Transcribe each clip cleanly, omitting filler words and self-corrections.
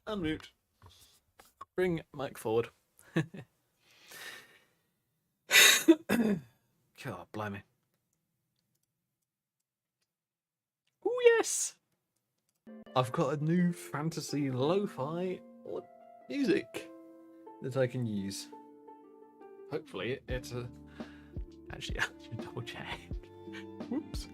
Unmute. Bring mic forward. God, blimey. Oh, yes! I've got a new fantasy lo-fi music that I can use. Hopefully, it's a... Actually, I should double check. Whoops.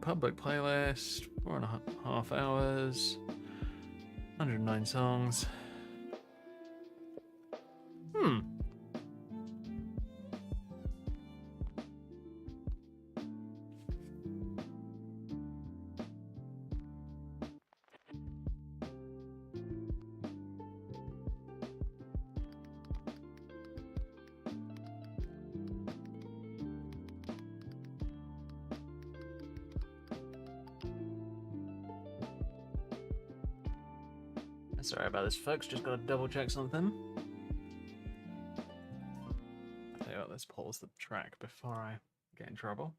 Public playlist, 4.5 hours, 109 songs. Sorry about this, folks. Just got to double check something. I'll tell you what, let's pause the track before I get in trouble.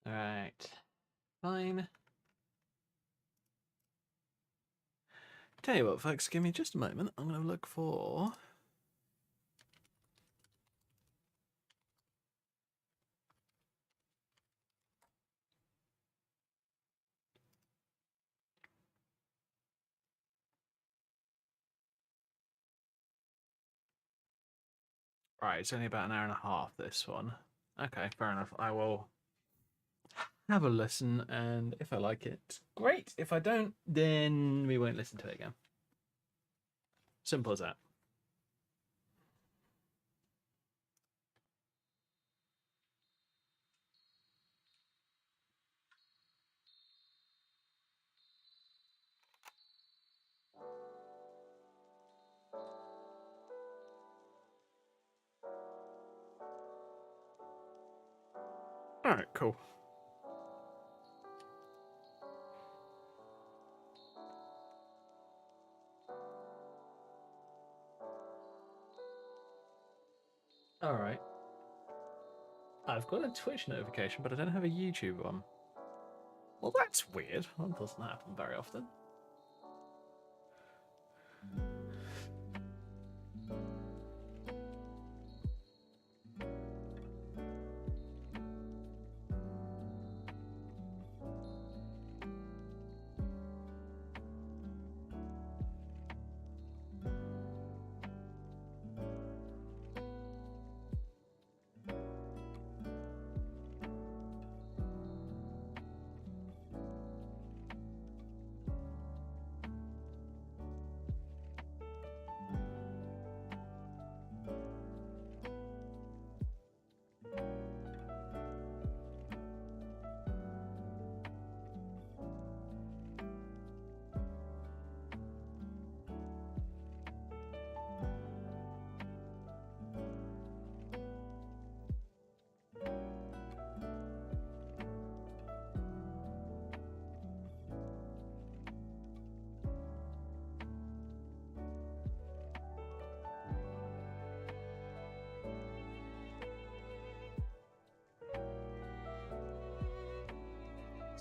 All right, fine. Tell you what, folks, give me just a moment. I'm going to look for... Right, it's only about an hour and a half, this one. Okay, fair enough. I will have a listen, and if I like it, great. If I don't, then we won't listen to it again. Simple as that. All right, cool. All right. I've got a Twitch notification, but I don't have a YouTube one. Well, that's weird. That doesn't happen very often.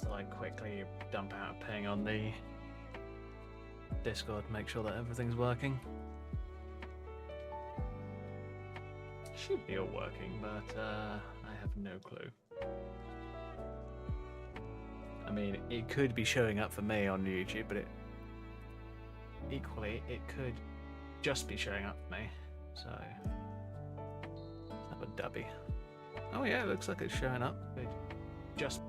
So I quickly dump out a ping on the Discord, make sure that everything's working. Should be all working, but I have no clue. I mean, it could be showing up for me on YouTube, but it could just be showing up for me. So let's have a dubby. Oh yeah, it looks like it's showing up. It just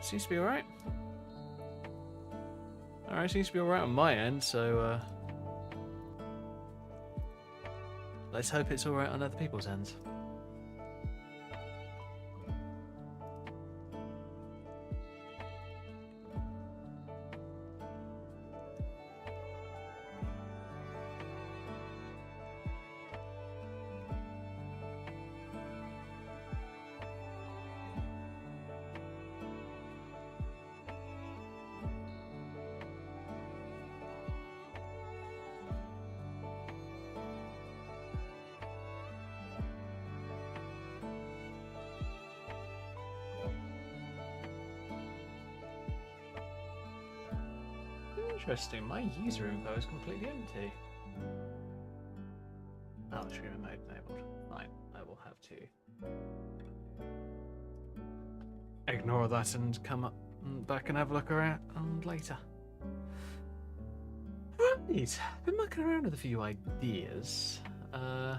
seems to be alright. Alright, seems to be alright on my end, so let's hope it's alright on other people's ends. Interesting, my user info is completely empty. Oh, streamer mode enabled. Fine, I will have to ignore that and come up back and have a look around later. Right, been mucking around with a few ideas. I've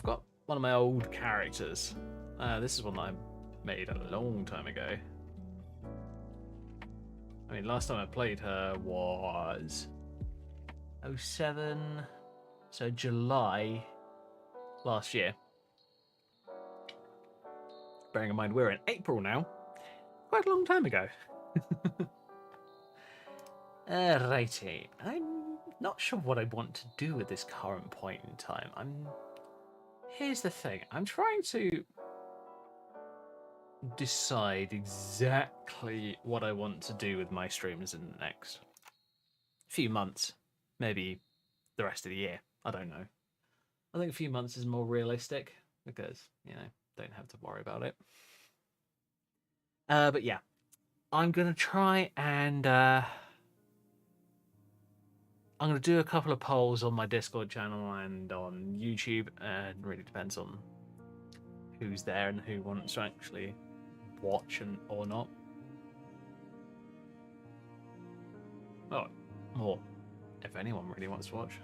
got one of my old characters. This is one that I made a long time ago. I mean, last time I played her was 07, so July last year. Bearing in mind we're in April now, quite a long time ago. Righty, I'm not sure what I want to do at this current point in time. Here's the thing, I'm trying to decide exactly what I want to do with my streams in the next few months, maybe the rest of the year. I don't know. I think a few months is more realistic because, you know, don't have to worry about it. But yeah, I'm going to try and I'm going to do a couple of polls on my Discord channel and on YouTube, and it really depends on who's there and who wants to actually watch or not. Oh, or if anyone really wants to watch.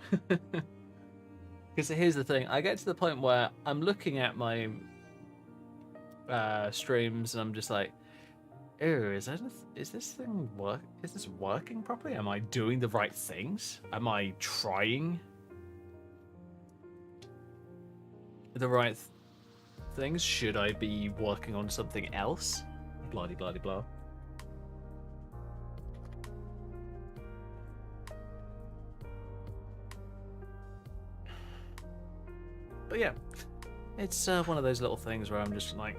Because here's the thing, I get to the point where I'm looking at my streams and I'm just like, oh, is this thing working properly? Am I doing the right things? Am I trying the right things? Should I be working on something else? Blah blah blah. But yeah, it's one of those little things where I'm just like,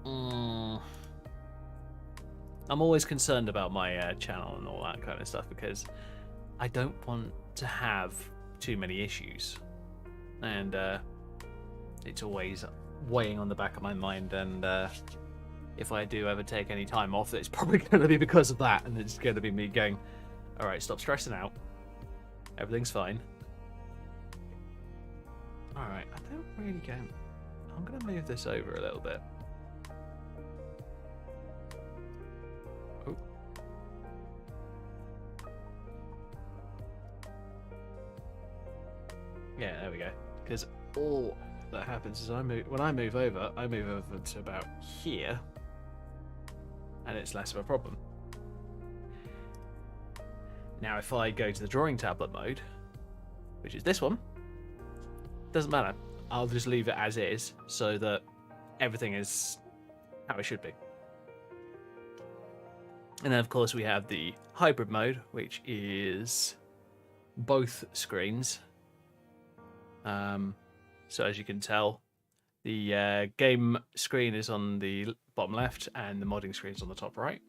I'm always concerned about my channel and all that kind of stuff because I don't want to have too many issues, and it's always weighing on the back of my mind. And if I do ever take any time off, it's probably going to be because of that, and it's going to be me going, all right, stop stressing out. Everything's fine. All right, I don't really go. I'm going to move this over a little bit. Oh. Yeah, there we go. Because all that happens is when I move over to about here, and it's less of a problem. Now, if I go to the drawing tablet mode, which is this one, doesn't matter. I'll just leave it as is so that everything is how it should be. And then, of course, we have the hybrid mode, which is both screens. So as you can tell, the game screen is on the bottom left and the modding screen is on the top right,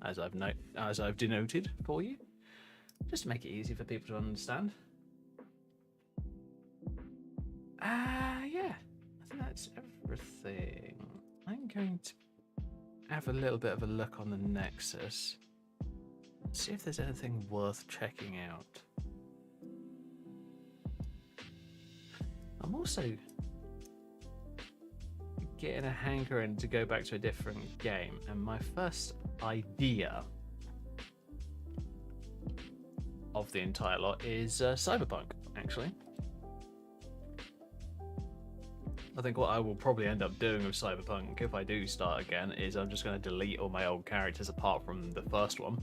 as I've denoted for you, just to make it easy for people to understand. Yeah, I think that's everything. I'm going to have a little bit of a look on the Nexus, see if there's anything worth checking out. I'm also getting a hankering to go back to a different game, and my first idea of the entire lot is Cyberpunk, actually. I think what I will probably end up doing with Cyberpunk, if I do start again, is I'm just going to delete all my old characters apart from the first one,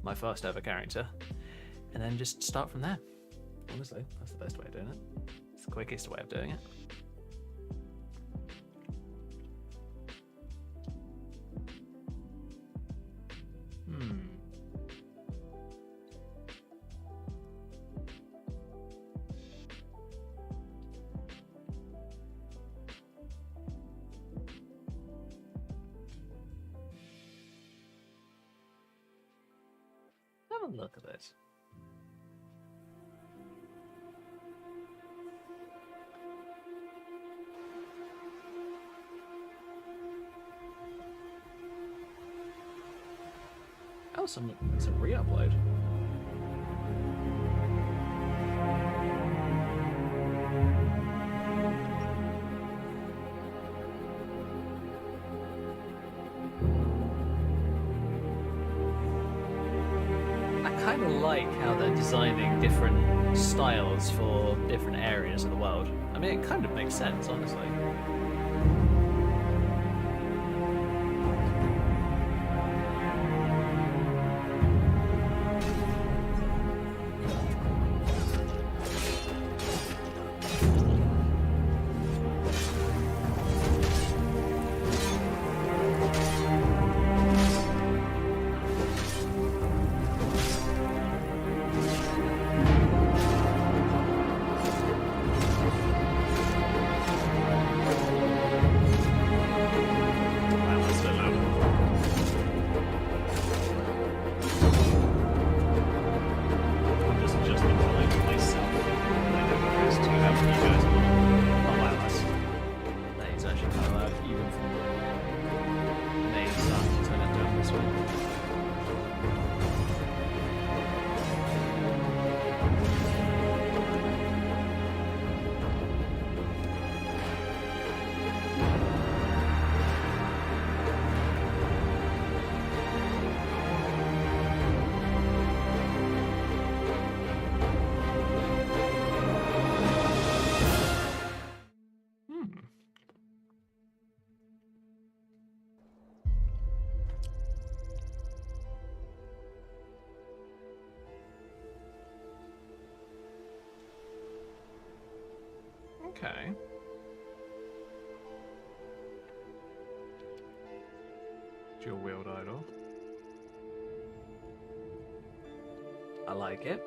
my first ever character, and then just start from there. Honestly, that's the best way of doing it. It's the quickest way of doing it. Have a look at this. Oh, some re-upload. I kind of like how they're designing different styles for different areas of the world. I mean, it kind of makes sense, honestly. Okay. Dual wheeled idle. I like it.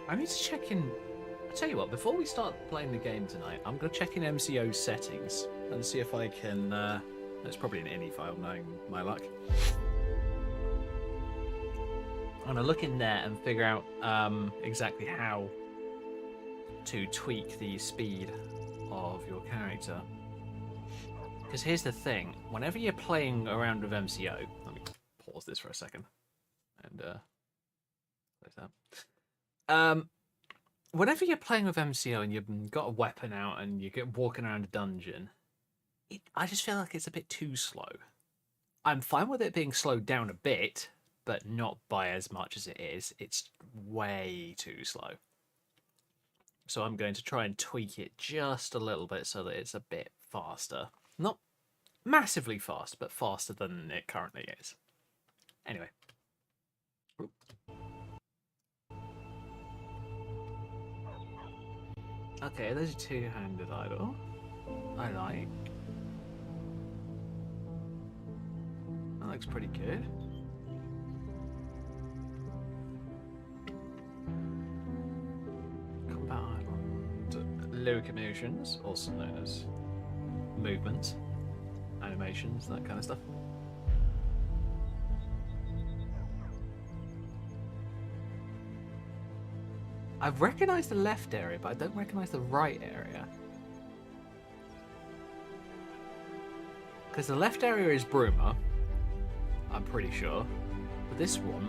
I need to check in. I'll tell you what, before we start playing the game tonight, I'm going to check in MCO settings and see if I can. It's probably an INI file, knowing my luck. I'm going to look in there and figure out exactly how to tweak the speed of your character. Because here's the thing, whenever you're playing around with MCO, let me pause this for a second and close that. Whenever you're playing with MCO and you've got a weapon out and you get walking around a dungeon, I just feel like it's a bit too slow. I'm fine with it being slowed down a bit, but not by as much as it is. It's way too slow. So I'm going to try and tweak it just a little bit so that it's a bit faster. Not massively fast, but faster than it currently is. Anyway. Okay, there's a two-handed idol. I like. That looks pretty good. Combat island. Locomotions, also known as movements, animations, that kind of stuff. I've recognised the left area, but I don't recognise the right area. Because the left area is Bruma, I'm pretty sure. But this one,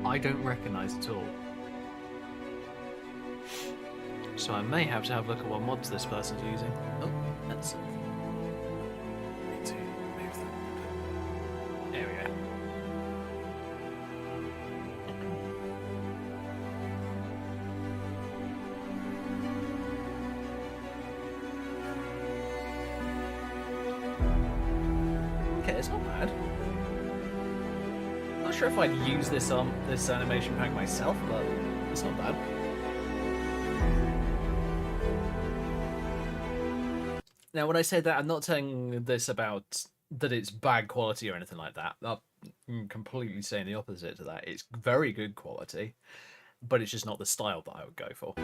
I don't recognise at all. So I may have to have a look at what mods this person's using. Oh, that's... Need to move that. There we go. Okay, it's not bad. Not sure if I'd use this this animation pack myself, but it's not bad. Now, when I say that, I'm not saying this about that it's bad quality or anything like that. I'm completely saying the opposite to that. It's very good quality, but it's just not the style that I would go for.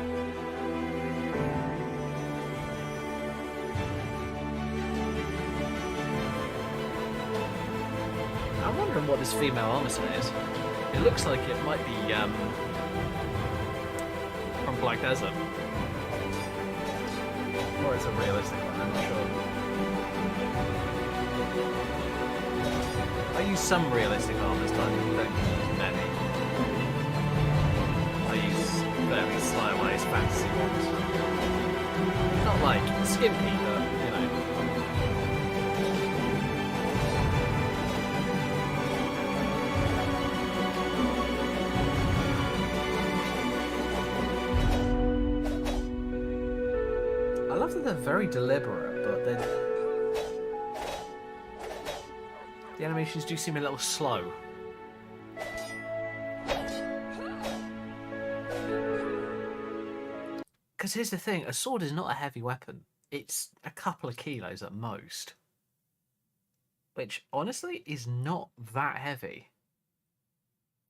I'm wondering what this female armor is. It looks like it might be from Black Desert. Or it's a realistic one, I'm not sure. I use some realistic armors, but I don't use many. I use fairly slow-ways fantasy ones. Not like skimpy, but you know. I love that they're very deliberate, but the animations do seem a little slow. Because here's the thing, a sword is not a heavy weapon. It's a couple of kilos at most. Which, honestly, is not that heavy.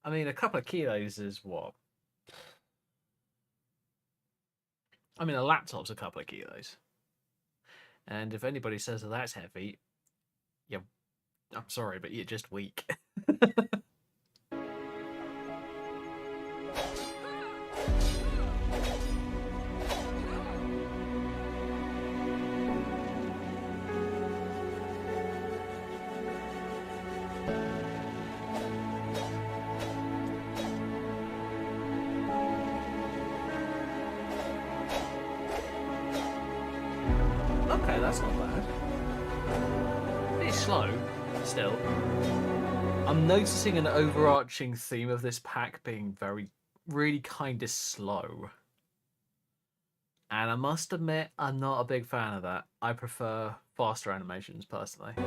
I mean, a couple of kilos is what? I mean, a laptop's a couple of kilos. And if anybody says that that's heavy, yeah, I'm sorry, but you're just weak. Okay, that's not bad. It's slow, still. I'm noticing an overarching theme of this pack being really kind of slow. And I must admit, I'm not a big fan of that. I prefer faster animations, personally. I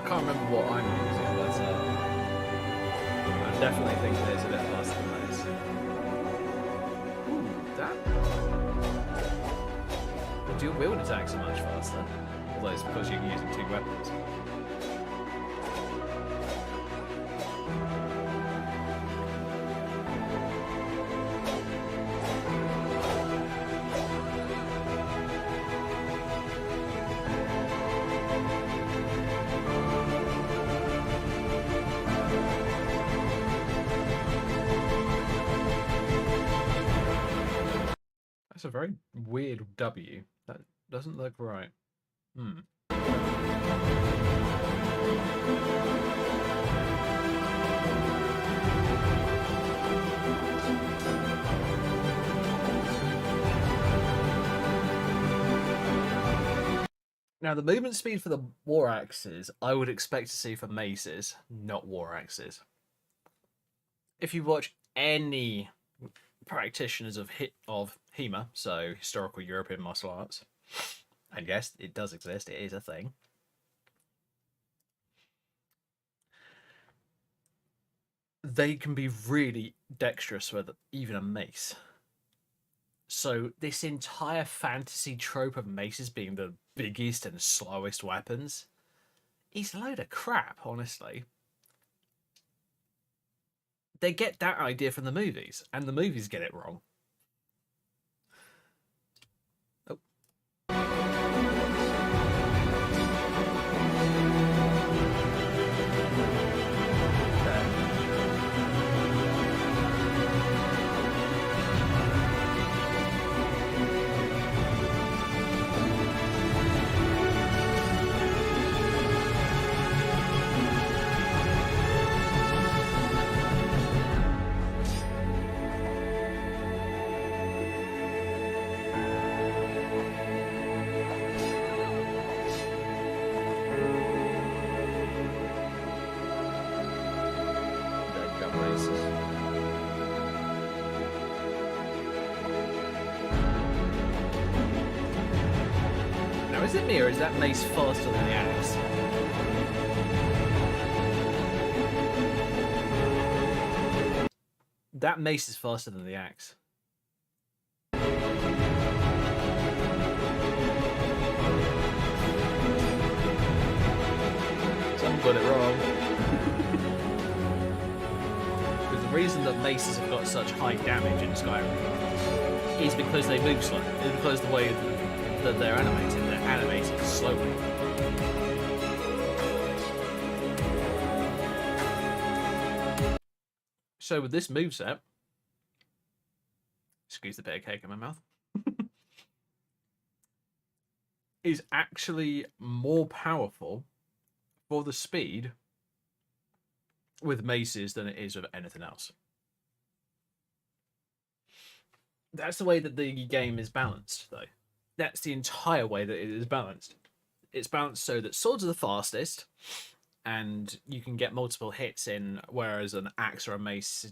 can't remember what I'm using, but I definitely think it is a bit faster than this. Ooh, that... The dual wield attacks are much faster. Although it's because you're using two weapons. That's a very weird W. That doesn't look right. Now, the movement speed for the war axes, I would expect to see for maces, not war axes. If you watch any practitioners of HEMA, so historical European martial arts, and yes, it does exist, it is a thing. They can be really dexterous with even a mace. So this entire fantasy trope of maces being the biggest and slowest weapons is a load of crap, honestly. They get that idea from the movies, and the movies get it wrong. Oh. Now, is it me or is that mace faster than the axe? That mace is faster than the axe. Someone got it wrong. Because the reason that maces have got such high damage in Skyrim is because they move slow. It's because the way that they're animated slowly. So with this moveset, excuse the bit of cake in my mouth, is actually more powerful for the speed with maces than it is with anything else. That's the way that the game is balanced, though. That's the entire way that it is balanced. It's balanced so that swords are the fastest, and you can get multiple hits in, whereas an axe or a mace,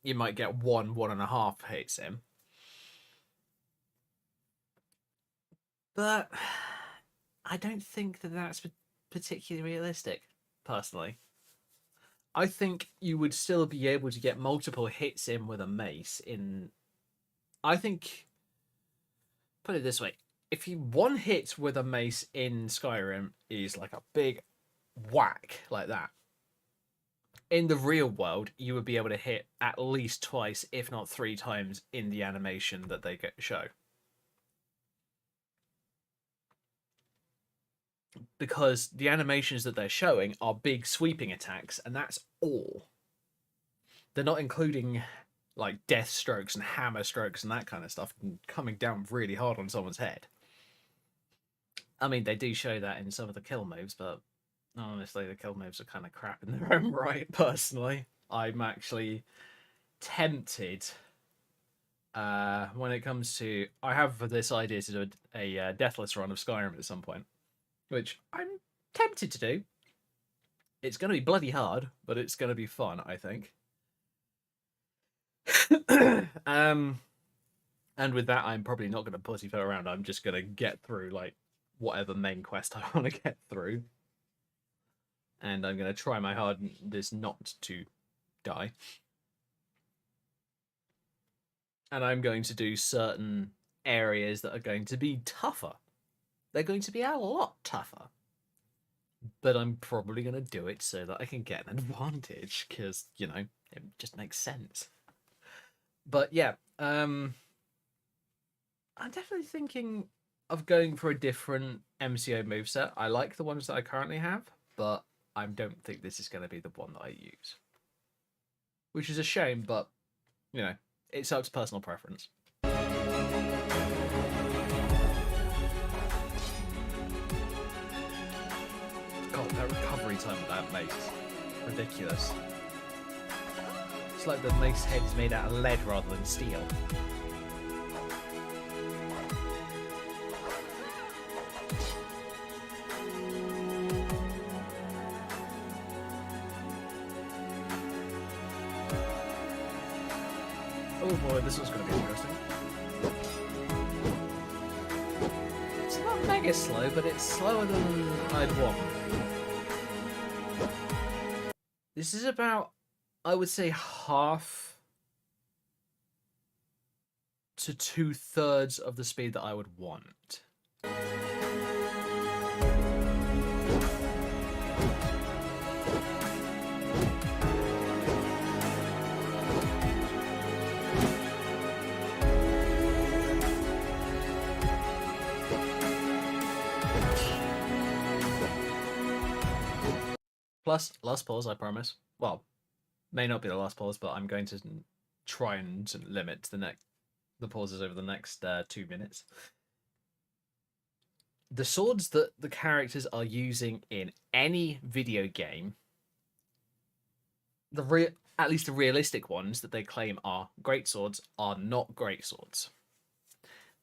you might get 1.5 hits in. But I don't think that that's particularly realistic, personally. I think you would still be able to get multiple hits in with a mace in... I think... Put it this way. If you one hit with a mace in Skyrim is like a big whack like that, in the real world, you would be able to hit at least twice, if not 3 times, in the animation that they show. Because the animations that they're showing are big sweeping attacks, and that's all. They're not including like death strokes and hammer strokes and that kind of stuff coming down really hard on someone's head. I mean, they do show that in some of the kill moves, but honestly, the kill moves are kind of crap in their own right, personally. I'm actually tempted when it comes to... I have this idea to do a deathless run of Skyrim at some point, which I'm tempted to do. It's going to be bloody hard, but it's going to be fun, I think. And with that, I'm probably not going to pussyfoot around. I'm just going to get through like whatever main quest I want to get through, and I'm going to try my hardest not to die. And I'm going to do certain areas that are going to be tougher. They're going to be a lot tougher. But I'm probably going to do it so that I can get an advantage, because, you know, it just makes sense. But yeah, I'm definitely thinking of going for a different MCO moveset. I like the ones that I currently have, but I don't think this is going to be the one that I use. Which is a shame, but, you know, it's up to personal preference. God, that recovery time of that mace is ridiculous. It's like the mace head is made out of lead rather than steel. Oh boy, this one's going to be interesting. It's not mega slow, but it's slower than I'd want. This is about, I would say, half to 2/3 of the speed that I would want. Plus, last pause, I promise. Well, may not be the last pause, but I'm going to try and limit the pauses over the next 2 minutes. The swords that the characters are using in any video game, at least the realistic ones that they claim are great swords, are not great swords.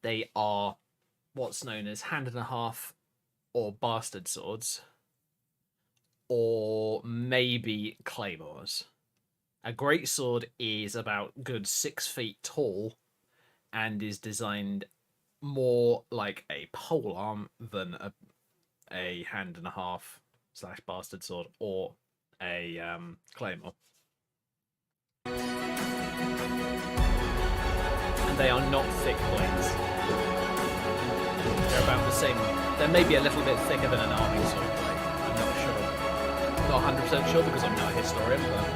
They are what's known as hand and a half or bastard swords, or maybe claymores. A great sword is about good 6 feet tall and is designed more like a polearm than a hand and a half / bastard sword or a claymore. And they are not thick blades. They're about the same. They're maybe a little bit thicker than an arming sword blade. I'm not sure. Not 100% sure because I'm not a historian, but...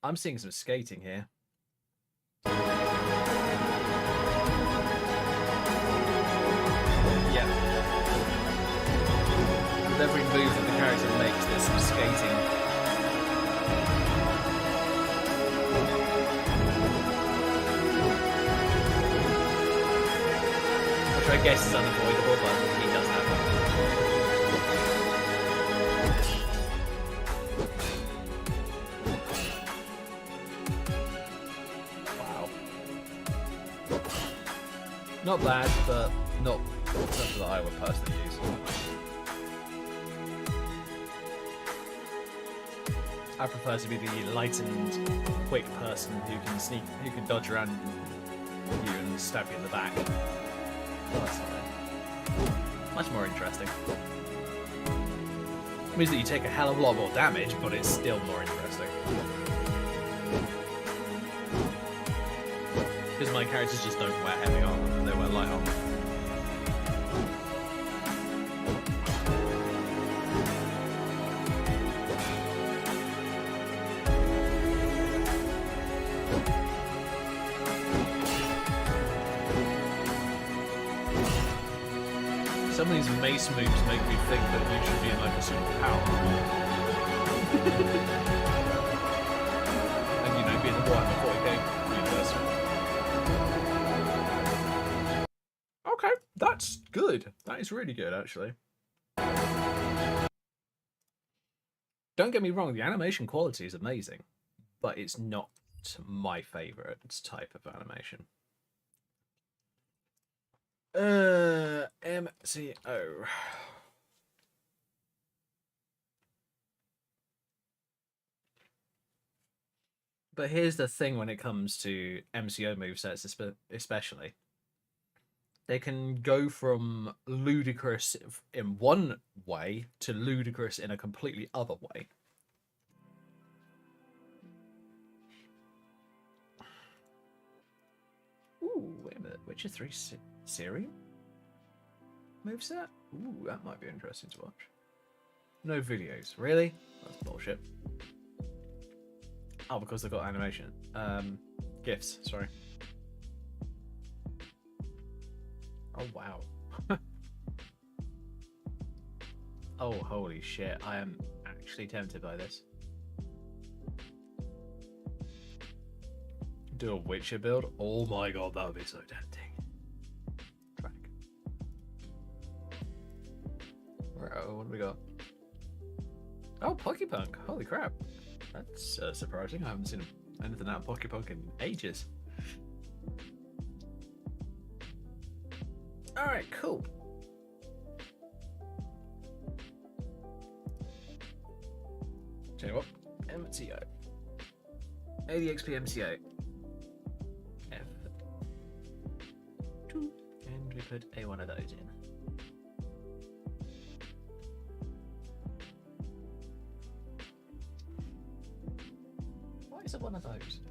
I'm seeing some skating here. which I guess is unavoidable, but he does have one. Wow. Not bad, but not something that I would personally use. I prefer to be the lightened, quick person who can dodge around you and stab you in the back. Oh, that's not it. Much more interesting. It means that you take a hell of a lot more damage, but it's still more interesting. Because my characters just don't wear heavy armor, they wear light armor. Some of these mace moves make me think that you should be in like a superpower. And you know, be in the Warhammer 40k universe. Okay, that's good. That is really good, actually. Don't get me wrong, the animation quality is amazing, but it's not my favourite type of animation. MCO. But here's the thing when it comes to MCO movesets, especially. They can go from ludicrous in one way to ludicrous in a completely other way. Ooh, wait a minute. Witcher 3 Siri? Moveset? Ooh, that might be interesting to watch. No videos. Really? That's bullshit. Oh, because they've got animation. GIFs, sorry. Oh, wow. Oh, holy shit. I am actually tempted by this. Do a Witcher build? Oh my god, that would be so tempting. Track. What do we got? Oh, Pokepunk. Holy crap. That's surprising. I haven't seen anything out of Pokepunk in ages. Alright, cool. Tell you what, MCO. ADXP MCO. F2. And we put a one of those in. Why is it one of those?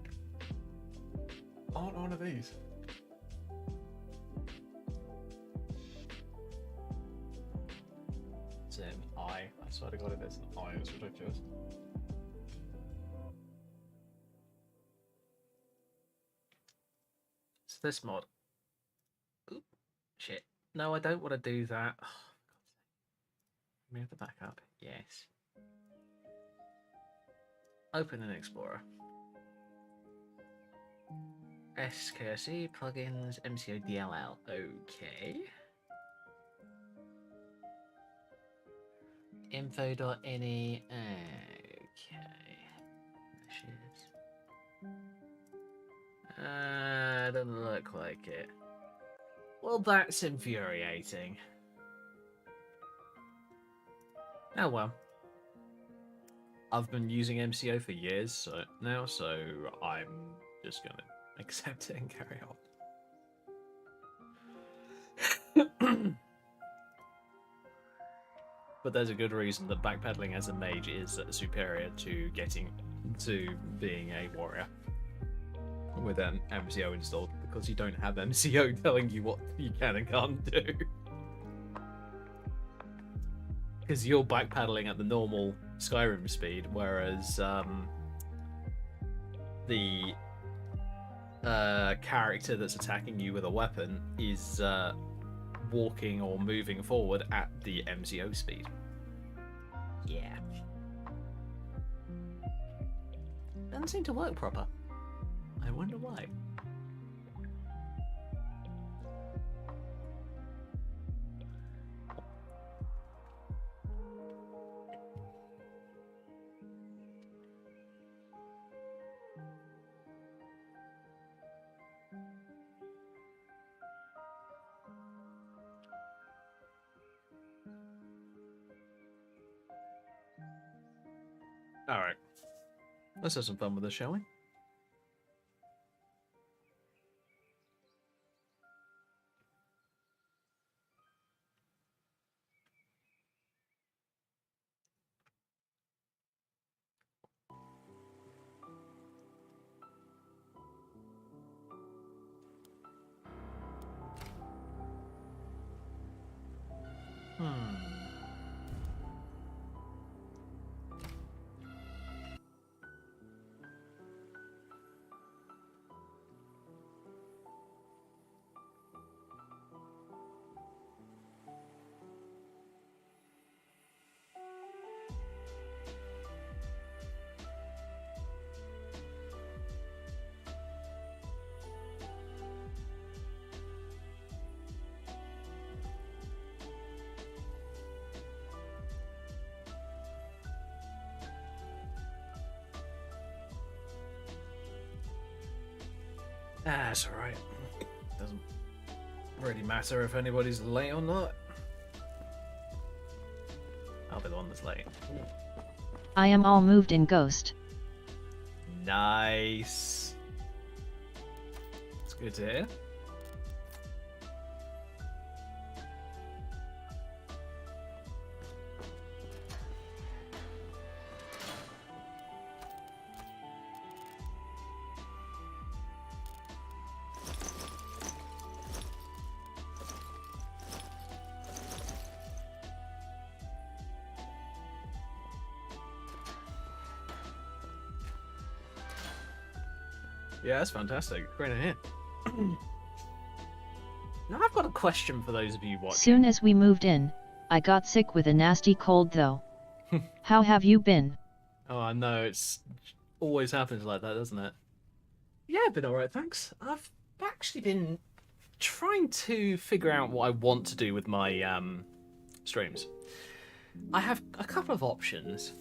Aren't one of these? It's an I swear to god if it's an I, it's ridiculous. It's this mod. Oop, shit. No, I don't want to do that. Oh, we have the backup. Yes. Open an Explorer. SKSE, plugins, MCO DLL. Okay. Info.ini. Okay. Doesn't look like it. Well, that's infuriating. Oh well. I've been using MCO for years so I'm just gonna accept it and carry on. But there's a good reason that backpedaling as a mage is superior to being a warrior with an MCO installed, because you don't have MCO telling you what you can and can't do. Because you're backpedaling at the normal Skyrim speed, whereas the character that's attacking you with a weapon is walking or moving forward at the MCO speed. Yeah. Doesn't seem to work proper. I wonder why. Alright. Let's have some fun with this, shall we? That's alright. Doesn't really matter if anybody's late or not. I'll be the one that's late. I am all moved in Ghost. Nice. It's good to hear. Yeah, that's fantastic. Great to hear. Now I've got a question for those of you watching. Soon as we moved in, I got sick with a nasty cold though. How have you been? Oh, I know, it's always happens like that, doesn't it? Yeah, I've been alright, thanks. I've actually been trying to figure out what I want to do with my streams. I have a couple of options.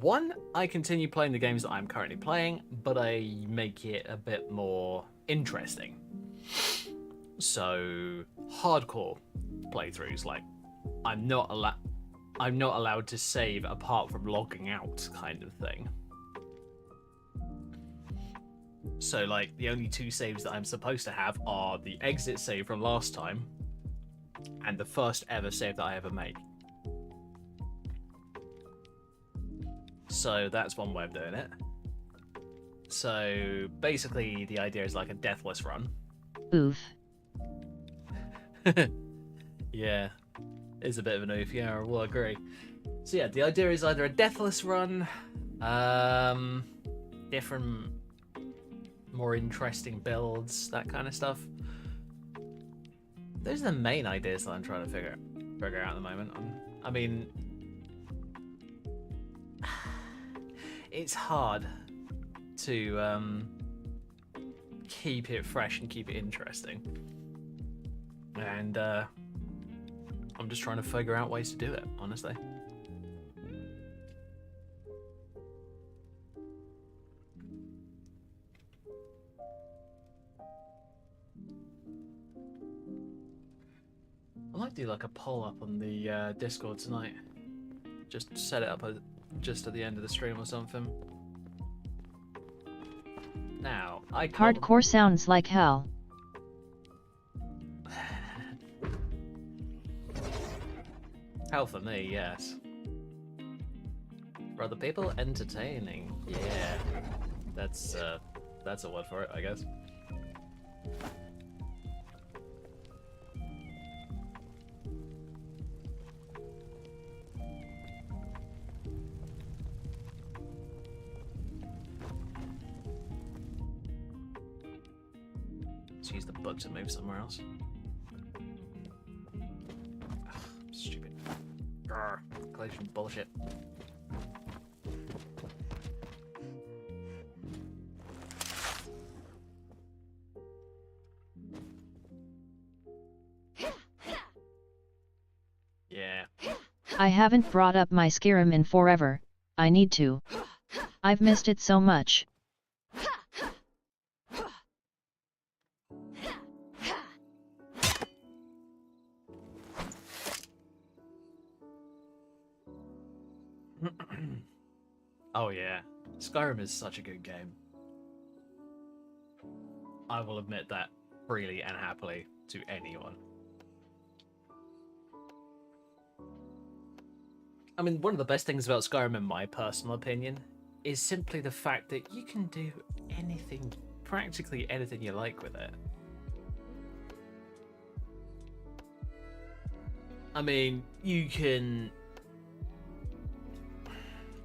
One, I continue playing the games that I'm currently playing, but I make it a bit more interesting. So, hardcore playthroughs, like I'm not allowed to save apart from logging out, kind of thing. So, like, the only two saves that I'm supposed to have are the exit save from last time and the first ever save that I ever made. So that's one way of doing it. So basically the idea is like a deathless run. Oof. Yeah, it's a bit of an oof, yeah, I will agree. So yeah, the idea is either a deathless run, different, more interesting builds, that kind of stuff. Those are the main ideas that I'm trying to figure out at the moment. I mean, it's hard to keep it fresh and keep it interesting, and I'm just trying to figure out ways to do it, honestly. I might do like a poll up on the Discord tonight. Just set it up just at the end of the stream or something. Now, Hardcore sounds like hell. Hell for me, yes. For other people, entertaining. Yeah, that's a word for it, I guess. Let's use the bug to move somewhere else. Ugh, stupid. Grr, collision bullshit. Yeah. I haven't brought up my Skyrim in forever. I need to. I've missed it so much. Oh yeah, Skyrim is such a good game. I will admit that freely and happily to anyone. I mean, one of the best things about Skyrim, in my personal opinion, is simply the fact that you can do anything, practically anything you like with it. I mean, you can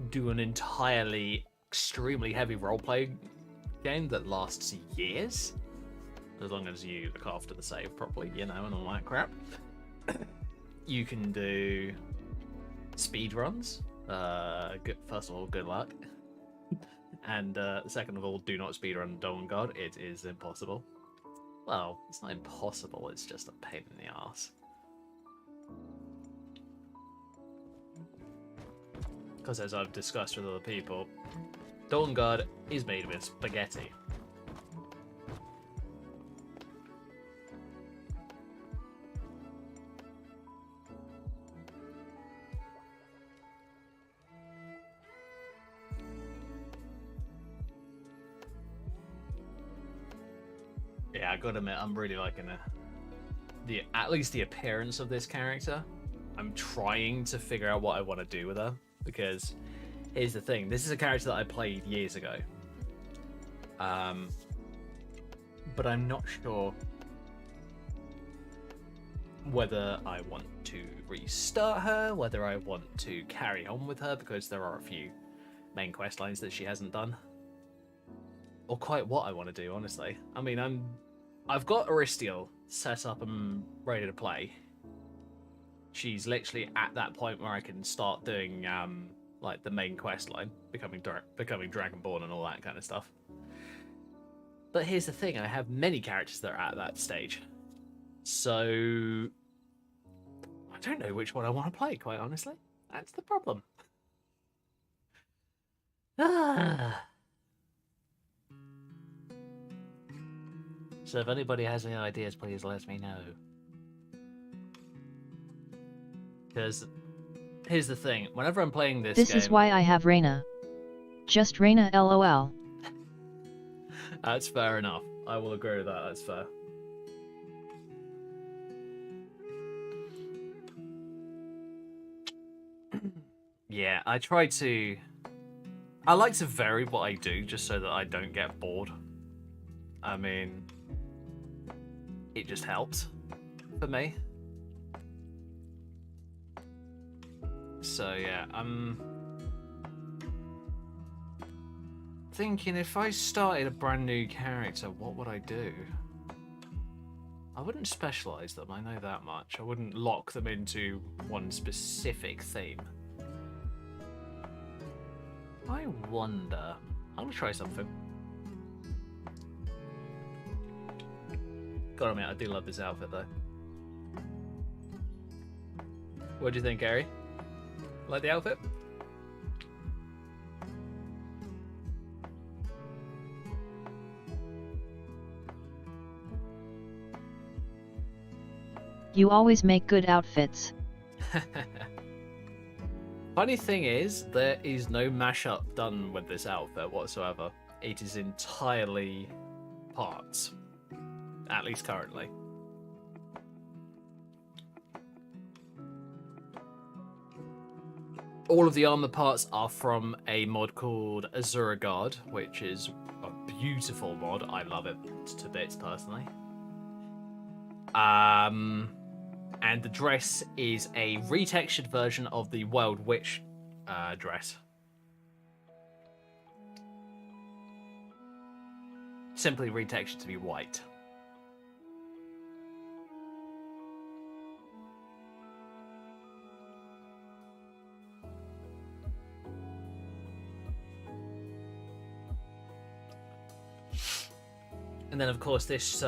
do an entirely extremely heavy roleplay game that lasts years, as long as you look after the save properly, you know, and all that crap. You can do speed runs. First of all, good luck. And second of all, do not speedrun Dawn God. It is impossible. Well, it's not impossible, it's just a pain in the ass. Because as I've discussed with other people, Dawn God is made with spaghetti. Yeah, I gotta admit, I'm really liking at least the appearance of this character. I'm trying to figure out what I want to do with her, because here's the thing: this is a character that I played years ago, but I'm not sure whether I want to restart her, whether I want to carry on with her, because there are a few main quest lines that she hasn't done, or quite what I want to do, honestly. I mean, I've got Aristiel set up and ready to play. She's literally at that point where I can start doing like the main quest line, becoming Dragonborn and all that kind of stuff. But here's the thing: I have many characters that are at that stage, so I don't know which one I want to play. Quite honestly, that's the problem. So if anybody has any ideas, please let me know. Because here's the thing: whenever I'm playing this This game, is why I have Reyna. Just Reyna, lol. That's fair enough. I will agree with that. That's fair. Yeah, I like to vary what I do just so that I don't get bored. I mean, it just helps for me. So yeah, I'm thinking if I started a brand new character, what would I do? I wouldn't specialize them, I know that much. I wouldn't lock them into one specific theme. I wonder. I'm gonna try something. Gotta admit, I do love this outfit though. What do you think, Gary? Like the outfit? You always make good outfits. Funny thing is, there is no mashup done with this outfit whatsoever. It is entirely parts. At least currently. All of the armor parts are from a mod called Azura Guard, which is a beautiful mod. I love it to bits, personally. And the dress is a retextured version of the Wild Witch dress. Simply retextured to be white. And then, of course, this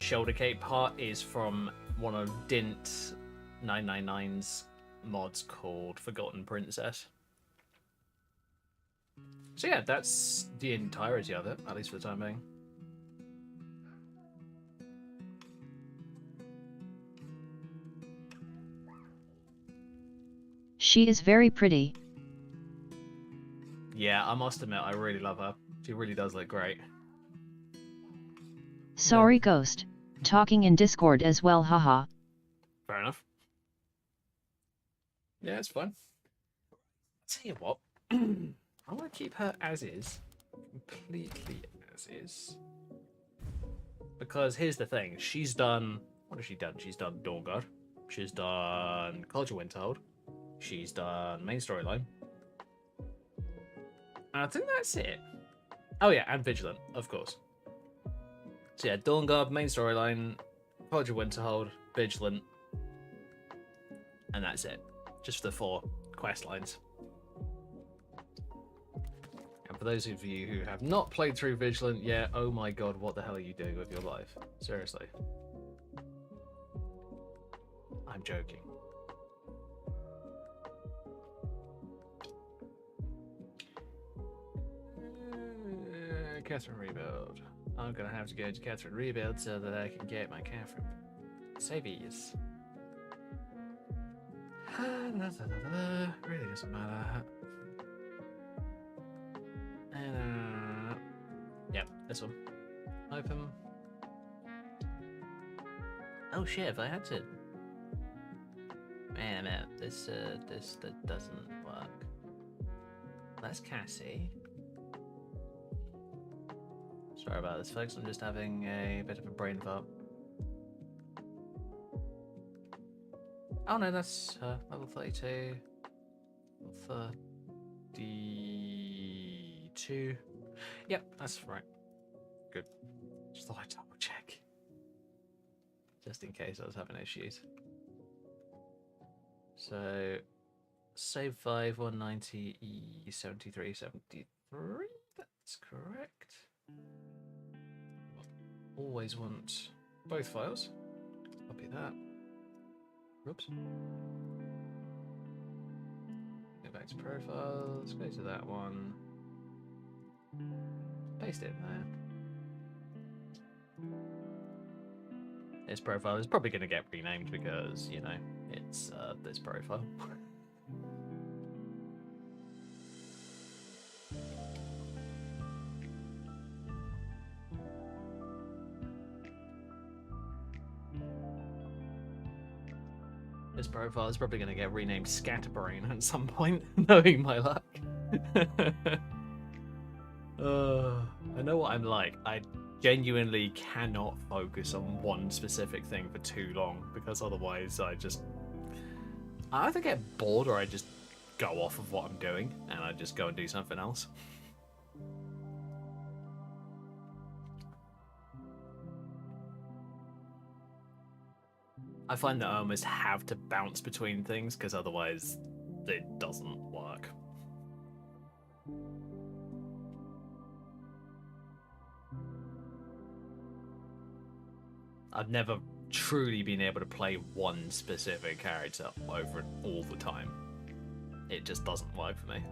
shoulder cape part is from one of Dint 999's mods called Forgotten Princess. So yeah, that's the entirety of it, at least for the time being. She is very pretty. Yeah, I must admit, I really love her. She really does look great. Sorry, Ghost. Talking in Discord as well, haha. Fair enough. Yeah, it's fine. Tell you what, I want to keep her as is, completely as is. Because here's the thing, she's done. What has she done? She's done Dawnguard. She's done Culture Winterhold. She's done main storyline. And I think that's it. Oh yeah, and Vigilant, of course. So yeah, Dawnguard, main storyline, Culture Winterhold, Vigilant, and that's it. Just the 4 quest lines. And for those of you who have not played through Vigilant yet, oh my god, what the hell are you doing with your life? Seriously. I'm joking. Catherine Rebuild. I'm gonna have to go to Catherine Rebuild so that I can get my Catherine savies. Really doesn't matter. And yep, this one. Open. Oh shit! If I had to. Man, this that doesn't work. That's Cassie. Sorry about this, folks. I'm just having a bit of a brain fart. Oh no, that's level 32. Level 32. Yep, that's right. Good. Just thought I'd double check. Just in case I was having issues. So, save 5, 190, E73, 73. That's correct. Always want both files. Copy that. Oops. Go back to profiles, go to that one. Paste it in there. This profile is probably going to get renamed because, you know, it's this profile. This profile is probably going to get renamed Scatterbrain at some point, knowing my luck. I know what I'm like. I genuinely cannot focus on one specific thing for too long, because otherwise I either get bored or I just go off of what I'm doing and I just go and do something else. I find that I almost have to bounce between things because otherwise it doesn't work. I've never truly been able to play one specific character over all the time. It just doesn't work for me.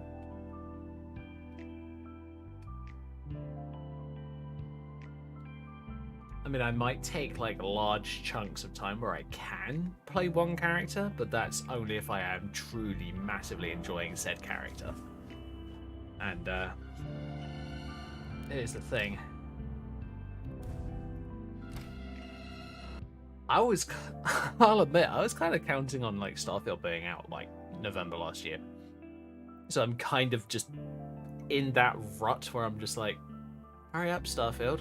I mean, I might take like large chunks of time where I can play one character, but that's only if I am truly massively enjoying said character. And here's the thing. I'll admit, I was kind of counting on like Starfield being out like November last year. So I'm kind of just in that rut where I'm just like, hurry up, Starfield.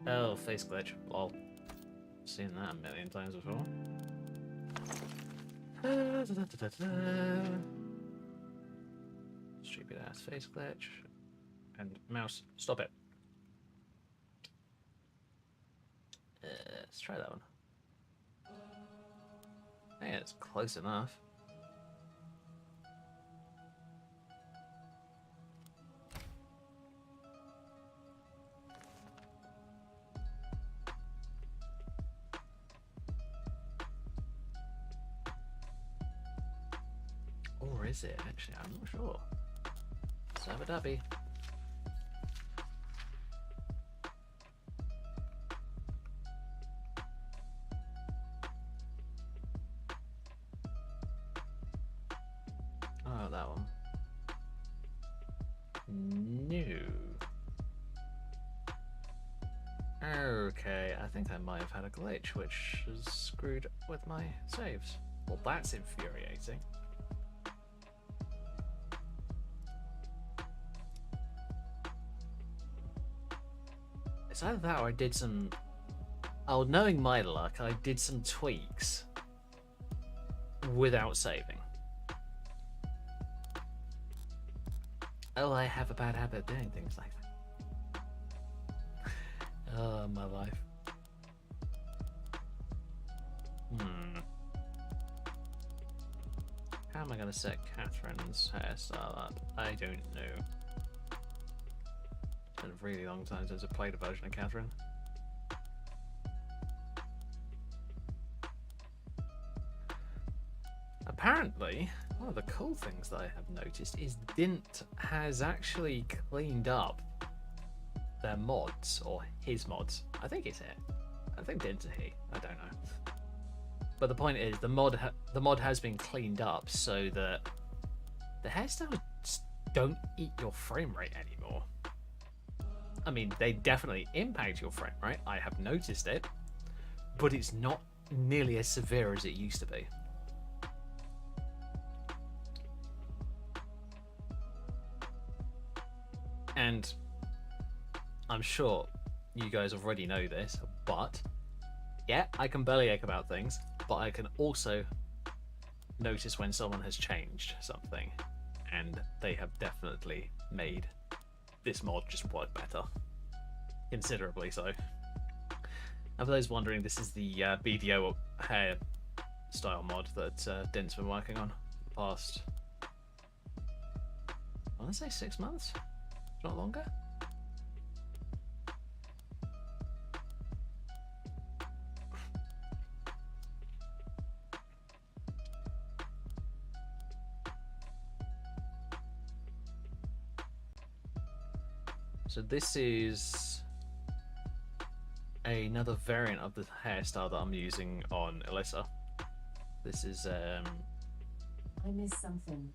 Oh, face glitch. Lol. Seen that a million times before. Stupid ass face glitch. And mouse, stop it. Let's try that one. Hey, it's close enough. Or is it? Actually, I'm not sure. Let's have a dubby. about that one? No. Okay, I think I might have had a glitch which has screwed with my saves. Well, that's infuriating. It's either that or I did some... Oh, knowing my luck, I did some tweaks without saving. Oh, I have a bad habit of doing things like that. Oh, my life. How am I going to set Catherine's hairstyle up? I don't know. It's been a really long time since I played a version of Catherine. Apparently, one of the cool things that I have noticed is Dint has actually cleaned up their mods, or his mods. I think it's it. I think Dint's a he. I don't know. But the point is, the mod has been cleaned up so that the hairstyles don't eat your frame rate anymore. I mean, they definitely impact your frame rate. I have noticed it, but it's not nearly as severe as it used to be. And I'm sure you guys already know this, but yeah, I can bellyache about things, but I can also notice when someone has changed something, and they have definitely made this mod just work better. Considerably so. And for those wondering, this is the BDO hair style mod that Dint's been working on for the past, I want to say 6 months? Not longer? So this is another variant of the hairstyle that I'm using on Alyssa. This is I missed something.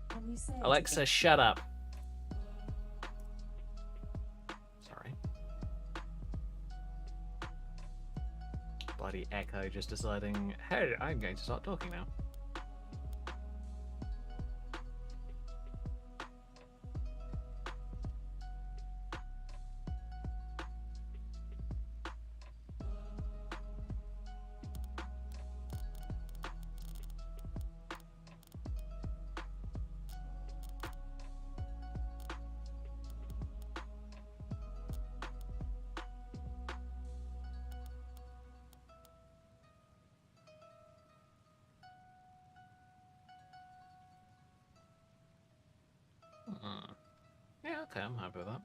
Can you say it Alexa, again? shut up. Sorry. Bloody Echo just deciding, hey, I'm going to start talking now. Yeah, okay, I'm happy with that.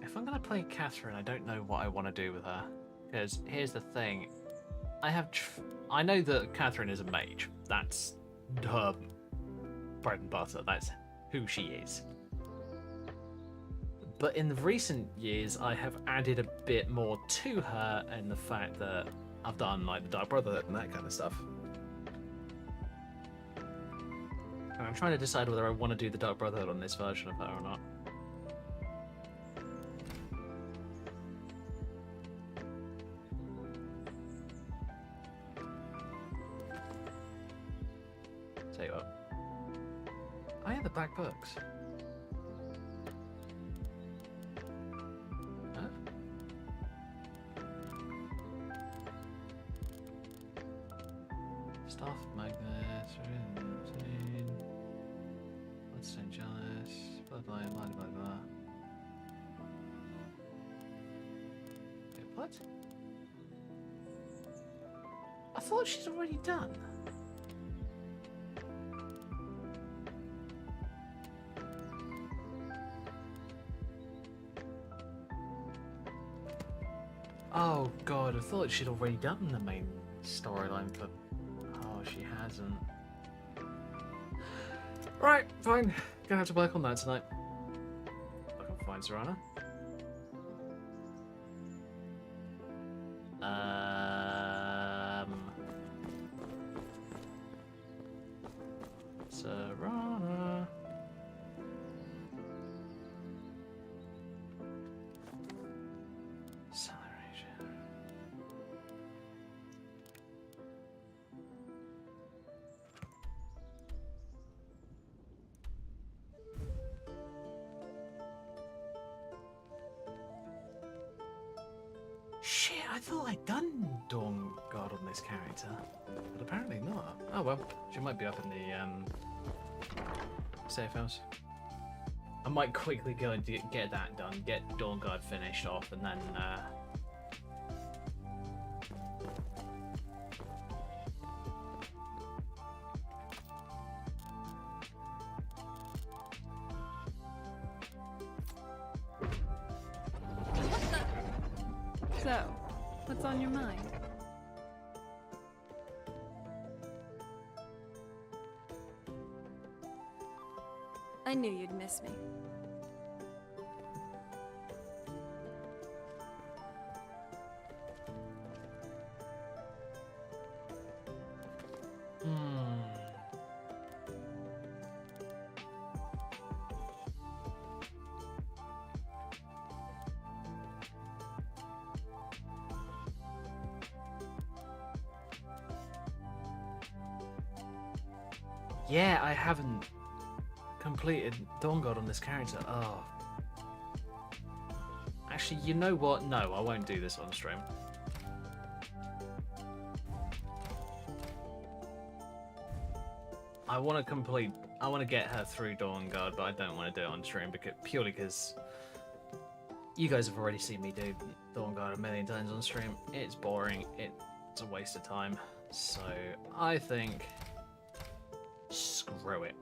If I'm gonna play Catherine, I don't know what I want to do with her. Because here's the thing, I know that Catherine is a mage. That's her bread and butter. That's who she is. But in the recent years, I have added a bit more to her, and the fact that I've done like the Dark Brotherhood and that kind of stuff. And I'm trying to decide whether I want to do the Dark Brotherhood on this version of her or not. Tell you what. Oh yeah, the Black Books. Huh? Staff of Magnus, Bloodstone Jealous, Bloodline, blah blah blah. Wait, what? I thought she's already done. Oh god, I thought she'd already done the main storyline, but oh, she hasn't. Right, fine. Gonna have to work on that tonight. I can find Serana. Serana. Acceleration. Shit, I thought I'd done Dawn Guard on this character, but apparently not. Oh well, she might be up in the safe house. I might quickly go and get that done, get Dawn Guard finished off, and then So, what's on your mind? I knew you'd miss me. Yeah, I haven't completed Dawn God on this character. Oh. Actually, you know what? No, I won't do this on stream. I want to get her through Dawn Guard, but I don't want to do it on stream purely because you guys have already seen me do Dawn Guard a million times on stream. It's boring. It's a waste of time. So I think screw it.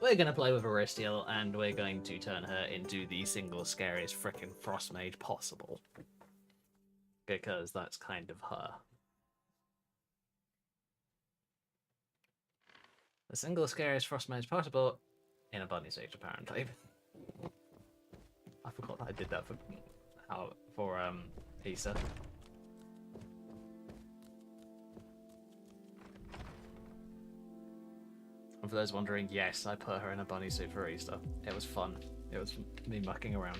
We're going to play with Aristiel, and we're going to turn her into the single scariest frickin' frost mage possible. Because that's kind of her. The single scariest frost mage possible in a bunny suit, apparently. I forgot that I did that for Issa. And for those wondering, yes, I put her in a bunny suit for Easter. It was fun. It was me mucking around.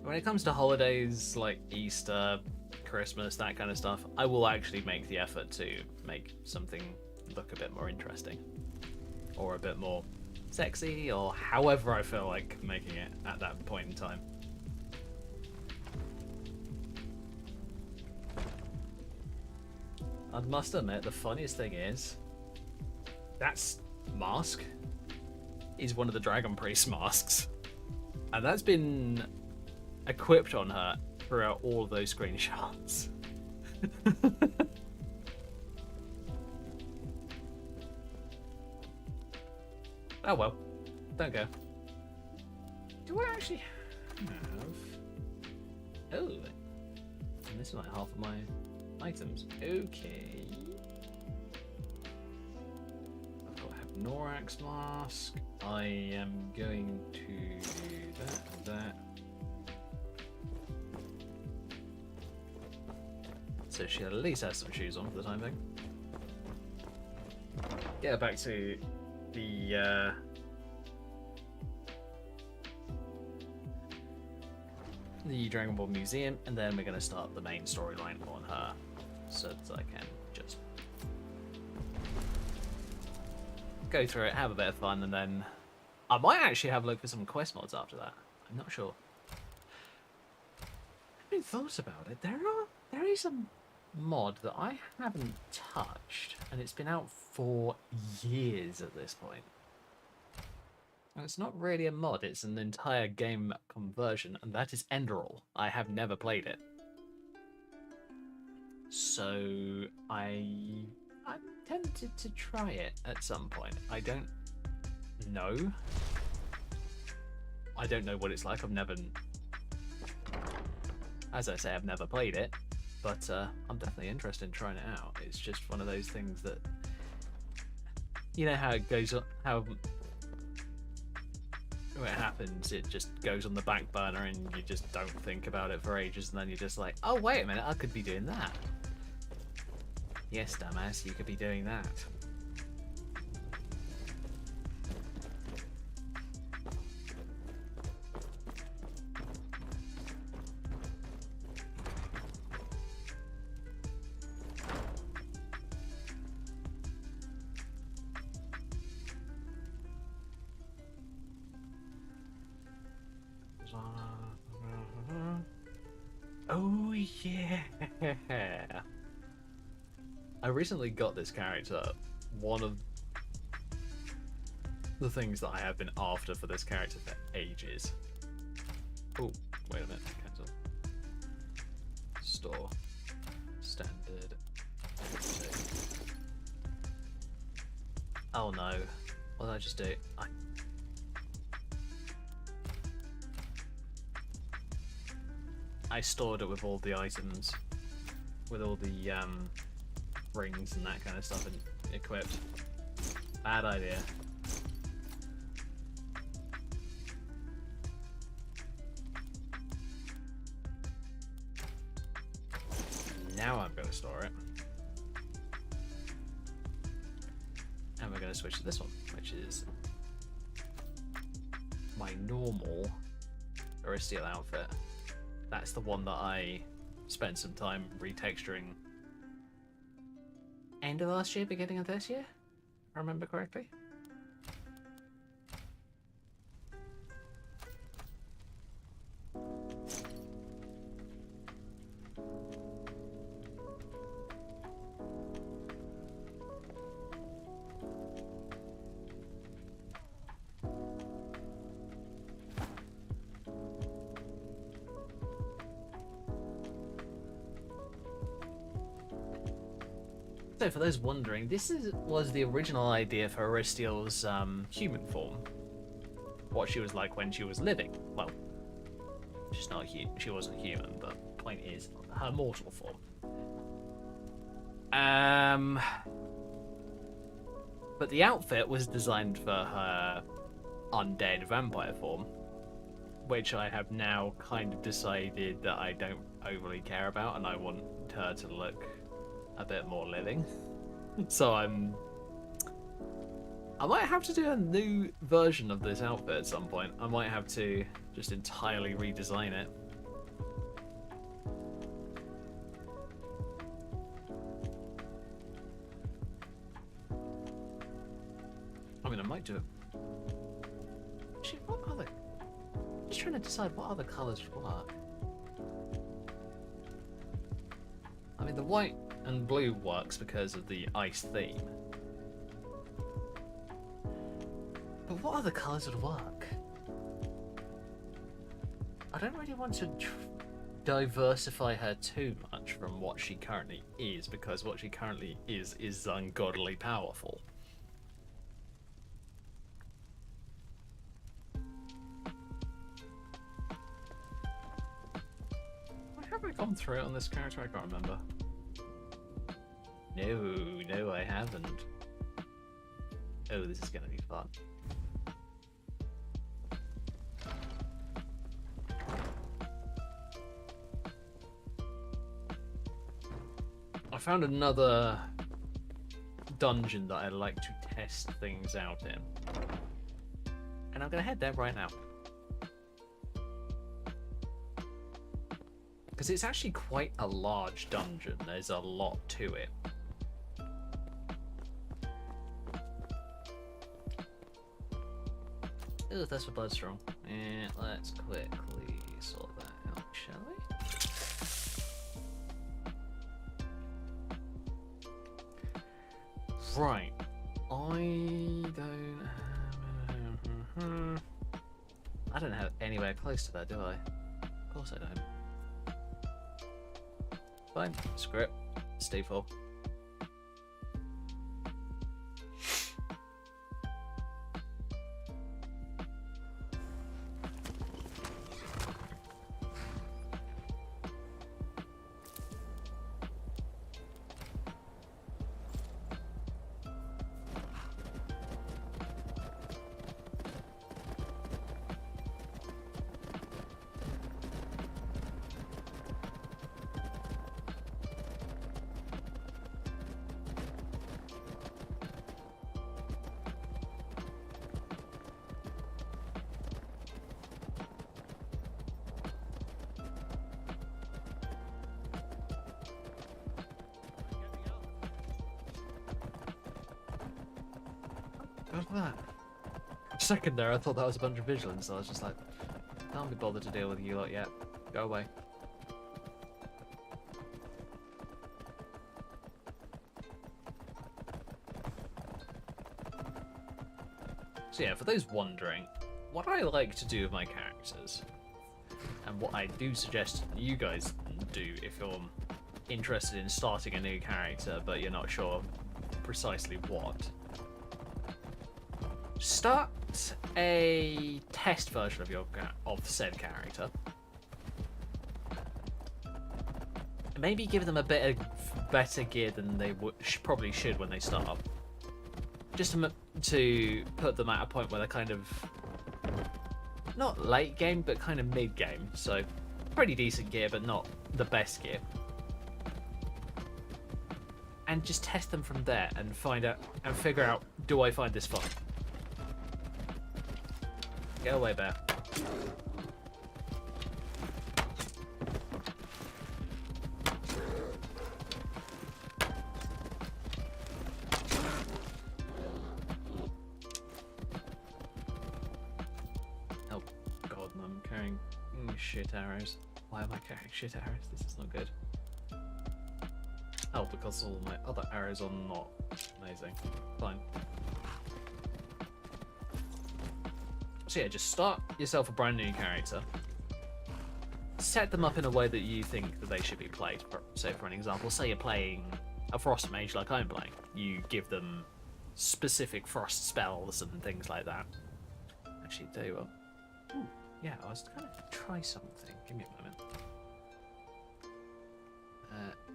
When it comes to holidays like Easter, Christmas, that kind of stuff, I will actually make the effort to make something look a bit more interesting. Or a bit more sexy, or however I feel like making it at that point in time. I must admit, the funniest thing is, that mask is one of the Dragon Priest masks. And that's been equipped on her throughout all of those screenshots. Oh well, don't go. Do I actually have... Oh, and this is like half of my items. Okay. I have Norax mask. I am going to do that and that. So she at least has some shoes on for the time being. Get back to the Dragon Ball Museum, and then we're going to start the main storyline on her, so that I can just go through it, have a bit of fun, and then I might actually have a look for some quest mods after that. I'm not sure. I haven't thought about it. There is a mod that I haven't touched, and it's been out for years at this point. And it's not really a mod, it's an entire game conversion, and that is Enderal. I have never played it. So I'm tempted to try it at some point. I don't know. I don't know what it's like. As I say, I've never played it, but I'm definitely interested in trying it out. It's just one of those things that, you know how it goes, how when it happens, it just goes on the back burner and you just don't think about it for ages, and then you're just like, oh, wait a minute, I could be doing that. Yes, dumbass, you could be doing that. Oh yeah! I recently got this character. One of the things that I have been after for this character for ages. Oh, wait a minute. Cancel. Store. Standard. Oh no. What did I just do? I stored it with all the items, with all the rings and that kind of stuff equipped. Bad idea. Now I'm going to store it. And we're going to switch to this one, which is my normal Aristiel outfit. That's the one that I spent some time retexturing end of last year, beginning of this year, if I remember correctly. So for those wondering, this was the original idea for Aristiel's human form. What she was like when she was living. Well, she's not she wasn't human, but point is, her mortal form. But the outfit was designed for her undead vampire form, which I have now kind of decided that I don't overly care about, and I want her to look a bit more living. So I might have to do a new version of this outfit at some point. I might have to just entirely redesign it. I mean, I might do it. Actually, what other? Just trying to decide what other colours would work. I mean, the white and blue works because of the ice theme. But what other colours would work? I don't really want to diversify her too much from what she currently is, because what she currently is ungodly powerful. Have I gone through it on this character? I can't remember. No, I haven't. Oh, this is gonna be fun. I found another dungeon that I like to test things out in. And I'm gonna head there right now. Because it's actually quite a large dungeon. There's a lot to it. Ooh, that's for Bloodstrong. And let's quickly sort that out, shall we? Right. I don't have anywhere close to that, do I? Of course I don't. Fine, screw it. Stay full. God for that. Second there, I thought that was a bunch of vigilance, so I was just like, can't be bothered to deal with you lot yet. Go away. So yeah, for those wondering, what I like to do with my characters, and what I do suggest you guys do if you're interested in starting a new character but you're not sure precisely what, start a test version of said character. Maybe give them a bit of better gear than they probably should when they start. Just to put them at a point where they're kind of not late game, but kind of mid game. So pretty decent gear, but not the best gear. And just test them from there and find out and figure out, do I find this fun? Go away, bear. Oh god, I'm carrying shit arrows. Why am I carrying shit arrows? This is not good. Oh, because all my other arrows are not amazing. Fine. So yeah, just start yourself a brand new character. Set them up in a way that you think that they should be played. So for an example, say you're playing a frost mage like I'm playing. You give them specific frost spells and things like that. Actually, tell you what. Ooh, yeah, I was going to try something. Give me a moment.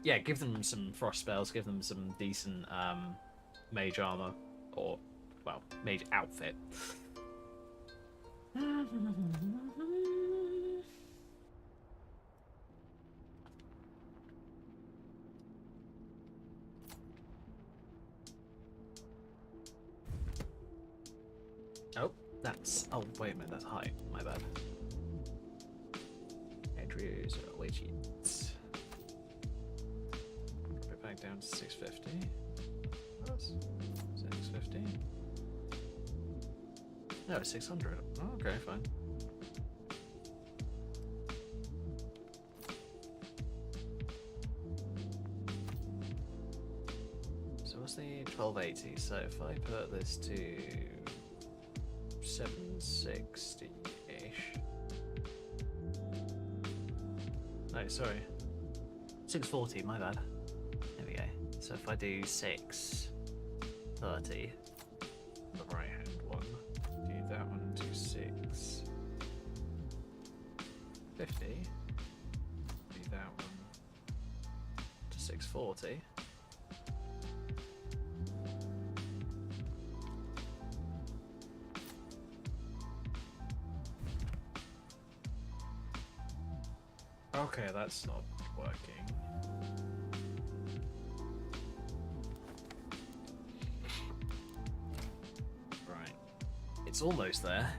Yeah, give them some frost spells, give them some decent mage armor, or, well, mage outfit. Oh, that's... Oh, wait a minute, that's high. My bad. Andrews, wait, cheats. Back down to 650. Plus 650. No, 600. Oh, okay, fine. So what's the 1280? So if I put this to 760-ish. No, sorry. 640, my bad. So if I do 630, the right hand one, do that one to 650, do that one to 640. Okay, that's not working. It's almost there.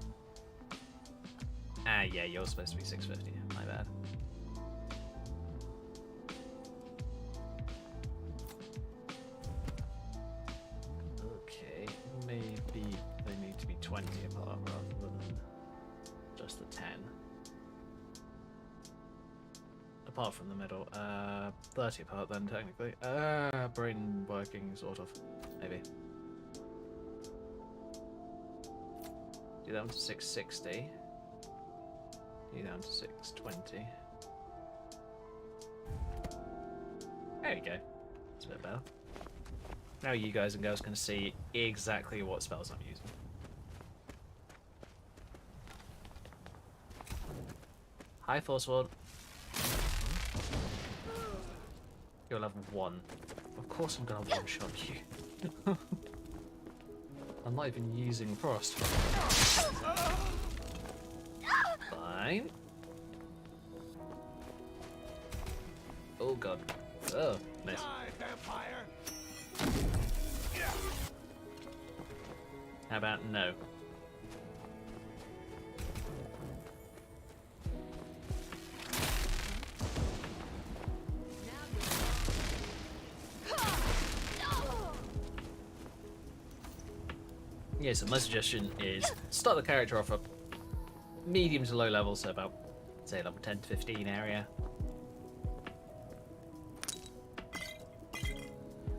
Ah, yeah, you're supposed to be 650. My bad. Okay, maybe they need to be 20 apart rather than just the 10. Apart from the middle. 30 apart then, technically. Brain working, sort of. Maybe. Do that one to 660. Do that one to 620. There you go. It's a bit better. Now you guys and girls can see exactly what spells I'm using. Hi, Forcewood. You're level 1. Of course I'm gonna one-shot you. I'm not even using frost. Fine. Oh god. Oh, nice. How about no? Yeah, so my suggestion is start the character off at medium to low level, so about, say, level 10 to 15 area.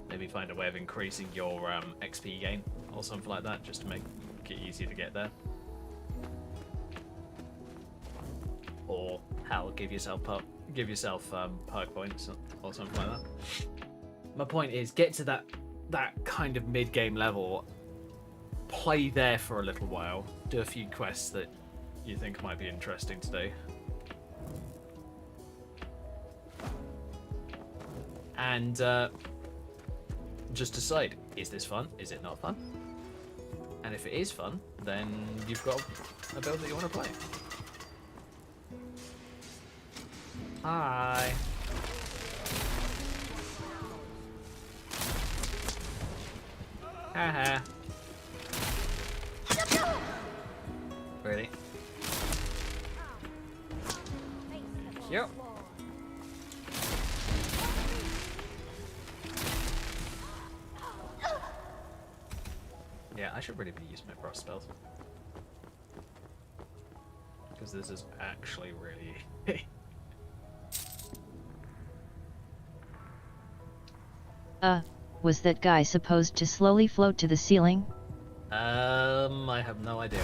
Maybe find a way of increasing your XP gain or something like that, just to make it easier to get there. Or hell, give yourself perk points or something like that. My point is, get to that kind of mid-game level, play there for a little while, do a few quests that you think might be interesting to do, and just decide, is this fun? Is it not fun? And if it is fun, then you've got a build that you want to play. Hi. Haha. Really? Yep. Yeah, I should really be using my frost spells. Because this is actually really... Was that guy supposed to slowly float to the ceiling? I have no idea.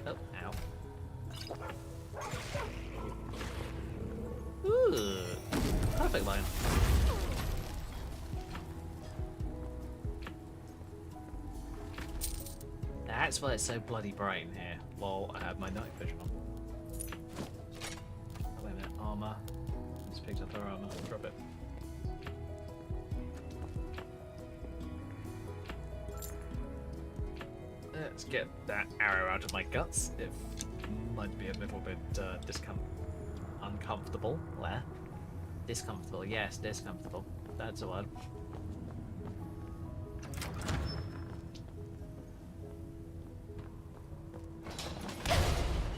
Oh, ow. Ooh, perfect line. That's why it's so bloody bright in here. While I have my night vision on. Oh, wait a minute, armor. Just picked up our armor. Drop it. Let's get that arrow out of my guts. It might be a little bit uncomfortable. Where? Discomfortable. Yes, discomfortable. That's the word.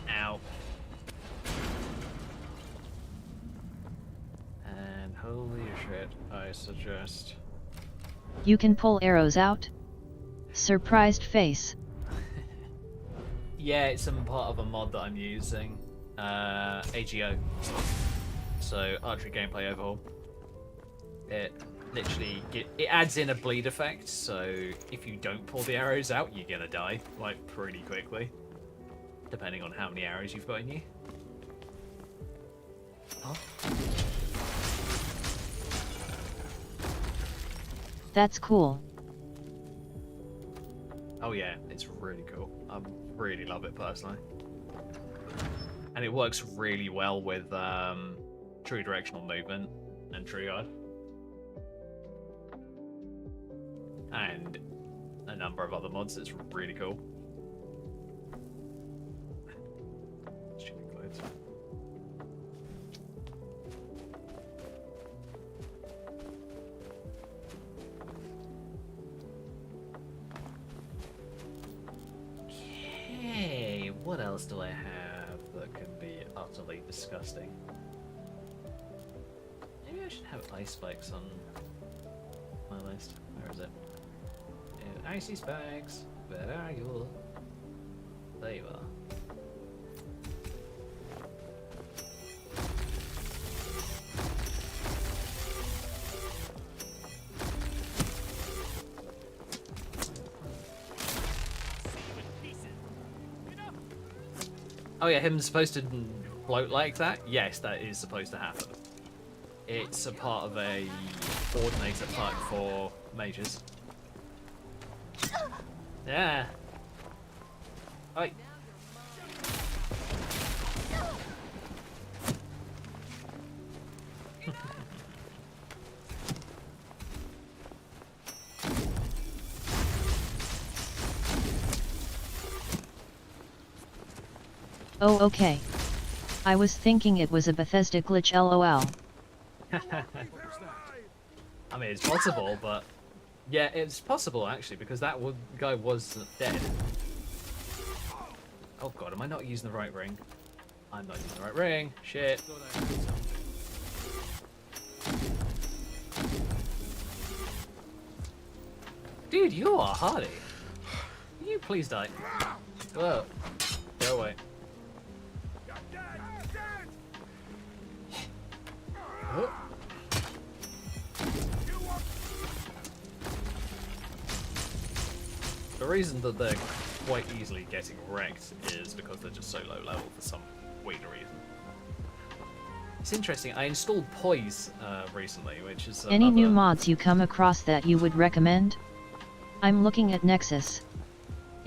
Ow. And holy shit, I suggest... You can pull arrows out? Surprised face. Yeah, it's some part of a mod that I'm using. AGO. So, archery gameplay overhaul. It literally it adds in a bleed effect, so if you don't pull the arrows out, you're gonna die, like, pretty quickly. Depending on how many arrows you've got in you. Oh. That's cool. Oh yeah, it's really cool. I really love it personally. And it works really well with true directional movement and true guard. And a number of other mods that's really cool. Stupid clothes. Okay, what else do I have that can be utterly disgusting? Maybe I should have ice spikes on my list. Where is it? Icy spikes, where are you? There you are. Oh yeah, him supposed to float like that? Yes, that is supposed to happen. It's a part of a coordinator type for mages. Yeah. Oi. Oh okay. I was thinking it was a Bethesda glitch lol. I mean, it's possible, but... Yeah, it's possible, actually, because that guy was dead. Oh god, am I not using the right ring? I'm not using the right ring. Shit. Dude, you are hardy. Can you please die? Whoa. Go away. Oh. The reason that they're quite easily getting wrecked is because they're just so low level for some weird reason. It's interesting, I installed Poise recently, which is Any new mods you come across that you would recommend? I'm looking at Nexus.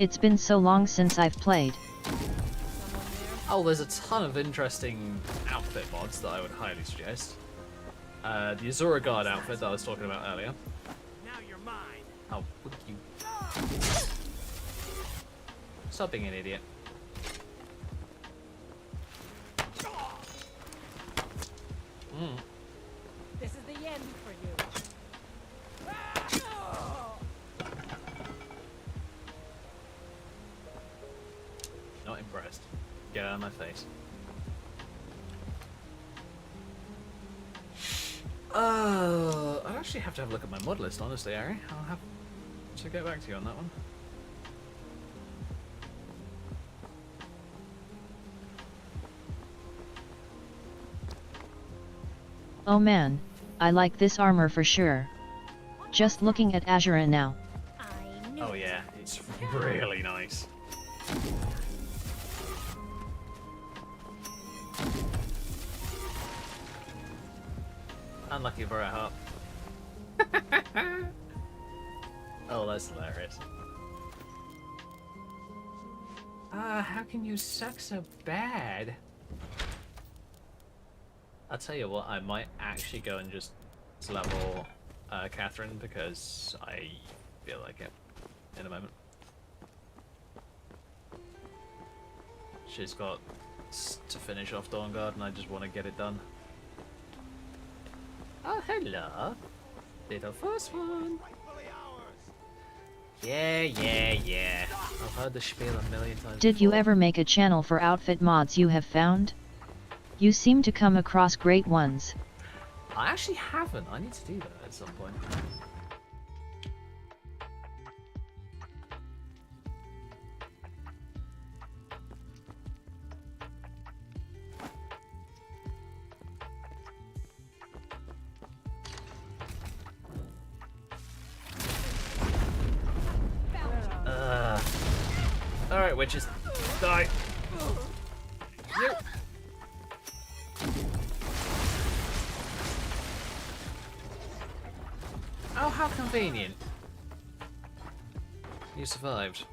It's been so long since I've played. Oh, there's a ton of interesting outfit mods that I would highly suggest. The Azura Guard outfit that I was talking about earlier. Now you're mine. Oh, would you... Stop being an idiot. Mm. This is the end for you. Not impressed. Get out of my face. I'd actually have to have a look at my mod list, honestly, Ari. I'll have to get back to you on that one. Oh man, I like this armor for sure. Just looking at Azura now. I knew Oh yeah, it's really nice. Unlucky for a heart. Oh, that's hilarious. How can you suck so bad? I'll tell you what, I might actually go and just level Catherine because I feel like it in a moment. She's got to finish off Dawnguard and I just want to get it done. Oh, hello. Little first one. Yeah. I've heard the spiel a million times Did you before. ever make a channel for outfit mods you have found? You seem to come across great ones. I actually haven't. I need to do that at some point. Alright, witches. Die. You. Oh, how convenient. You survived.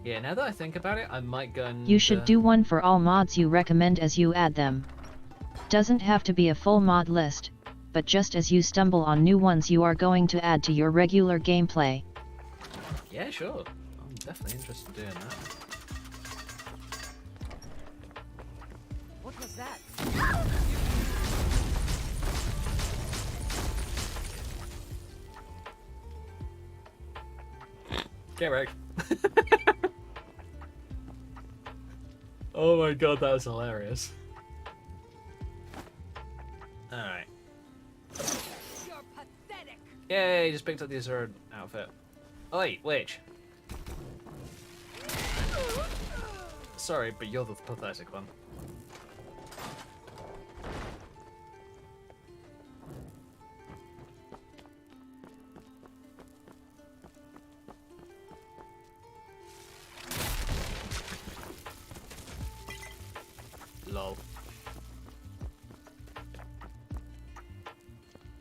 Yeah, now that I think about it, I might go and... You should do one for all mods you recommend as you add them. Doesn't have to be a full mod list, but just as you stumble on new ones you are going to add to your regular gameplay. Yeah, sure. I'm definitely interested in doing that. What was that? Get wrecked. Oh my god, that was hilarious. Alright. You're pathetic. Yay, just picked up the Azure outfit. Oh wait, witch. Sorry, but you're the pathetic one. Lol.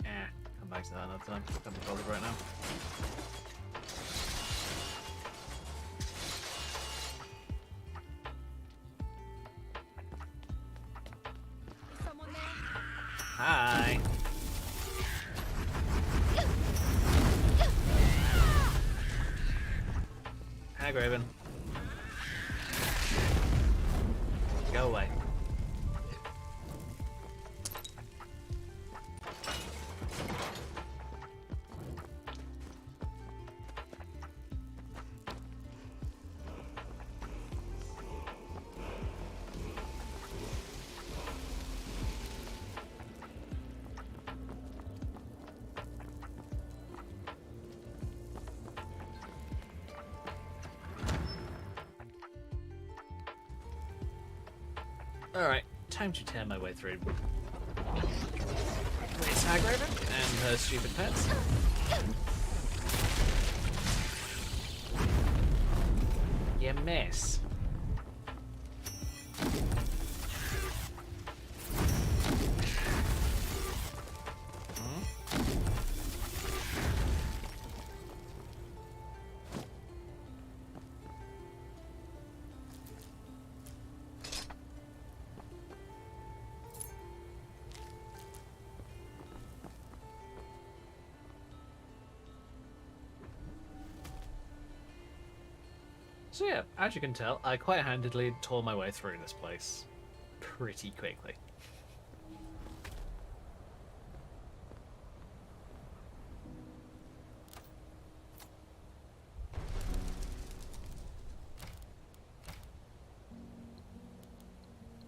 Come back to that another time. Can't be bothered right now. Is someone there? Hi. Hi, Graven. Go away. Alright, time to tear my way through Miss Hagraven and her stupid pets. You miss. So yeah, as you can tell, I quite handedly tore my way through this place pretty quickly.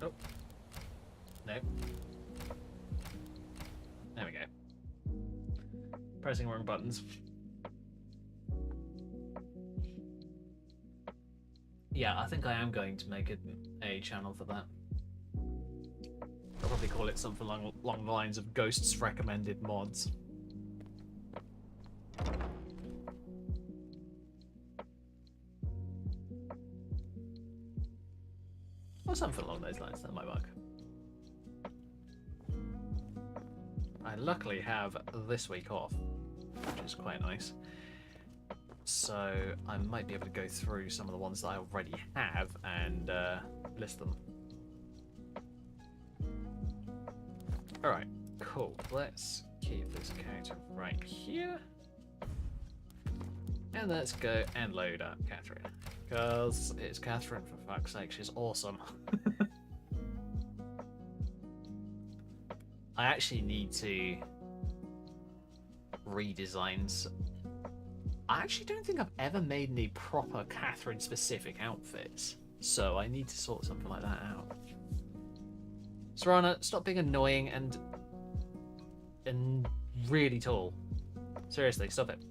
Oh. No. There we go. Pressing wrong buttons. Yeah, I think I am going to make a channel for that. I'll probably call it something along the lines of Ghosts Recommended Mods. Or something along those lines, that might work. I luckily have this week off, which is quite nice. So I might be able to go through some of the ones that I already have and list them. Alright, cool. Let's keep this character right here. And let's go and load up Catherine. Because it's Catherine, for fuck's sake, she's awesome. I actually need to redesign. I actually don't think I've ever made any proper Catherine specific outfits, so I need to sort something like that out. Serana, stop being annoying and really tall. Seriously, stop it.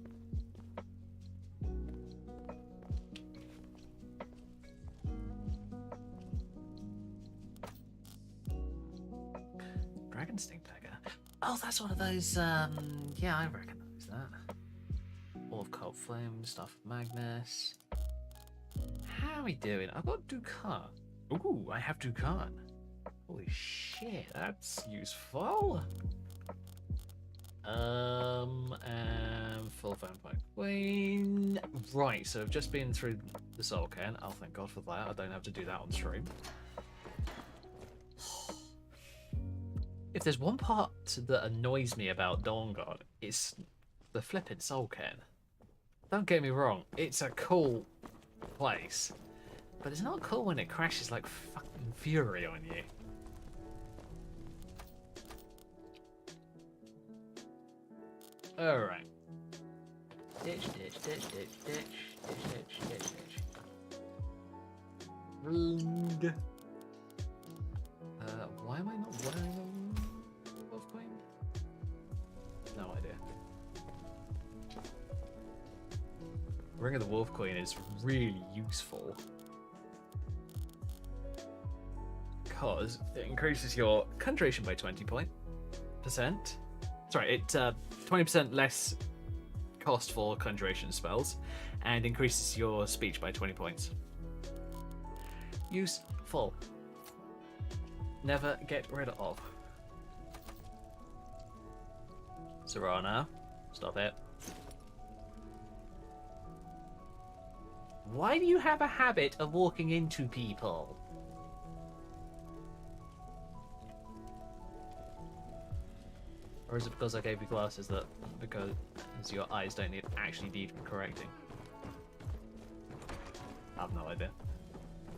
Dragon Sting Dagger. Oh, that's one of those. Yeah, I recognise that. All of Cold Flame, stuff Magnus. How are we doing? I've got Dukan. Ooh, I have Dukan. Holy shit, that's useful. And full Vampire Queen. Right, so I've just been through the Soul Cairn. Oh, thank God for that. I don't have to do that on stream. If there's one part that annoys me about Dawnguard, it's the flippin' Soul Cairn. Don't get me wrong, it's a cool place, but it's not cool when it crashes like fucking fury on you. Alright. Ditch, ditch, ditch, ditch, ditch, ditch, ditch, ditch, ditch. Ring. Why am I not wearing a Wolf Queen? No idea. Ring of the Wolf Queen is really useful because it increases your concentration by 20%. Sorry, it 20% less cost for conjuration spells and increases your speech by 20 points. Useful. Never get rid of. Serana, stop it. Why do you have a habit of walking into people? Or is it because I gave you glasses that because your eyes don't actually need correcting? I have no idea.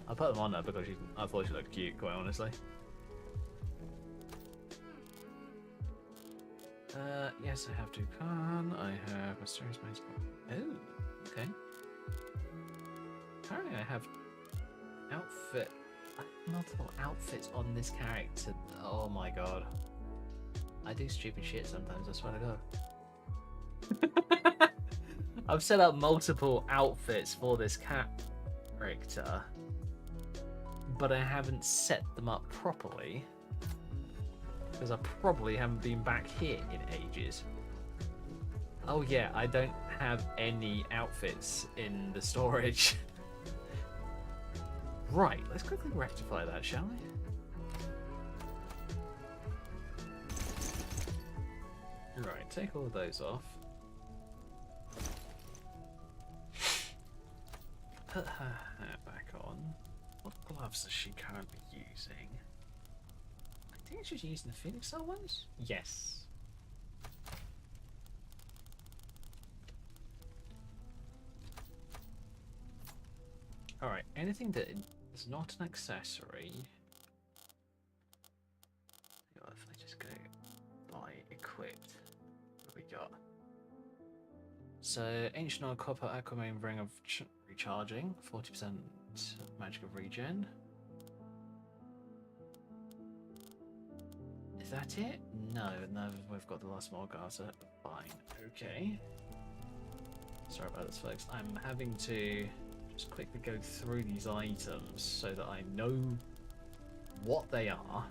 I put them on there because I thought she looked cute, quite honestly. Yes, I have Dukan. I have Mysterious Maze. Oh, okay. Apparently I have multiple outfits on this character. Oh my god. I do stupid shit sometimes, I swear to god. I've set up multiple outfits for this character but I haven't set them up properly because I probably haven't been back here in ages. Oh yeah, I don't have any outfits in the storage. Right, let's quickly rectify that, shall we? Right, take all of those off. Put her hair back on. What gloves is she currently using? I think she's using the Phoenix Cell ones? Yes. Alright, anything that is not an accessory. If I just go buy equipped, what we got? So, Ancient Oil Copper Aquamarine Ring of Recharging, 40% magic of regen. Is that it? No, we've got the last Morgasa. Fine, okay. Sorry about this, folks. I'm having to just quickly go through these items so that I know what they are,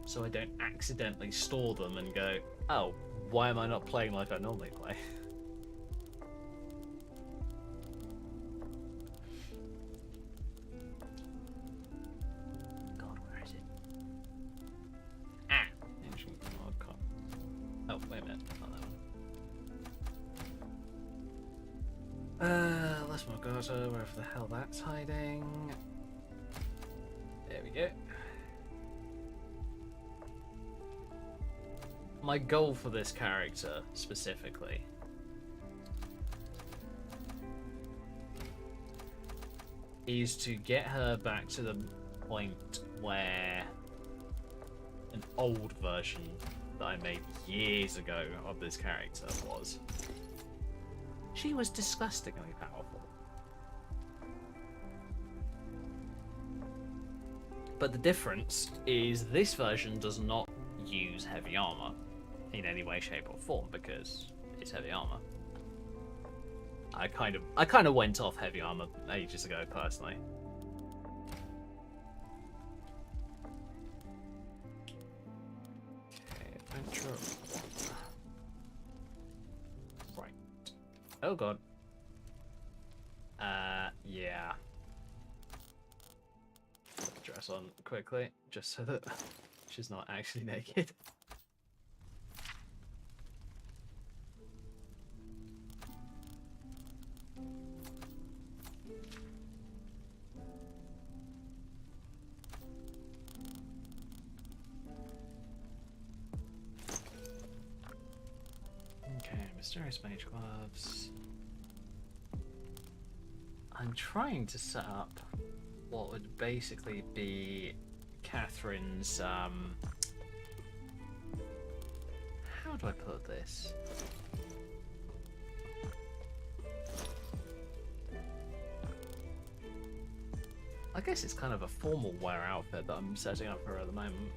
so I don't accidentally store them and go, oh, why am I not playing like I normally play? God, where is it? Ah! Ancient Morgasa. Oh, wait a minute. Not that one. Let's Morgasa, wherever the hell that's hiding. There we go. My goal for this character, specifically, is to get her back to the point where an old version that I made years ago of this character was. She was disgustingly powerful. But the difference is this version does not use heavy armor in any way, shape, or form because it's heavy armor. I kind of went off heavy armor ages ago, personally. Okay, adventure. Right. Oh god. Yeah. Dress on quickly, just so that she's not actually naked. Okay, mysterious mage gloves. I'm trying to set up what would basically be Catherine's, how do I put this? I guess it's kind of a formal wear outfit that I'm setting up for her at the moment.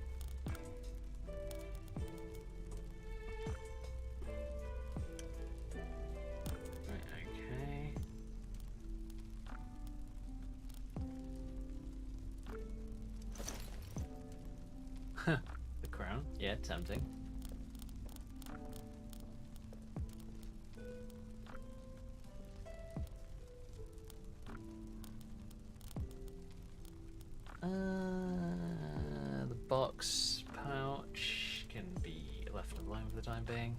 Okay. The crown, yeah, tempting. The box pouch can be left alone for the time being.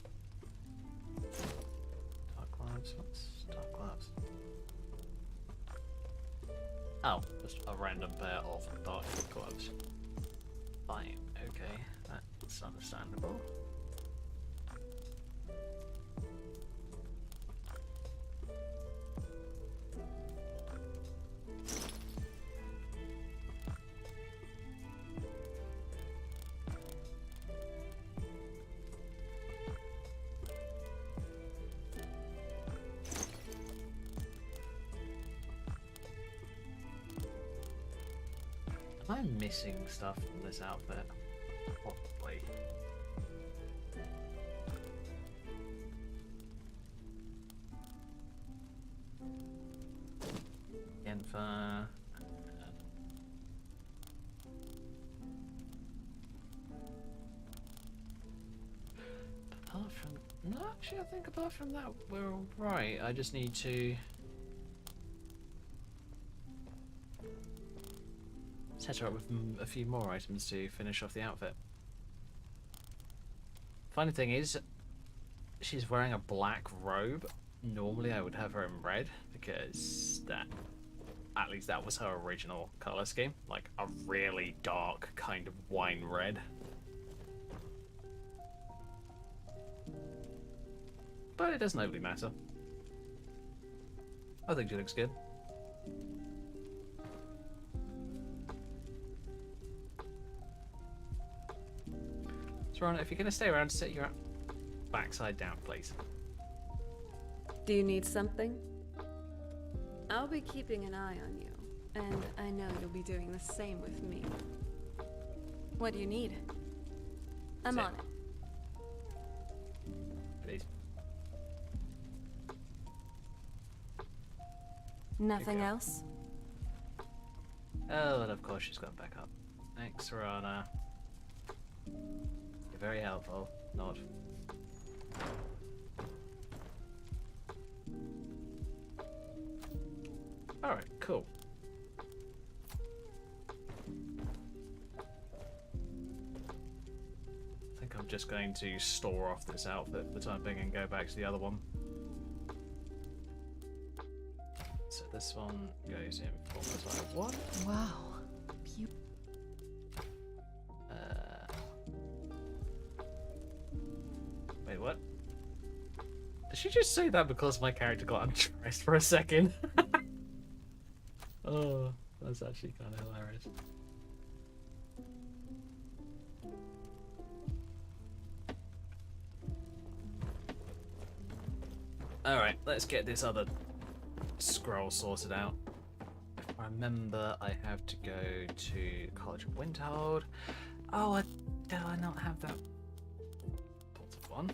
Dark gloves, what's dark gloves? Oh, just a random pair of dark gloves. Fine, okay, that's understandable. Am I missing stuff from this outfit? Probably. Again for No, actually, I think apart from that, we're all right. I just need to set her up with a few more items to finish off the outfit. Funny thing is, she's wearing a black robe. Normally, I would have her in red because at least that was her original color scheme, like a really dark kind of wine red. But it doesn't overly matter. I think she looks good. So, Ron, if you're going to stay around, sit your backside down, please. Do you need something? I'll be keeping an eye on you, and I know you'll be doing the same with me. What do you need? I'm Sit. on it. Please. Nothing go. else? Oh, and of course she's gone back up. Thanks, Rana. You're very helpful. Nod. Alright, cool. I think I'm just going to store off this outfit for the time being and go back to the other one. So this one goes in for like one. Wow. Wait, what? Did she just say that because my character got undressed for a second? Oh, that's actually kind of hilarious. Alright, let's get this other scroll sorted out. If I remember, I have to go to College of Winterhold. Oh, do I not have that? Portal one.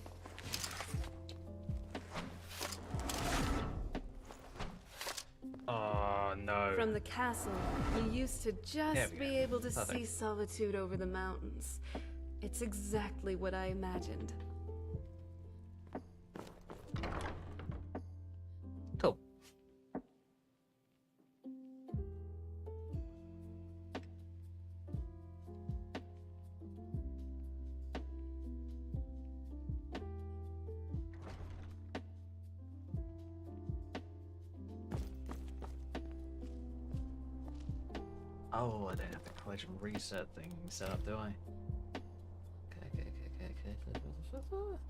Oh no. From the castle, you used to There just we be go. able to Perfect. see solitude over the mountains. It's exactly what I imagined. Cool. Oh, I don't have the collection reset thing set up, do I? Okay.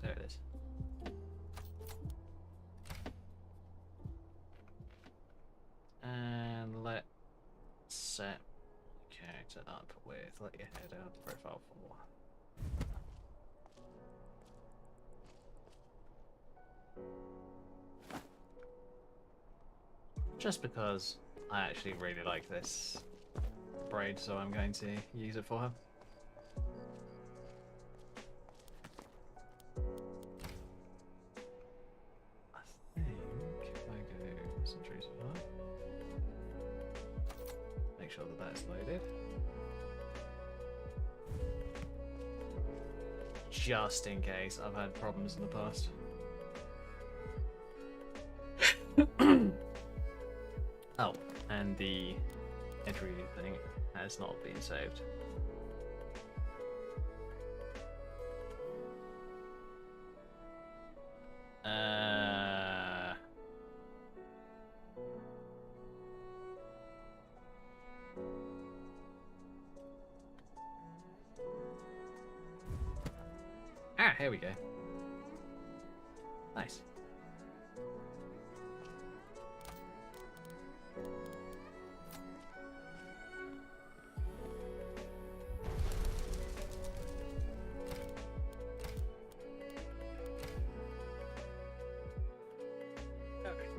There it is. And let's set character up with, let your head out, profile 4. Just because I actually really like this braid, so I'm going to use it for her. I think if I go Centuries of Life, make sure that that's loaded. Just in case, I've had problems in the past. Oh, and the entry thing has not been saved. Here we go. Nice.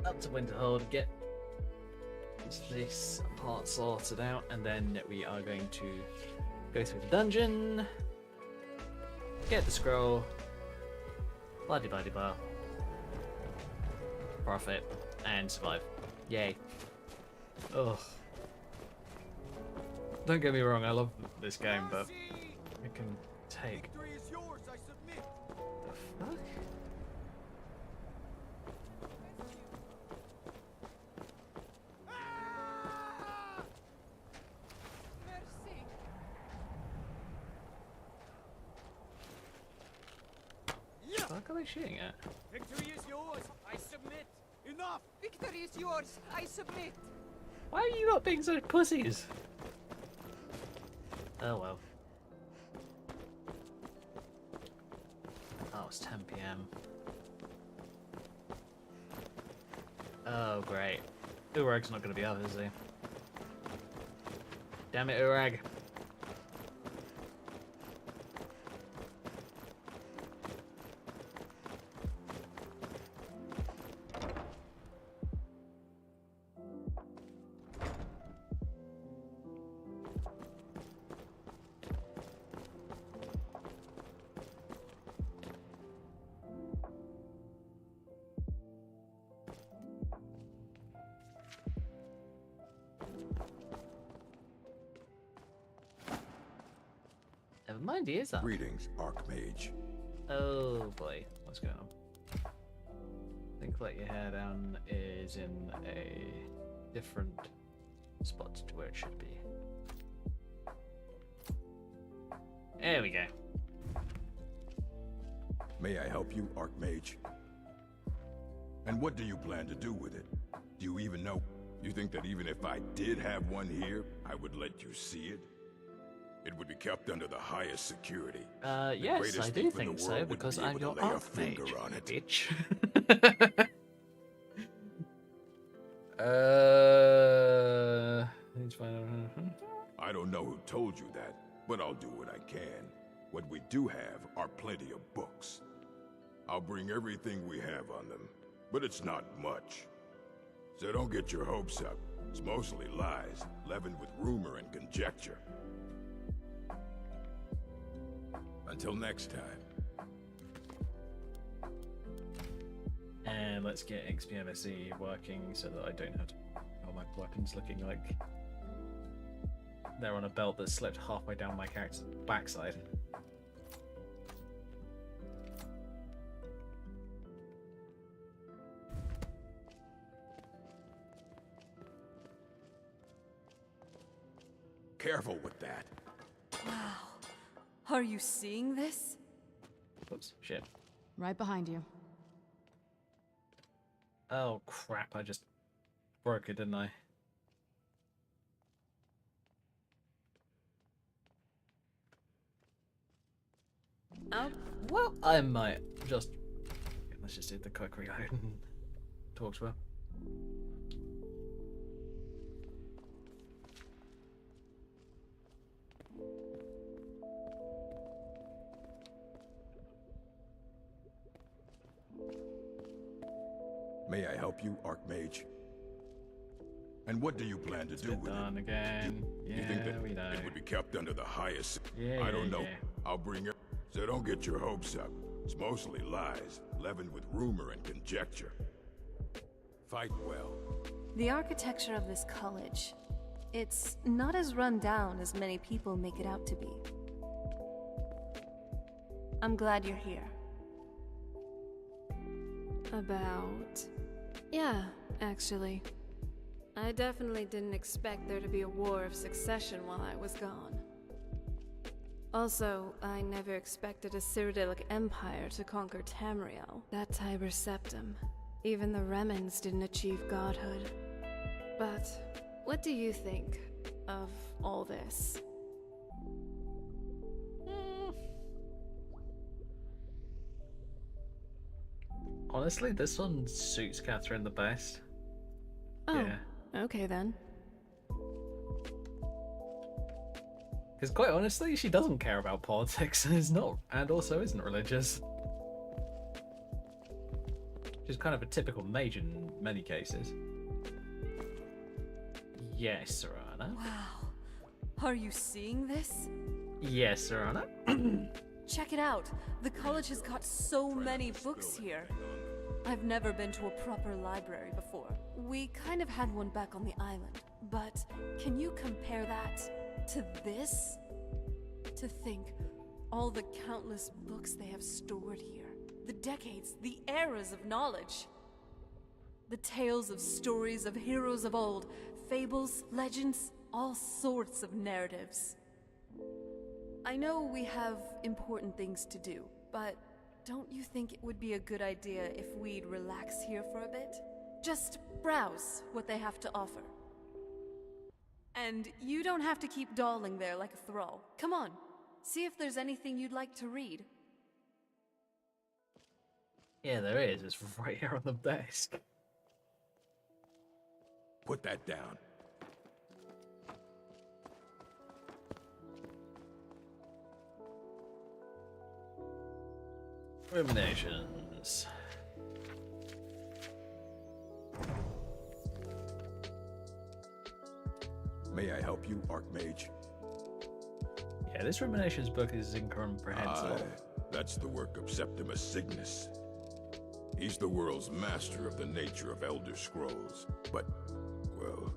Up to Winterhold, get this part sorted out, and then we are going to go through the dungeon, get the scroll, blah-de-blah-de-blah, profit, and survive. Yay. Ugh. Don't get me wrong, I love this game, but it can take... Victory is yours, I submit. The fuck? fuck are they shooting at? Victory is yours. I submit. Enough. Victory is yours. I submit. Why are you not being such pussies? Oh well. Oh, it's 10 PM. Oh, great. Urag's not going to be up, is he? Damn it, Urag. Never mind, he is up. Greetings, Archmage. Oh boy, what's going on? I think let your hair down is in a different spot to where it should be. There we go. May I help you, Archmage? And what do you plan to do with it? Do you even know? You think that even if I did have one here, I would let you see it? It would be kept under the highest security. Yes, greatest I thing do for the think so, world would because be I'm able your to lay a finger archmage, on it. bitch. I don't know who told you that, but I'll do what I can. What we do have are plenty of books. I'll bring everything we have on them, but it's not much. So don't get your hopes up. It's mostly lies, leavened with rumor and conjecture. Until next time. And let's get XP MSE working so that I don't have to. Oh, my weapon's looking like they're on a belt that slipped halfway down my character's backside. Careful with that. Wow. Are you seeing this? Oops, shit. Right behind you. Oh crap, I just broke it, didn't I? Oh, Well, I might just... Let's just do the quick reload and talk to her. May I help you, Archmage? And what do you plan to do Bit with done it? again. You think Yeah, that we know. it would be kept under the highest? Yeah, I don't yeah, know. yeah. I'll bring it. So don't get your hopes up. It's mostly lies, leavened with rumor and conjecture. Fight well. the architecture of this college. It's not as run down as many people make it out to be. I'm glad you're here. Yeah, actually. I definitely didn't expect there to be a war of succession while I was gone. Also, I never expected a Cyrodiilic empire to conquer Tamriel, that Tiber Septum. Even the Remnants didn't achieve godhood. But what do you think of all this? Honestly, this one suits Catherine the best. Oh, Yeah. okay then. Because quite honestly, she doesn't care about politics and is not, and also isn't religious. She's kind of a typical mage in many cases. Yes, Serana. Wow. Are you seeing this? Yes, Serana. Check it out. The college has got so many books here. I've never been to a proper library before. We kind of had one back on the island. But can you compare that to this? To think all the countless books they have stored here. The decades, the eras of knowledge. The tales of stories of heroes of old, fables, legends, all sorts of narratives. I know we have important things to do, but don't you think it would be a good idea if we'd relax here for a bit? Just browse what they have to offer. And you don't have to keep dawdling there like a thrall. Come on, see if there's anything you'd like to read. Yeah, there is. It's right here on the desk. Put that down. Ruminations. May I help you, Archmage? Yeah, this Ruminations book is incomprehensible. That's the work of Septimus Cygnus. He's the world's master of the nature of Elder Scrolls, but, well,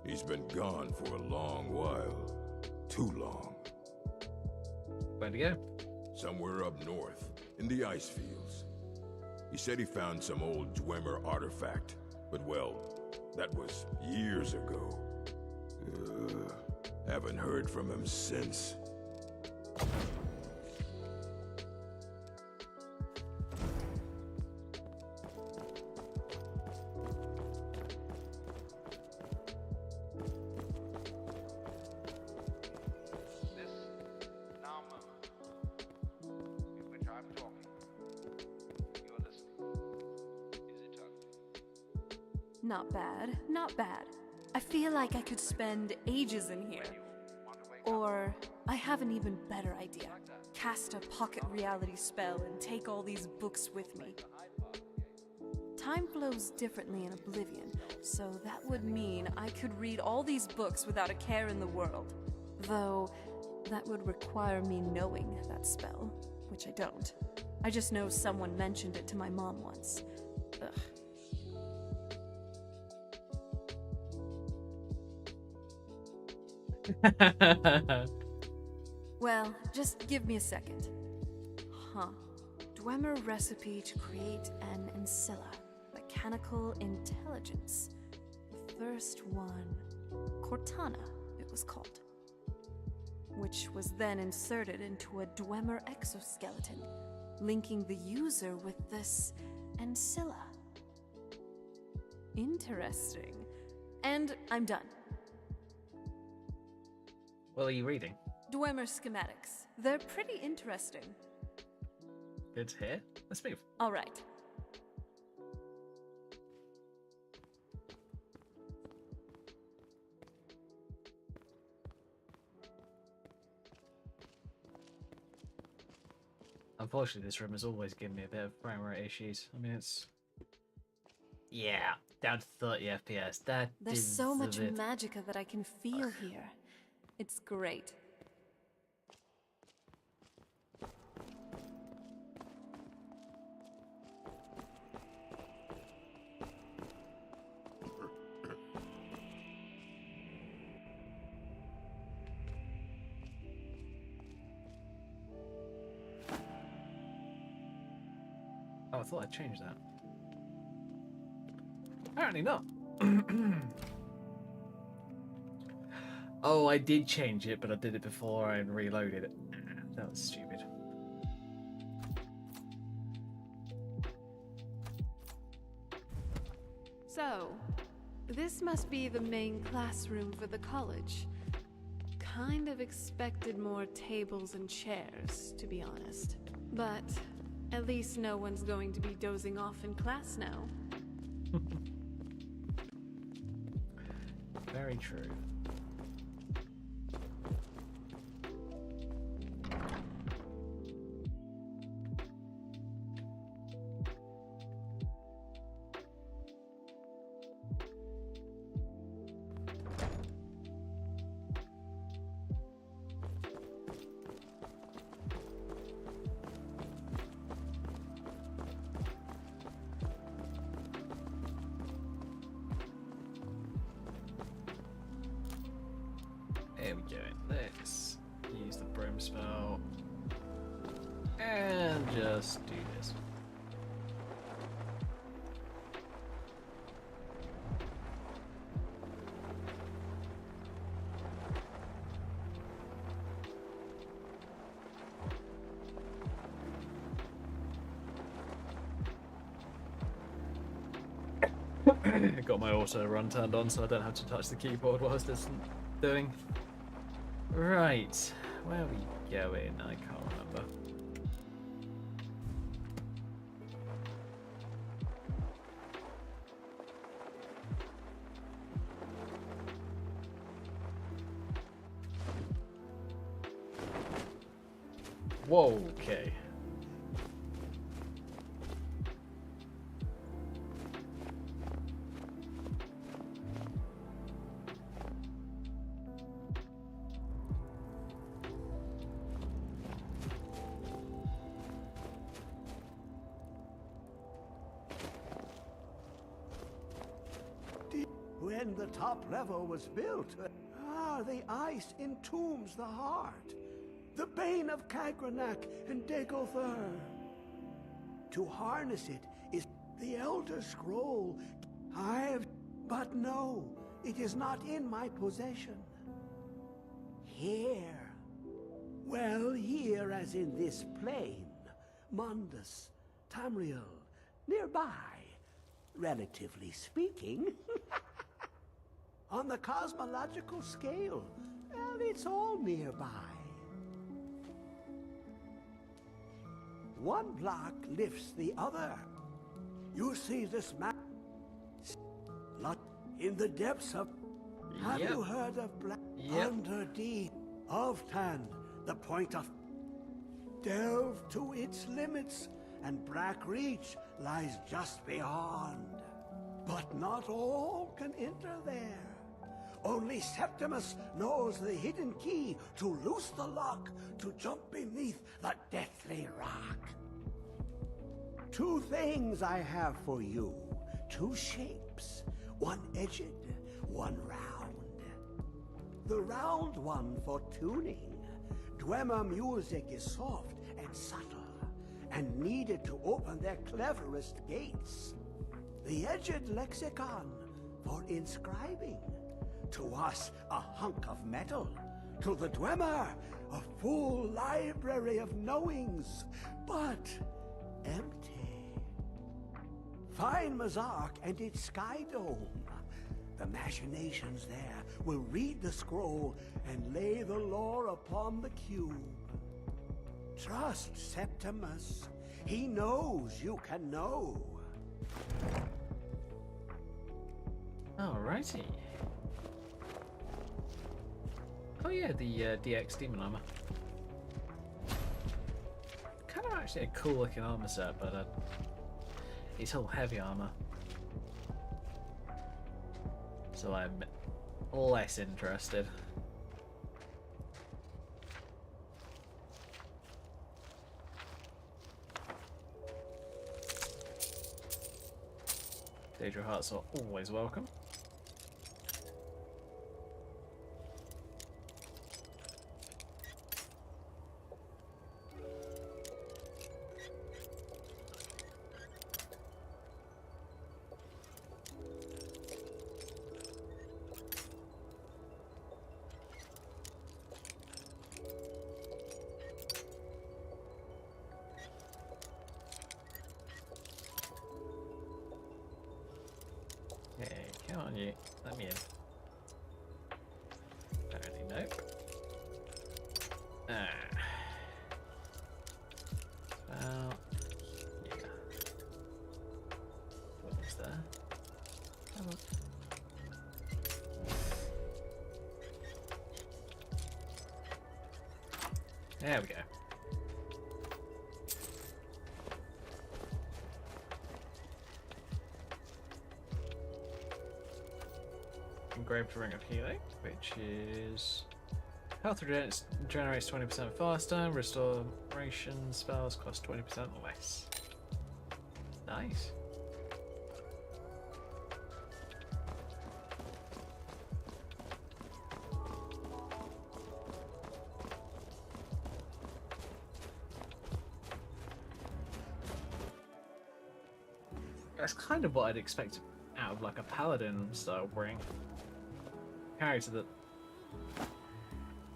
he's been gone for a long while. Too long. Where'd he go? Somewhere up north, in the ice fields. He said he found some old Dwemer artifact, but well, that was years ago. Haven't heard from him since. Not bad, not bad. I feel like I could spend ages in here. Or, I have an even better idea. Cast a pocket reality spell and take all these books with me. Time flows differently in Oblivion, so that would mean I could read all these books without a care in the world. Though, that would require me knowing that spell, which I don't. I just know someone mentioned it to my mom once. Ugh. Well, just give me a second. Huh. Dwemer recipe to create an ancilla. Mechanical intelligence. The first one. Cortana, it was called. Which was then inserted into a Dwemer exoskeleton, linking the user with this ancilla. Interesting. And I'm done. What are you reading? Dwemer schematics. They're pretty interesting. Good to hear. Let's move. All right. Unfortunately, this room has always given me a bit of frame rate issues. I mean, it's... Yeah, down to 30 FPS. There's so much it. magicka that I can feel here. It's great. Oh, I thought I'd change that. Apparently not. Oh, I did change it, but I did it before I reloaded it. That was stupid. So, this must be the main classroom for the college. Kind of expected more tables and chairs, to be honest. But at least no one's going to be dozing off in class now. Very true. There we go. Let's use the broom spell and just do this. Got my auto run turned on so I don't have to touch the keyboard whilst it's doing. Right, where are we going? I can't remember. Whoa, okay. When the top level was built, the ice entombs the heart, the bane of Kagranak and Dagother. To harness it is the Elder Scroll. But no, it is not in my possession. Here. Well, here as in this plain, Mundus, Tamriel, nearby, relatively speaking. On the cosmological scale, well, it's all nearby. One block lifts the other. You see this map? In the depths of... Have Yep. you heard of Black Yep. Underdeep? Of Tan, the point of... Delve to its limits, and Black Reach lies just beyond. But not all can enter there. Only Septimus knows the hidden key to loose the lock to jump beneath the deathly rock. Two things I have for you. Two shapes. One edged, one round. The round one for tuning. Dwemer music is soft and subtle, and needed to open their cleverest gates. The edged lexicon for inscribing. To us, a hunk of metal. To the Dwemer, a full library of knowings, but empty. Find Mazark and its sky dome. The machinations there will read the scroll and lay the lore upon the cube. Trust Septimus. He knows you can know. Alrighty. Oh yeah, the DX Demon Armor. Kind of actually a cool looking armor set, but it's all heavy armor. So I'm less interested. Daedra Hearts are always welcome. Okay, come on you. Let me in. Apparently nope. Ah. Well, yeah. What was there? Come on. There we go. Engraved Ring of Healing, which is health regenerates 20% faster, restoration spells cost 20% less. Nice. That's kind of what I'd expect out of like a paladin style ring. Character that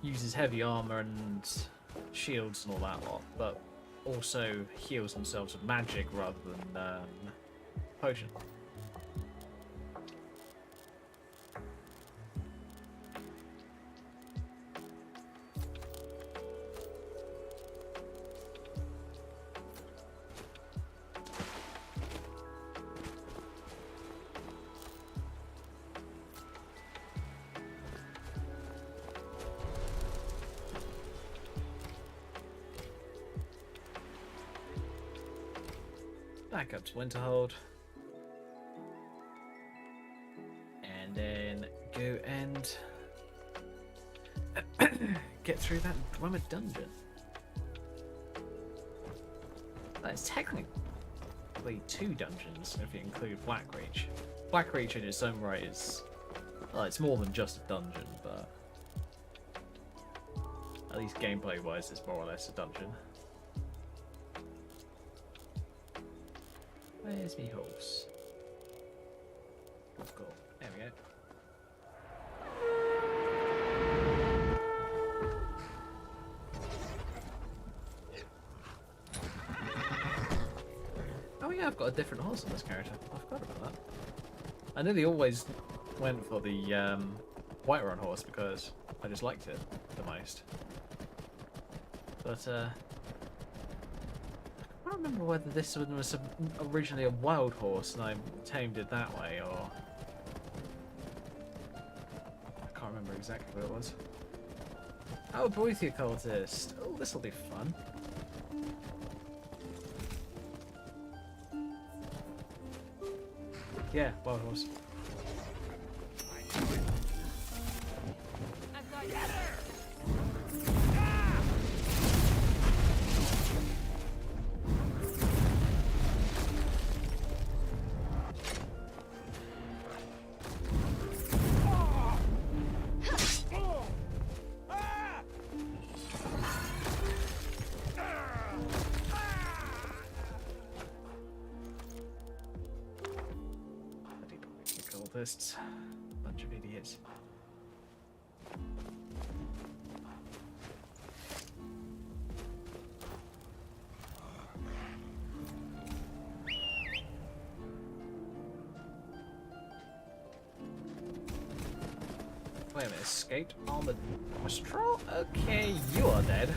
uses heavy armor and shields and all that lot, but also heals themselves with magic rather than potion. Back up to Winterhold. And then go and get through that Dwemer dungeon. That's technically 2 dungeons if you include Blackreach. Blackreach in its own right is... well, it's more than just a dungeon, but... at least gameplay-wise, it's more or less a dungeon. Where's me horse? Cool. There we go. Oh yeah, I've got a different horse on this character. I forgot about that. I nearly always went for the Whiterun horse because I just liked it the most. But I can't remember whether this one was originally a wild horse and I tamed it that way, or... I can't remember exactly what it was. Oh, Boythia cultist. Oh, this will be fun. Yeah, wild horse. Bunch of idiots. Wait a minute, escaped armored Mistral? Okay, you are dead.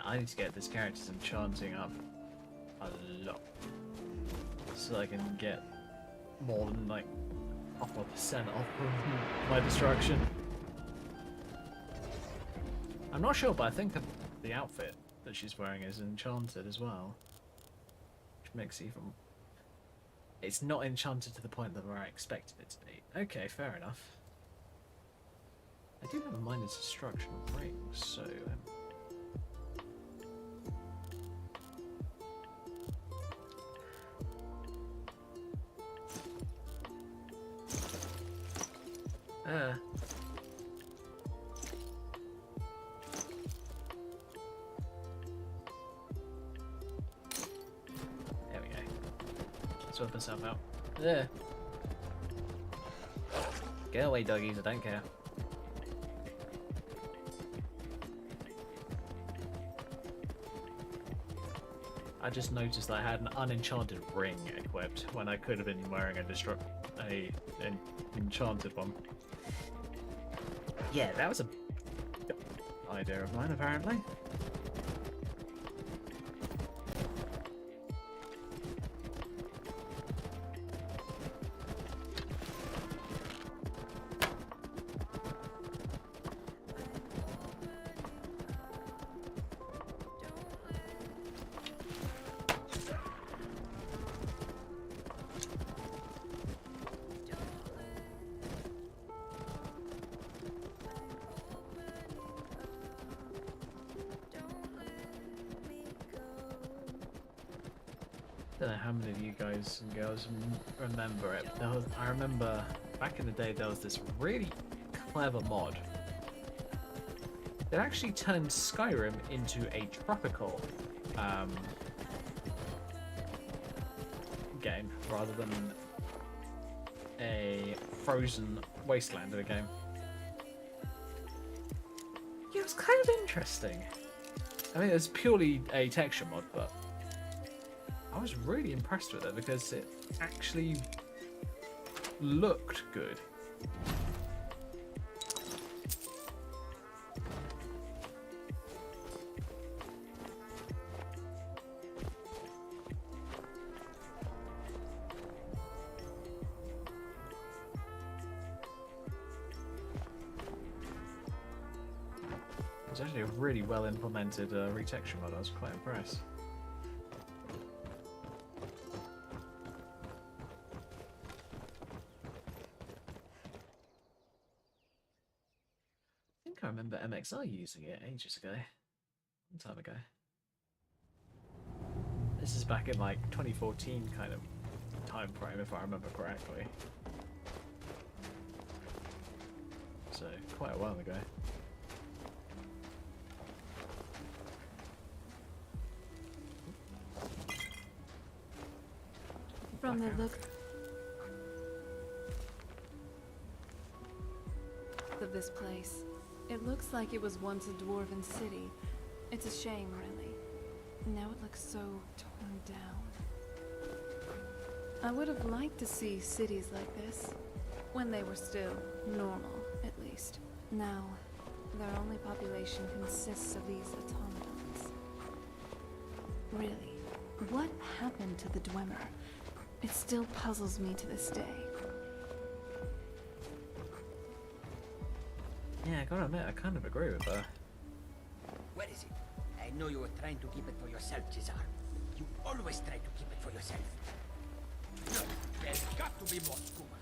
I need to get this character's enchanting up a lot so I can get more than like off my percent off of my destruction. I'm not sure, but I think the outfit that she's wearing is enchanted as well, which makes it even... it's not enchanted to the point that where I expected it to be. Okay, fair enough. I do have a minus destruction ring, so... There we go. Sort myself out. There. Get away, doggies, I don't care. I just noticed that I had an unenchanted ring equipped when I could have been wearing an enchanted one. Yeah, that was a idea of mine, apparently. don't know how many of you guys and girls remember it. I remember back in the day there was this really clever mod that actually turned Skyrim into a tropical game rather than a frozen wasteland of a game. Yeah, it was kind of interesting. I mean, it was purely a texture mod, but I was really impressed with it because it actually looked good. It's actually a really well implemented retexture mod. I was quite impressed. I think I remember MXR using it ages ago, a long time ago. This is back in like 2014 kind of time frame, if I remember correctly. So quite a while ago. From the look of this place, it looks like it was once a dwarven city. It's a shame, really. Now it looks so torn down. I would have liked to see cities like this, when they were still normal, at least. Now, their only population consists of these automatons. Really, what happened to the Dwemer? It still puzzles me to this day. Yeah, I gotta admit, I kind of agree with her. Where is it? I know you were trying to keep it for yourself, Cesar. You always try to keep it for yourself. No, there's got to be more, Kuma.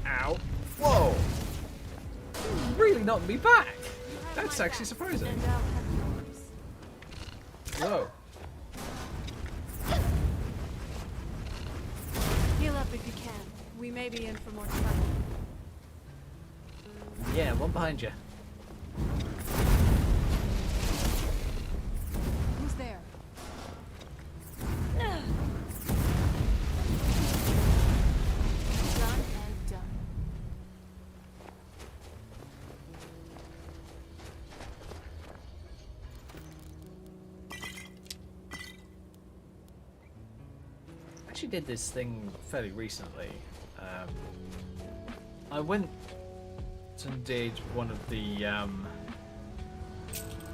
Ow. Whoa! Really knocked me back! That's actually surprising. And I'll have yours. Whoa. Heal up if you can. We may be in for more trouble. Yeah, one behind you. Who's there? Done and done. I actually did this thing fairly recently. I went and did one of the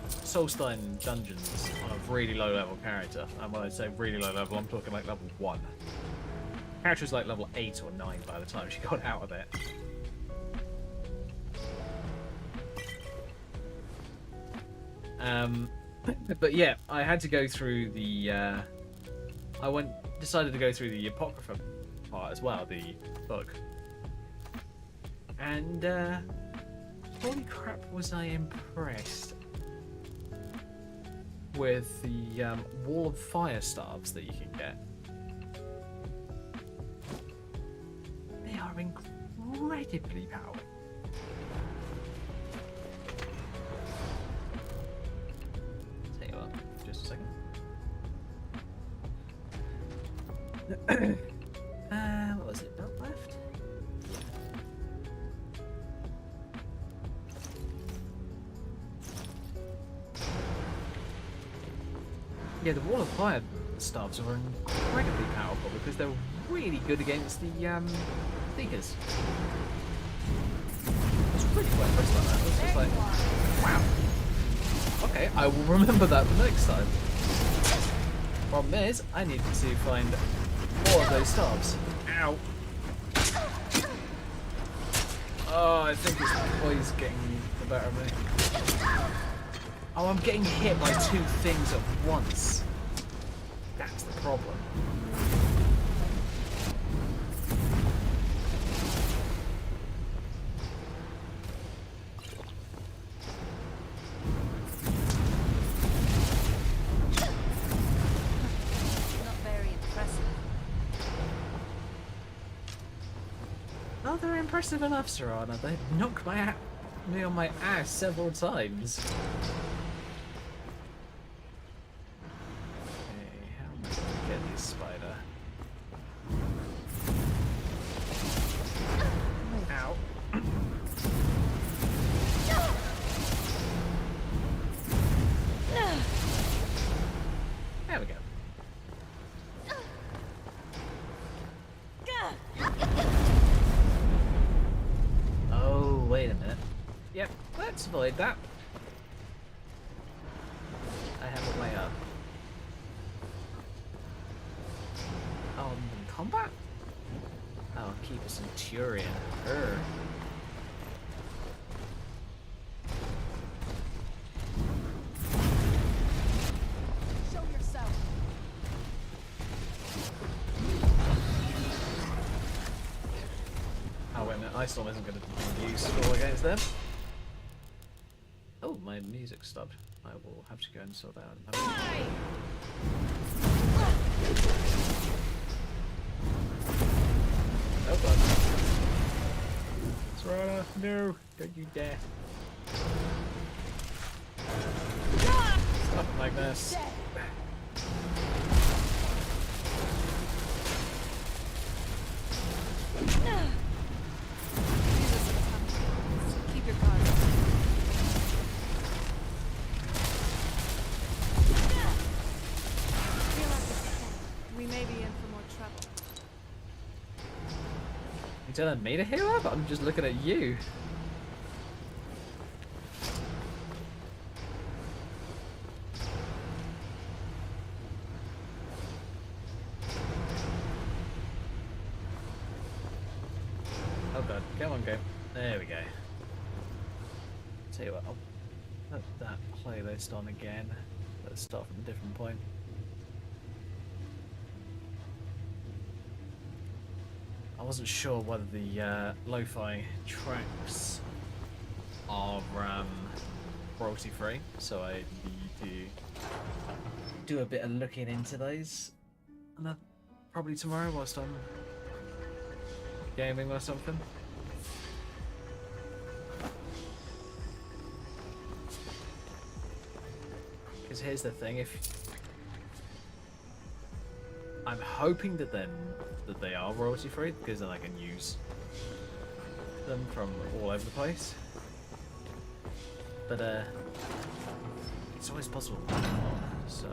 Soulstein dungeons on a really low level character, and when I say really low level, I'm talking like level 1. Character was like level 8 or 9 by the time she got out of it. But yeah, I had to go through the decided to go through the Apocrypha part as well, the book. And holy crap, was I impressed with the Wall of Fire staves that you can get. They are incredibly powerful. Tell you what, just a second. What was it? Belt left? Yeah, the Wall of Fire staves are incredibly powerful because they're really good against the Seekers. I was really quite impressed by that. I was just like, wow. Okay, I will remember that the next time. Problem is, I need to find more of those stars. Ow! Oh, I think it's poise getting the better of me. Oh, I'm getting hit by two things at once. That's the problem. Not very impressive. Oh, they're impressive enough, Serana. They knocked me on my ass several times. Okay, how am I going to get this spider? Ow. There we go. Oh, wait a minute. Yep, let's avoid that. I have a way up. Oh, in combat? Oh, keep a centurion. Her. Show yourself. Oh, wait a minute. Ice Storm isn't going to be useful against them. Oh, my music stopped. I will have to go and sort that out. Oh god. Serana, no! Don't you dare. Stop it like this. Keep your cards. We may be in for more trouble. You telling me to heal up? I'm just looking at you. Oh god, come on, go. There we go. Tell you what, I'll let that playlist on again. Let's start from a different point. I wasn't sure whether the lo-fi tracks are royalty free, so I need to do a bit of looking into those. And probably tomorrow whilst I'm gaming or something. Because here's the thing, if I'm hoping that they are royalty free, because then I can use them from all over the place. But it's always possible that they're not, so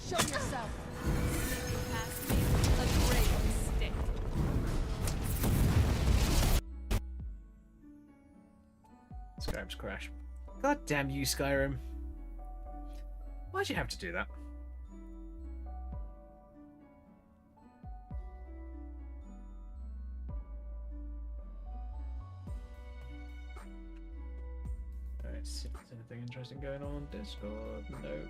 Show yourself. Pass me a great stick. Skyrim's crash. God damn you, Skyrim. Why'd you have to do that? Alright, see if there's anything interesting going on Discord. Nope.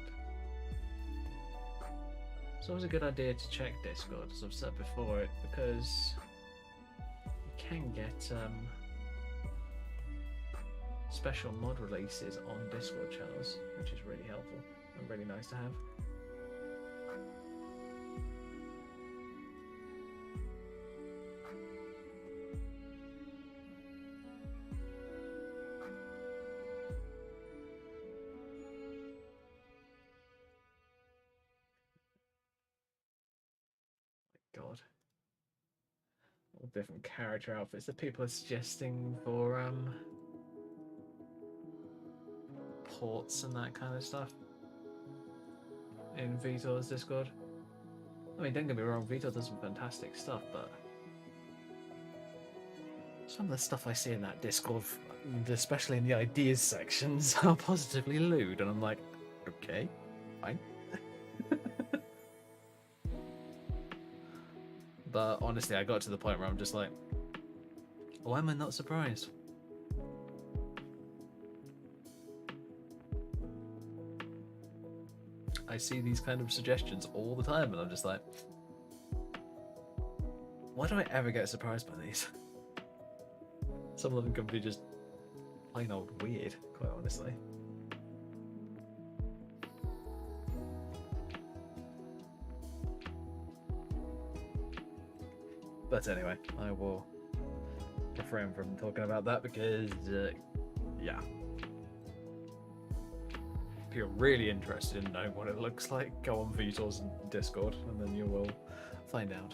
It's always a good idea to check Discord, as I've said before, because you can get special mod releases on Discord channels, which is really helpful and really nice to have. God. All different character outfits that people are suggesting for ports and that kind of stuff in Vitor's Discord. I mean, don't get me wrong, Vitor does some fantastic stuff, but Some of the stuff I see in that Discord, especially in the ideas sections, are positively lewd, and I'm like, okay, fine. But honestly, I got to the point where I'm just like, why am I not surprised? I see these kind of suggestions all the time, and I'm just like, why do I ever get surprised by these? Some of them can be just plain old weird, quite honestly. But anyway, I will refrain from talking about that because, yeah. If you're really interested in knowing what it looks like, go on Vitor's Discord and then you will find out.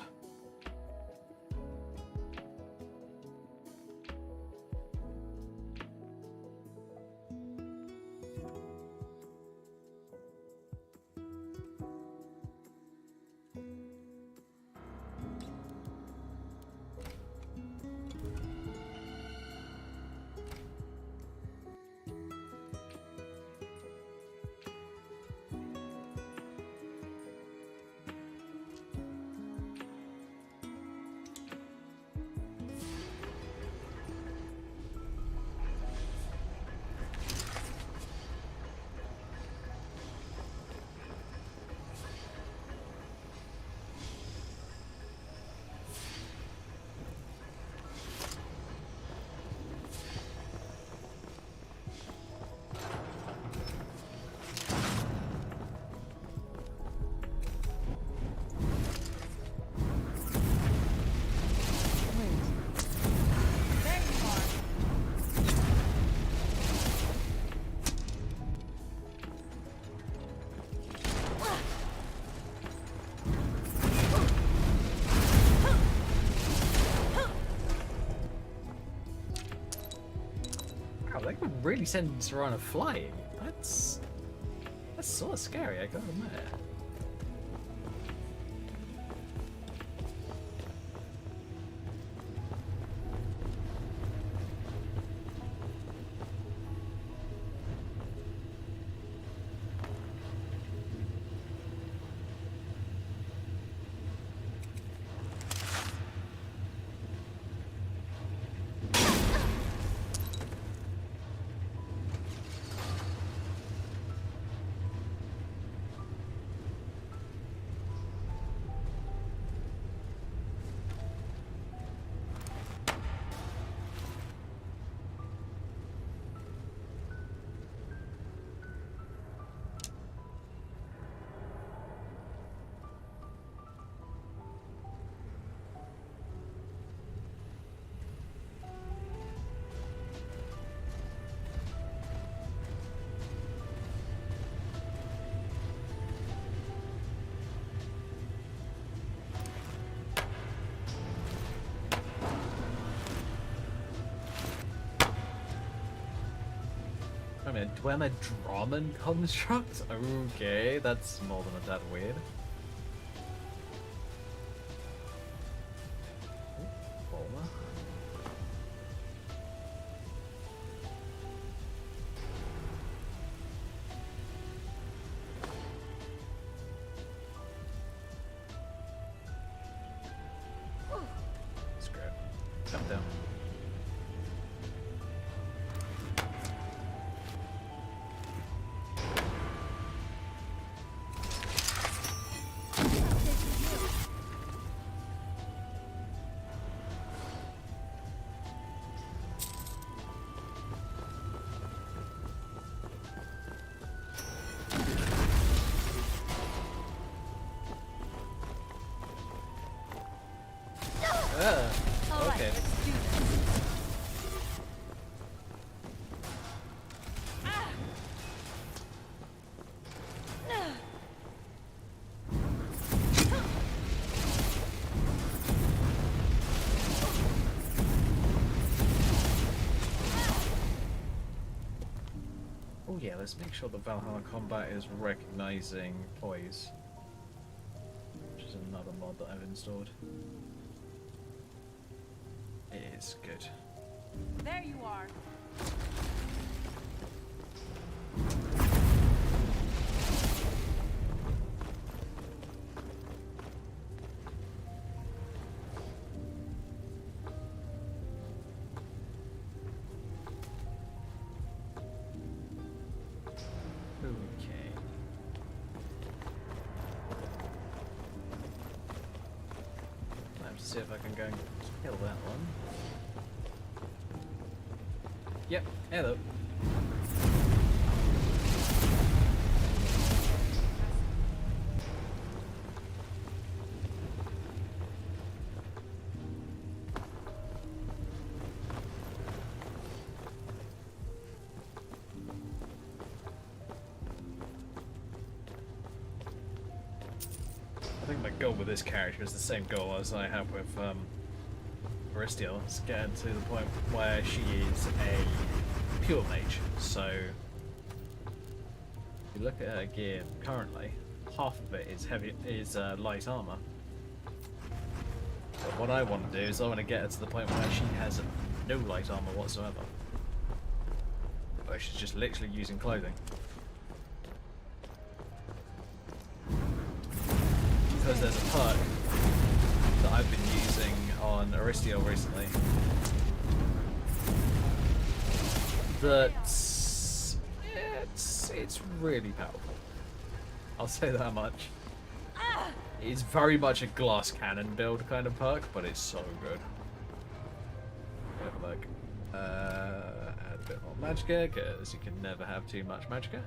They could really send Serrano flying. That's sort of scary, I gotta admit. I mean, when a Drummond construct? Okay, that's more than a tad weird. Bulma. Screw it. Come down. Okay. Let's do this. Oh yeah, let's make sure the Valhalla combat is recognizing poise, which is another mod that I've installed. It is good. There you are. Okay. I have to see if I can go and kill that one. Yep, hello. I think my goal with this character is the same goal as I have with Aristiel. It's getting to the point where she is a pure mage. So if you look at her gear currently, half of it is light armor. But what I want to do is I want to get her to the point where she has no light armor whatsoever. Where she's just literally using clothing. Because there's a perk that I've been using on Aristiel recently that's it's really powerful. I'll say that much. It's very much a glass cannon build kind of perk, but it's so good. Have a look. Add a bit more magicka, because you can never have too much magicka.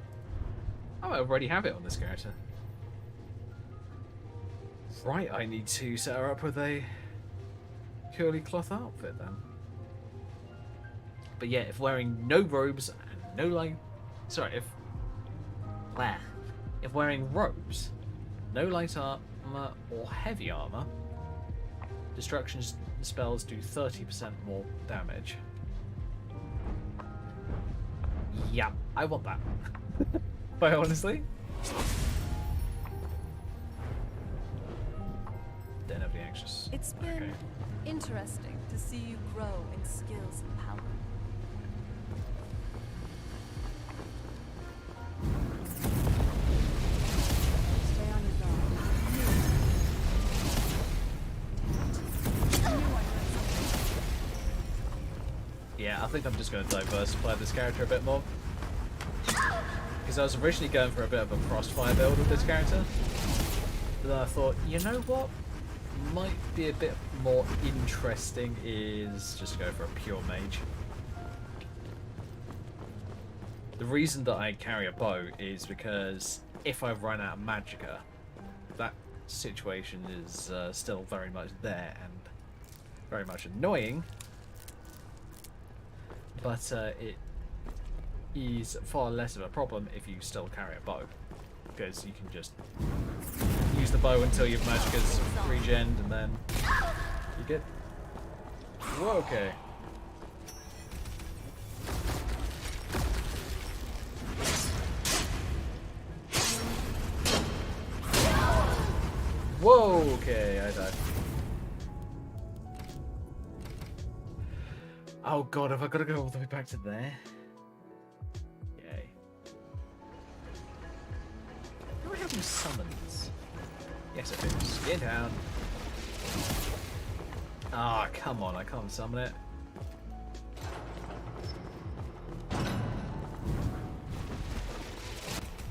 Oh, I already have it on this character. Right, I need to set her up with a purely cloth outfit then. But yeah, if wearing no robes and no light... Sorry, if wearing robes, no light armor or heavy armor, destruction spells do 30% more damage. Yeah, I want that. Quite honestly. Don't have the anxious. It's been interesting to see you grow in skills and power. Stay on your guard. Yeah, I think I'm just going to diversify this character a bit more. Because I was originally going for a bit of a crossfire build with this character. But then I thought, you know what? Might be a bit more interesting is just go for a pure mage. The reason that I carry a bow is because if I run out of magicka, that situation is still very much there and very much annoying, but it is far less of a problem if you still carry a bow, because you can just use the bow until your magicka's regened and then you get... Whoa, okay. Whoa, okay, I died. Oh god, have I got to go all the way back to there? Yay. Do I have any summons? Yes, I do. Get down. Ah, come on, I can't summon it.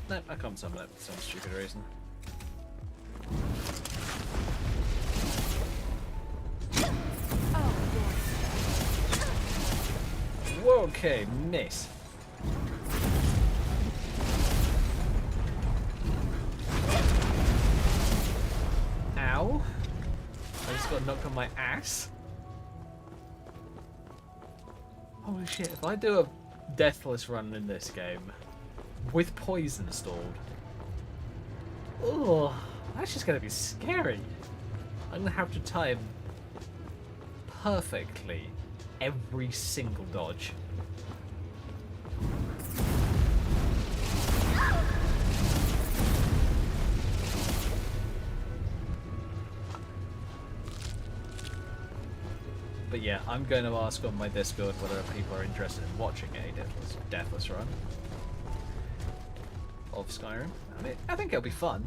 No, I can't summon it for some stupid reason. Whoa, okay, miss. Ow. I just got knocked on my ass. Holy shit, if I do a deathless run in this game with poison installed, oh, that's just gonna be scary. I'm gonna have to time perfectly every single dodge. But yeah, I'm going to ask on my Discord whether people are interested in watching a deathless run of Skyrim. I mean, I think it'll be fun.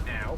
Ow.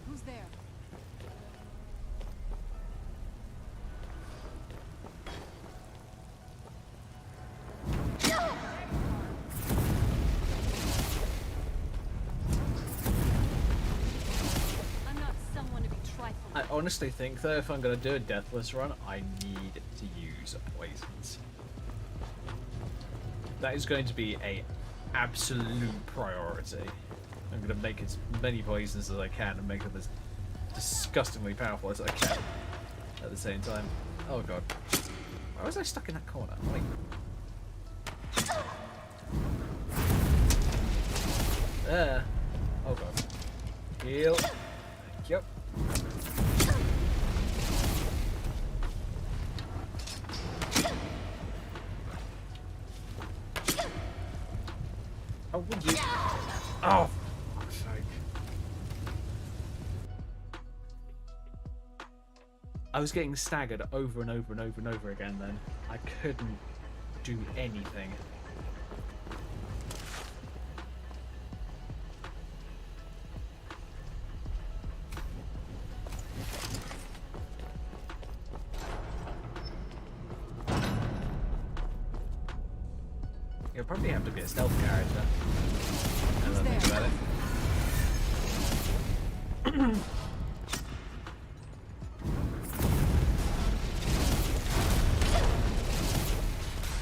Who's there? I'm not someone to be trifled. I honestly think though, if I'm going to do a deathless run, I need to use poisons. That is going to be a absolute priority. I'm going to make as many poisons as I can and make them as disgustingly powerful as I can at the same time. Oh god. Why was I stuck in that corner? Wait. There. Oh god. Heal. Yep. Oh, would you? Oh, for fuck's sake. I was getting staggered over and over and over and over again then. I couldn't do anything. You'll probably have to be a stealth character. Now that I think about it.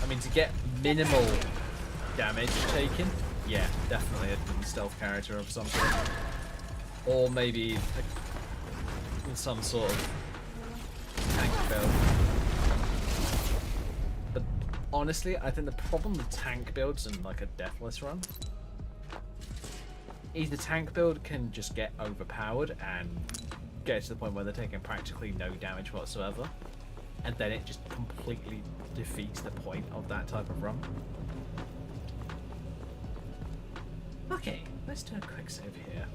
I mean, to get minimal damage taken, yeah, definitely a stealth character of some sort. Or maybe some sort of tank build. But honestly, I think the problem with tank builds in like a deathless run is the tank build can just get overpowered and get to the point where they're taking practically no damage whatsoever, and then it just completely defeats the point of that type of run. Okay, let's do a quick save here.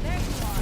There you are.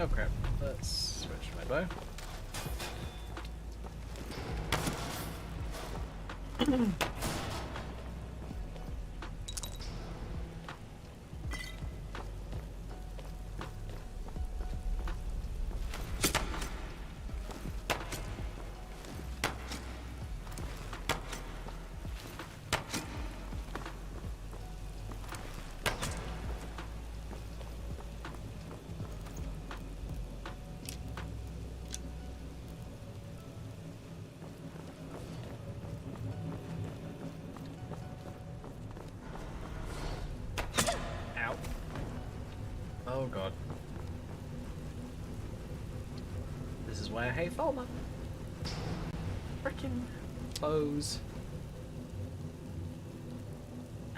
Okay, let's switch my bow. Ow. Oh god. This is why I hate Falma. Frickin' bows.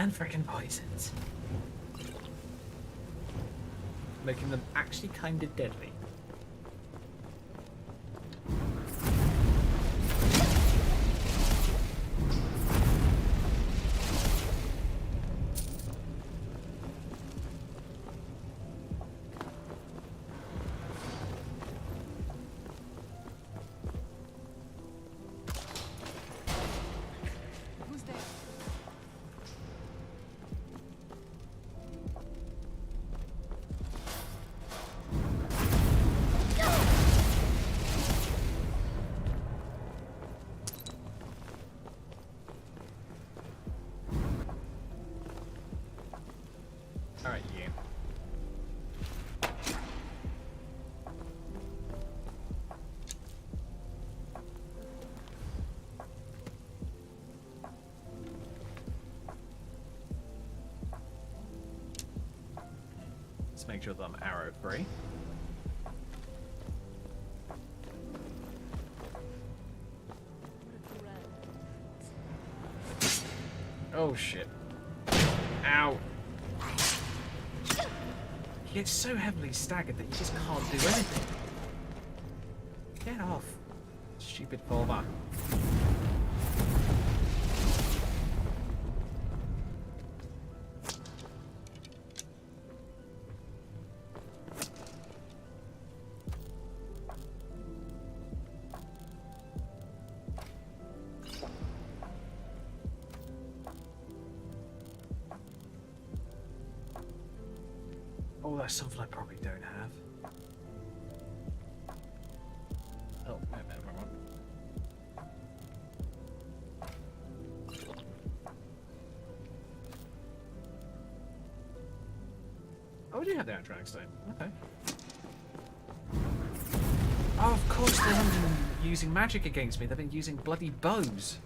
and freaking poisons. Making them actually kind of deadly. Who's there? Alright, you. Let's make sure that I'm arrow free. Oh shit. Ow. He gets so heavily staggered that you just can't do anything. Get off. Stupid father. Oh, that's something I probably don't have. Oh, no, wrong one. Oh, we do have the Antronic Stone. Okay. Oh, of course they haven't been using magic against me. They've been using bloody bows.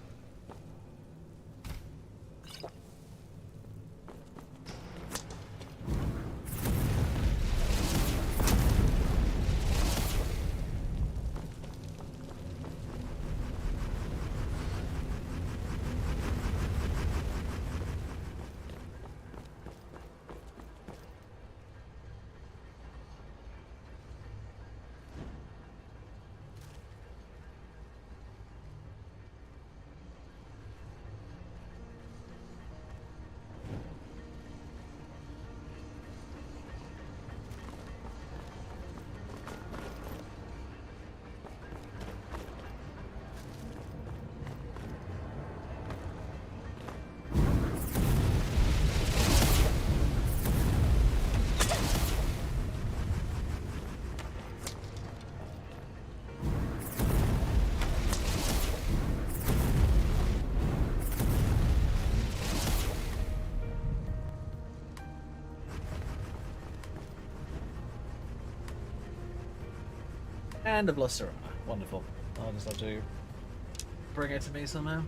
And I've lost her armor. Wonderful. I'll just have to bring it to me somehow.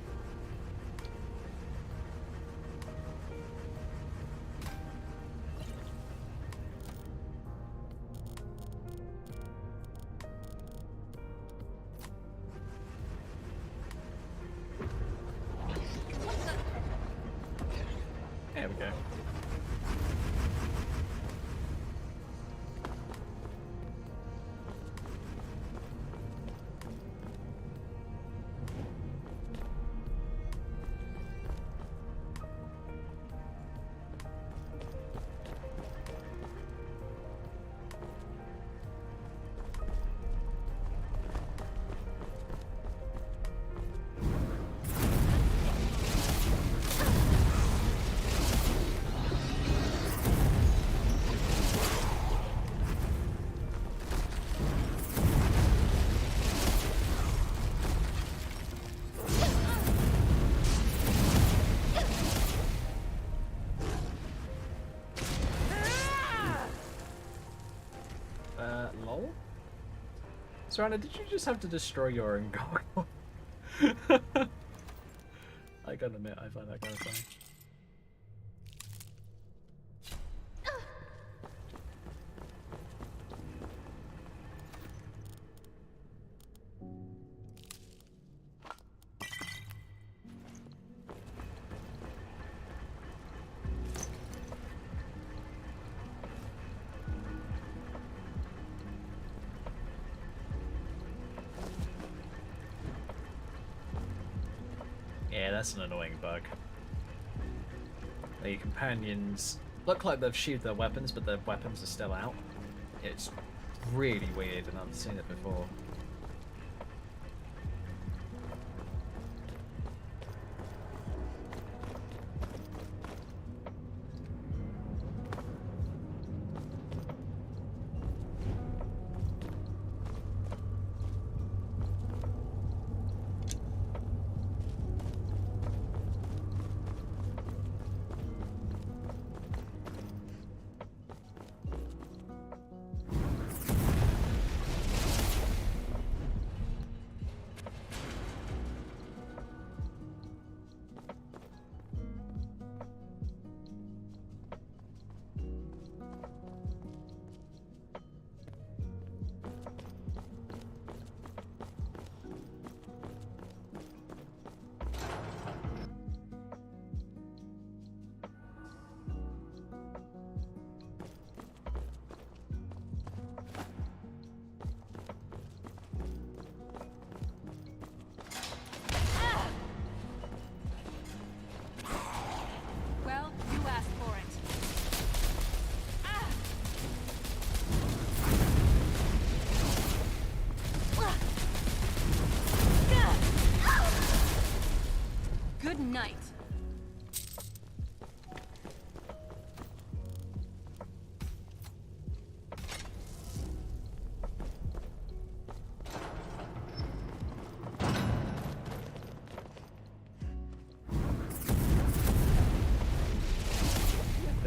There we go. Lol? Serana, did you just have to destroy your own gargoyle? I gotta admit, I find that kind of funny. Yeah, that's an annoying bug. The companions look like they've sheathed their weapons, but their weapons are still out. It's really weird, and I've seen it before. Well, you asked for it. Good night.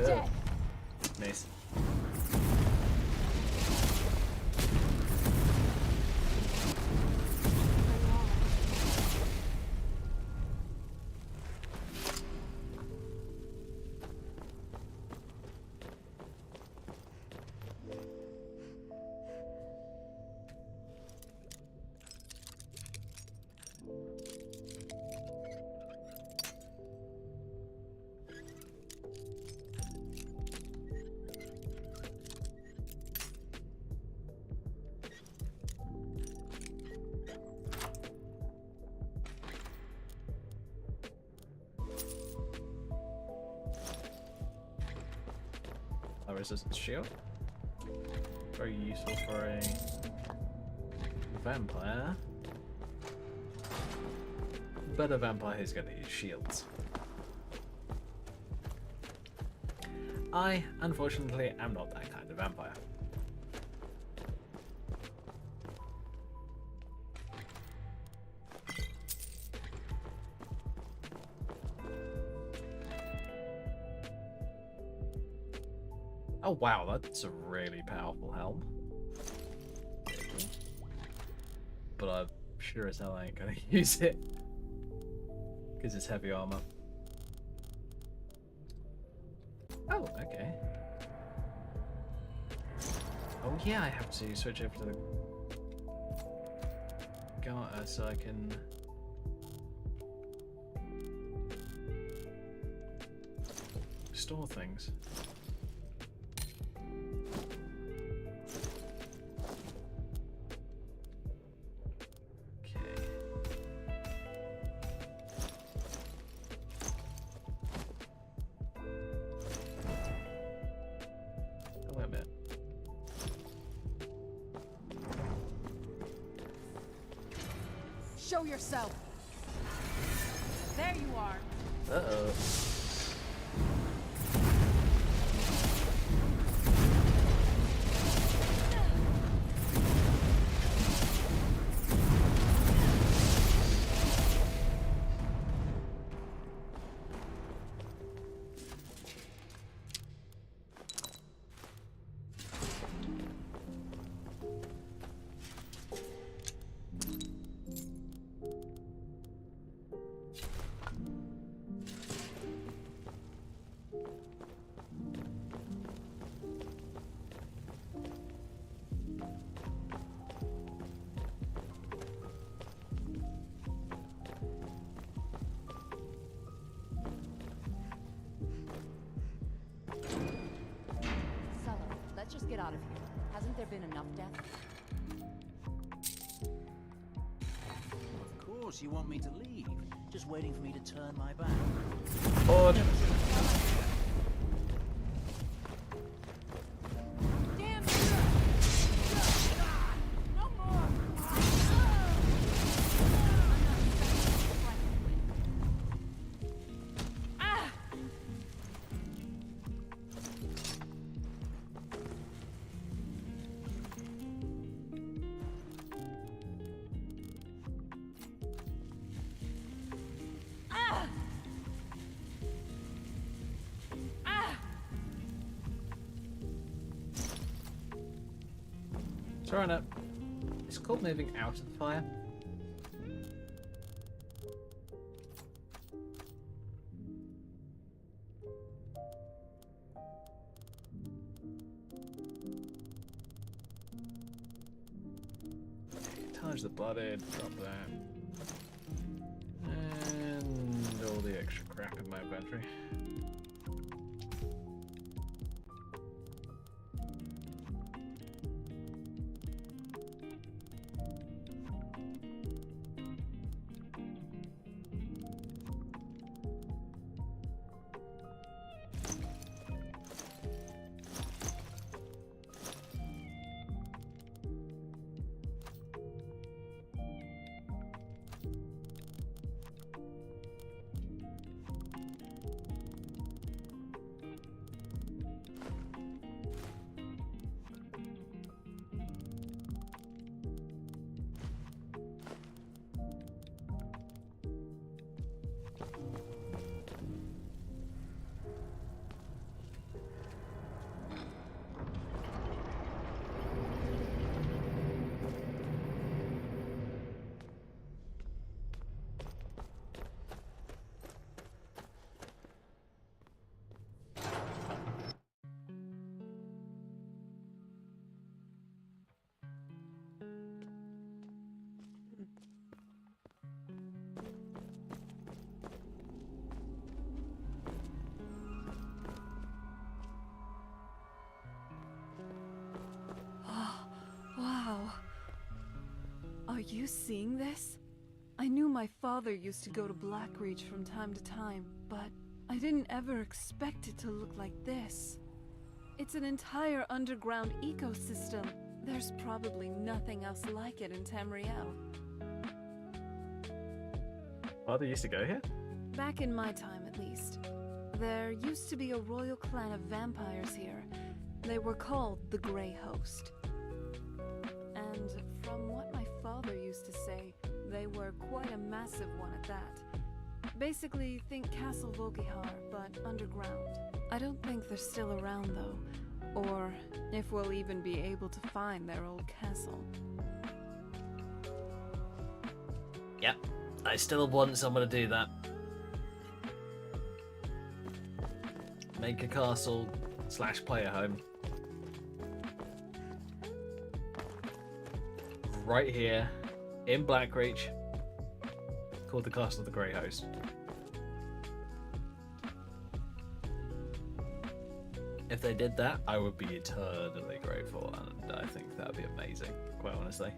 Ugh. Nice. A resistance shield. Very useful for a vampire. But a vampire who's going to use shields. I, unfortunately, am not that kind of vampire. Oh wow, that's a really powerful helm. But I'm sure as hell I ain't gonna use it. Because it's heavy armor. Oh, okay. Oh yeah, I have to switch over to the garter so I can store things. Show yourself. There you are. Uh-oh. Let's just get out of here. Hasn't there been enough death? Of course, you want me to leave. just waiting for me to turn my back. Board. Damn it! No more! Ah! Ah! Ah! Throwing up. It's called moving out of the fire. Charge the blooded, drop that. And all the extra crap in my inventory. Wow. Are you seeing this? I knew my father used to go to Blackreach from time to time, but I didn't ever expect it to look like this. It's an entire underground ecosystem. There's probably nothing else like it in Tamriel. Father used to go here? Back in my time, at least. There used to be a royal clan of vampires here. They were called the Grey Host. And from what my father used to say, they were quite a massive one at that. Basically, think Castle Volkihar, but underground. I don't think they're still around, though. Or if we'll even be able to find their old castle. Yep. I still want someone to do that. Make a castle / player home. Right here in Blackreach, called the Castle of the Grey Host. If they did that, I would be eternally grateful, and I think that would be amazing, quite honestly.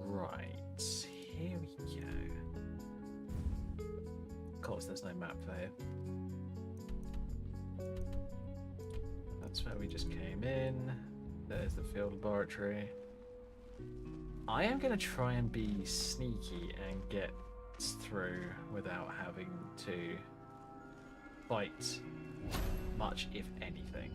Right, here we go. Of course, there's no map for here. That's where we just came in. There's the field laboratory. I am going to try and be sneaky and get through without having to fight much, if anything.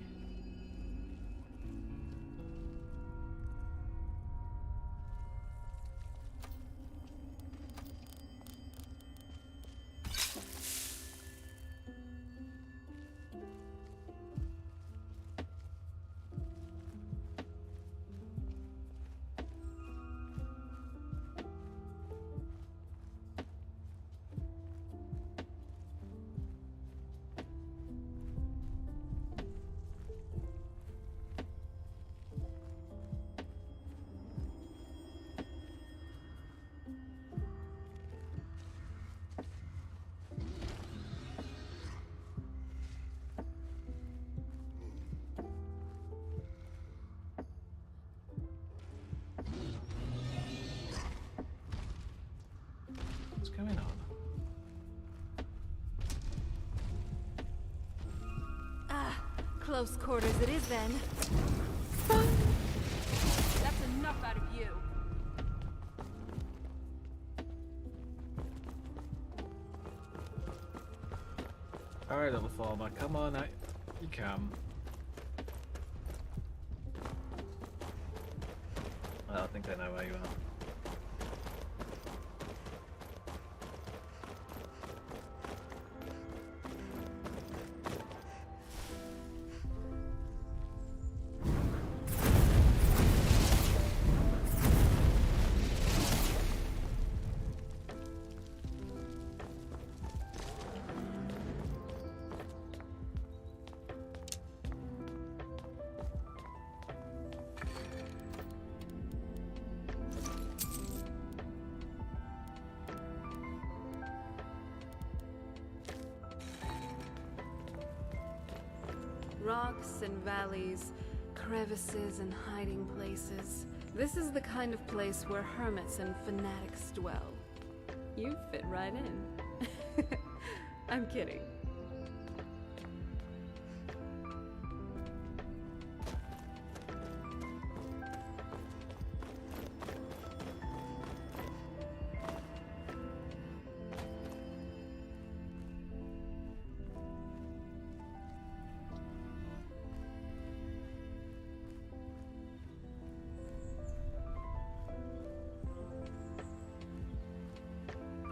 going on? Ah, close quarters it is then. That's enough out of you. Alright, little farmer, come on out. You come. Well, I think I know where you are. Rocks and valleys, crevices and hiding places. This is the kind of place where hermits and fanatics dwell. You fit right in. I'm kidding.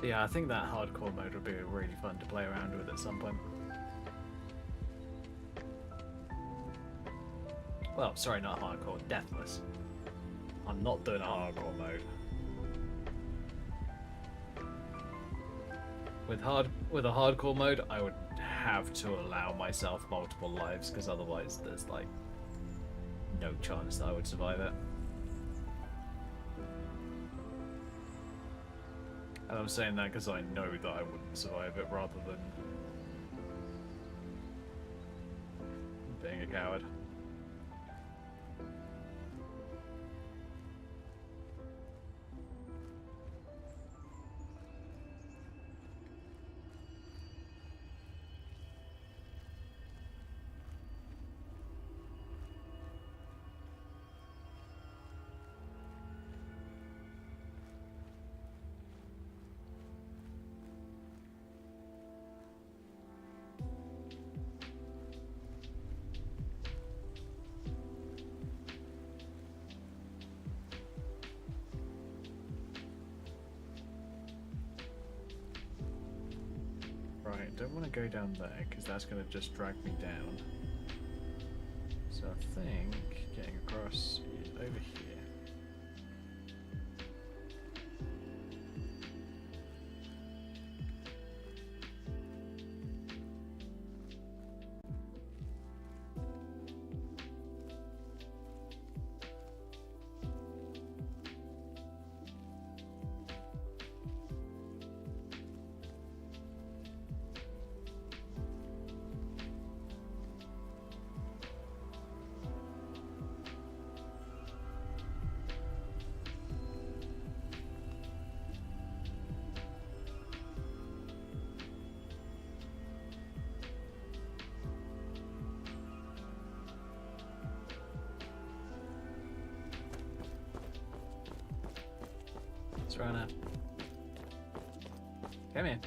Yeah, I think that hardcore mode would be really fun to play around with at some point. Well, sorry, not hardcore, deathless. I'm not doing a hardcore mode. With a hardcore mode, I would have to allow myself multiple lives, because otherwise there's like no chance that I would survive it. And I'm saying that because I know that I wouldn't survive it rather than being a coward. Right, don't want to go down there because that's going to just drag me down. So I think getting across is over here. Rana. Come here.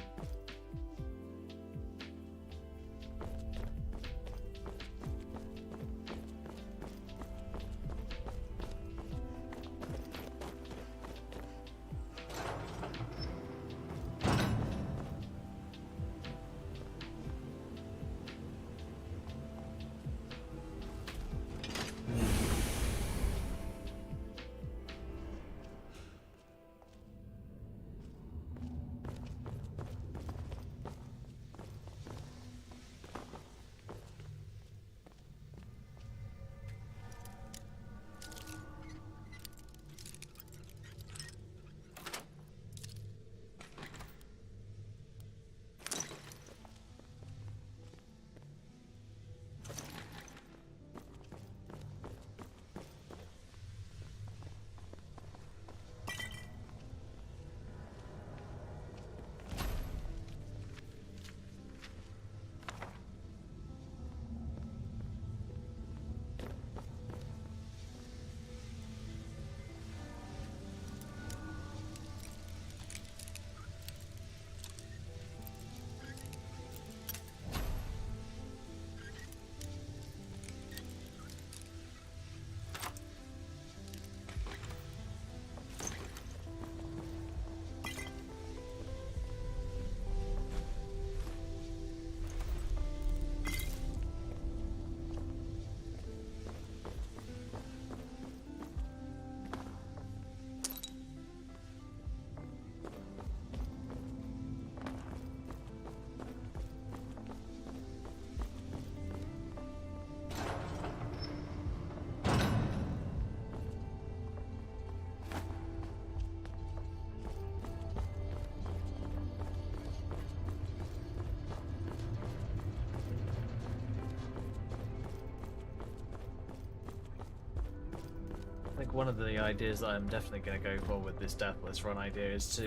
think one of the ideas that I'm definitely going to go for with this deathless run idea is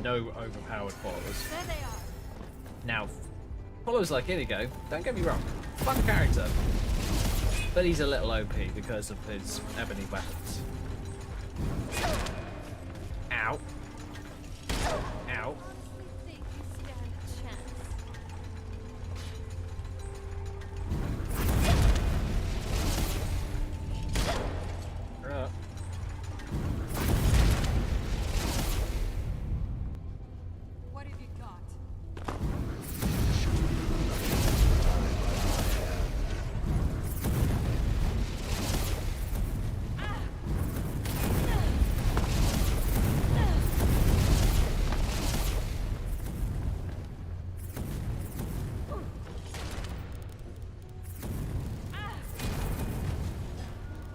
no overpowered followers. There they are. Now, followers like Inigo, don't get me wrong, fun character, but he's a little OP because of his ebony weapons. Ow. Ow. Honestly think you stand a chance. What have you got?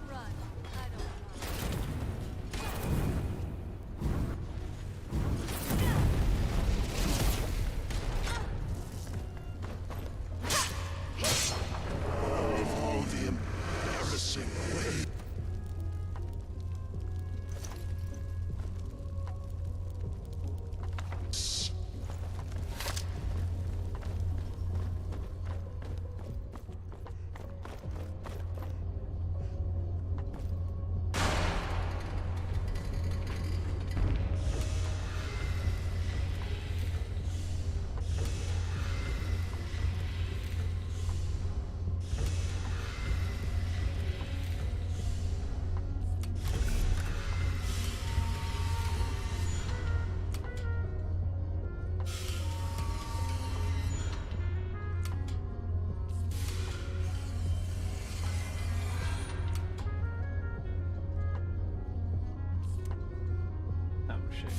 Run. I don't run. Oh, the embarrassing way. Oh shit.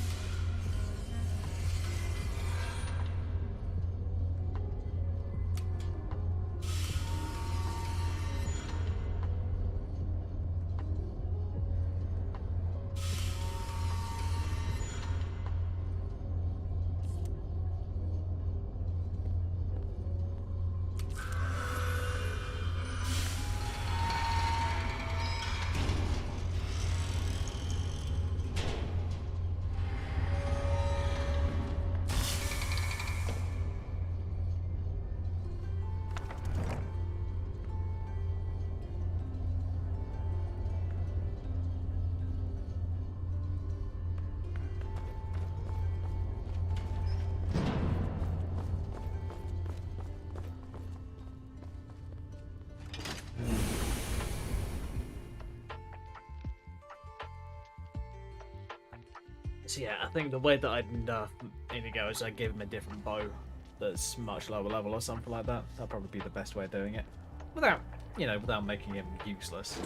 So yeah, I think the way that I'd nerf Inigo is I'd give him a different bow that's much lower level or something like that. That'd probably be the best way of doing it. Without, without making him useless.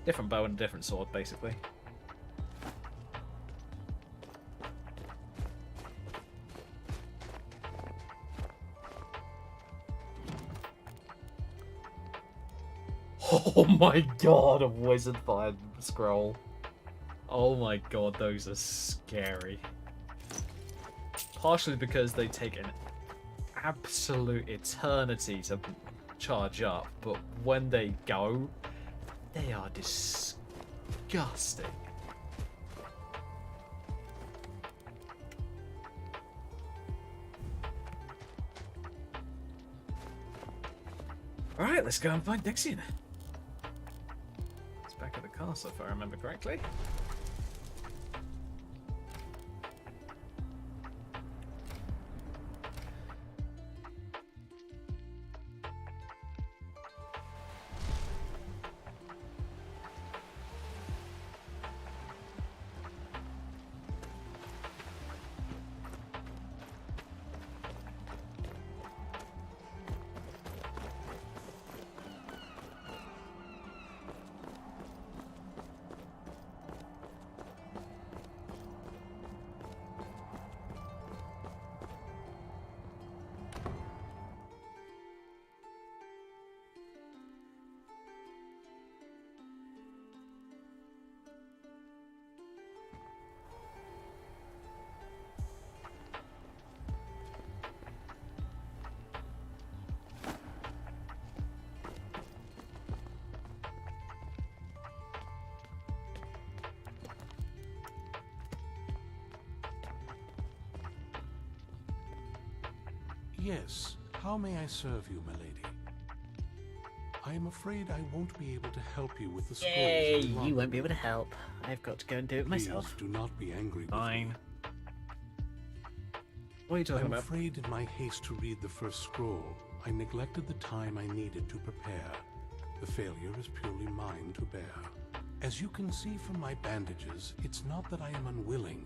Different bow and a different sword, basically. Oh my god, a wizard fire scroll. Oh my god, those are scary. Partially because they take an absolute eternity to charge up, but when they go, they are disgusting. Alright, let's go and find Dixion. It's back at the castle if I remember correctly. Yes, how may I serve you, milady? I am afraid I won't be able to help you with the scrolls. Yay! any longer. You won't be able to help. I've got to go and do it Please myself. do not be angry with Fine. me. What are you talking I'm about? afraid in my haste to read the first scroll, I neglected the time I needed to prepare. The failure is purely mine to bear. As you can see from my bandages, it's not that I am unwilling,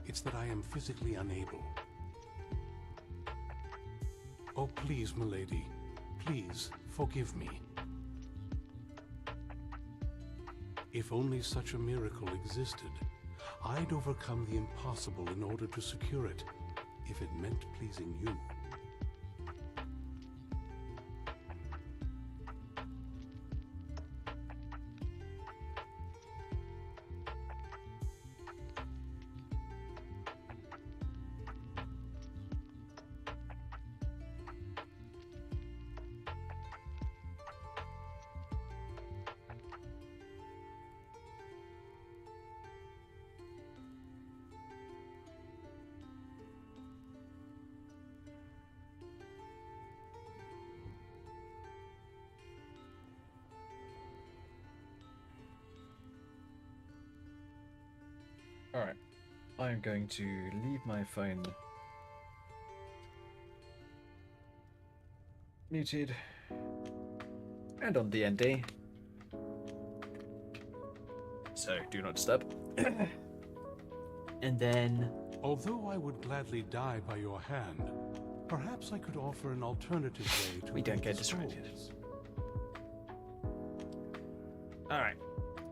it's that I am physically unable. Oh, please, milady, please forgive me. If only such a miracle existed, I'd overcome the impossible in order to secure it, if it meant pleasing you. Alright. I'm going to leave my phone muted and on DND. So do not disturb. And then Although I would gladly die by your hand, perhaps I could offer an alternative way to we don't read get the distracted. scrolls. Alright.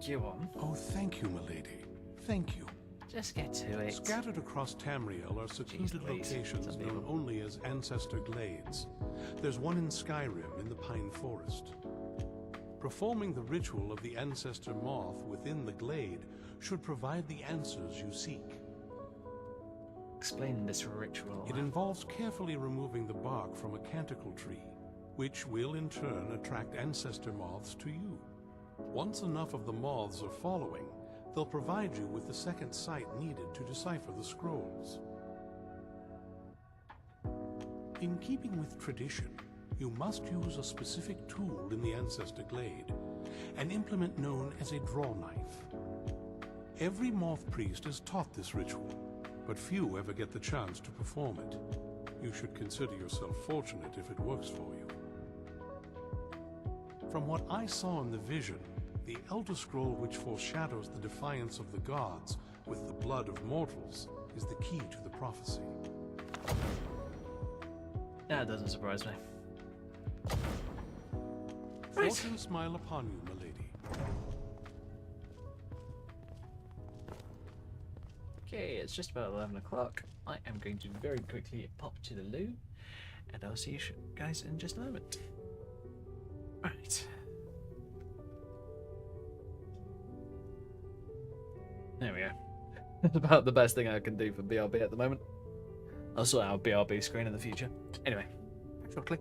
You on. Oh, thank you, milady. Thank you. Just get to it. Scattered across Tamriel are secluded Louise, locations it's known unbelievable. only as Ancestor Glades. There's one in Skyrim in the Pine Forest. Performing the ritual of the Ancestor Moth within the glade should provide the answers you seek. Explain this ritual. It involves carefully removing the bark from a canticle tree, which will in turn attract ancestor moths to you. Once enough of the moths are following, they'll provide you with the second sight needed to decipher the scrolls. In keeping with tradition, you must use a specific tool in the Ancestor Glade, an implement known as a draw knife. Every moth priest is taught this ritual, but few ever get the chance to perform it. You should consider yourself fortunate if it works for you. From what I saw in the vision, the Elder Scroll which foreshadows the defiance of the gods with the blood of mortals is the key to the prophecy. That doesn't surprise me. Fortune smile upon you, milady. Okay, it's just about 11 o'clock. I am going to very quickly pop to the loo, and I'll see you guys in just a moment. Right. There we go. That's about the best thing I can do for BRB at the moment. I'll sort out a BRB screen in the future. Anyway, back shortly.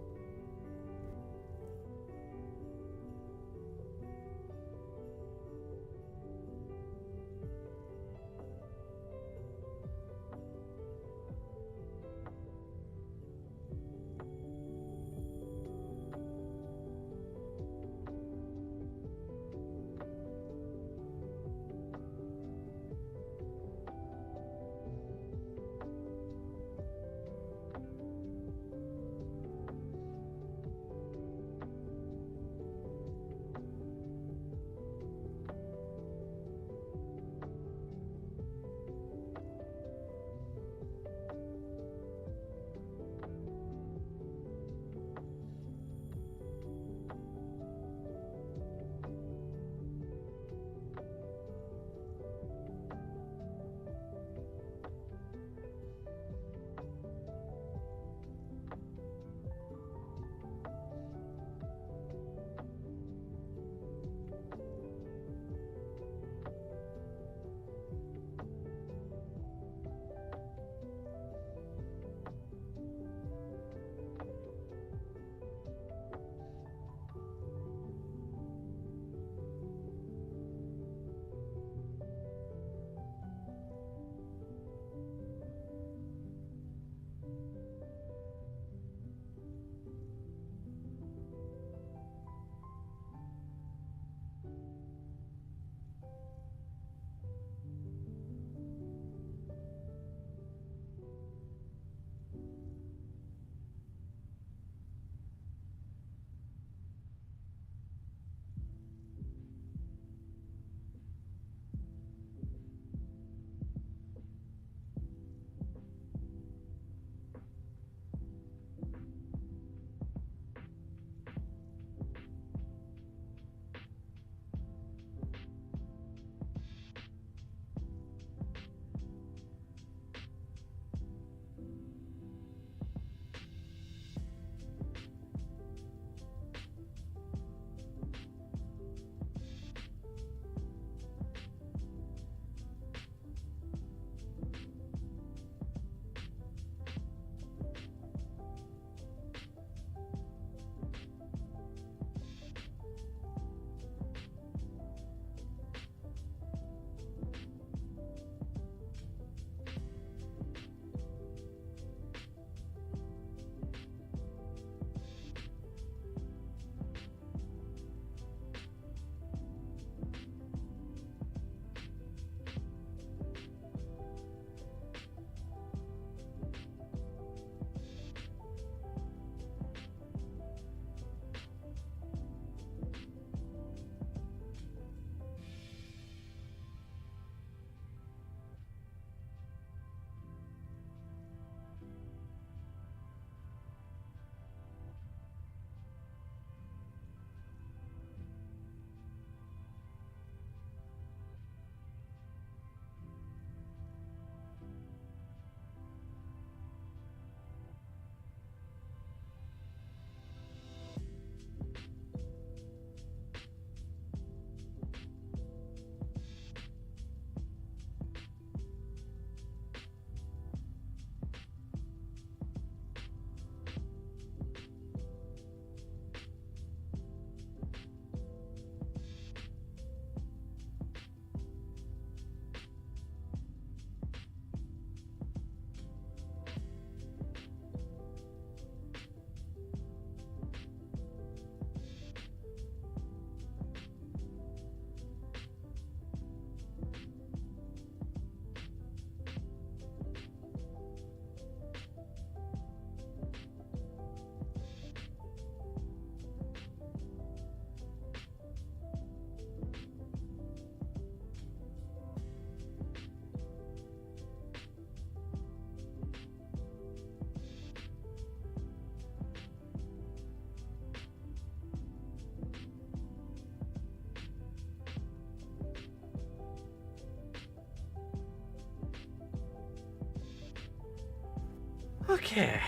Okay,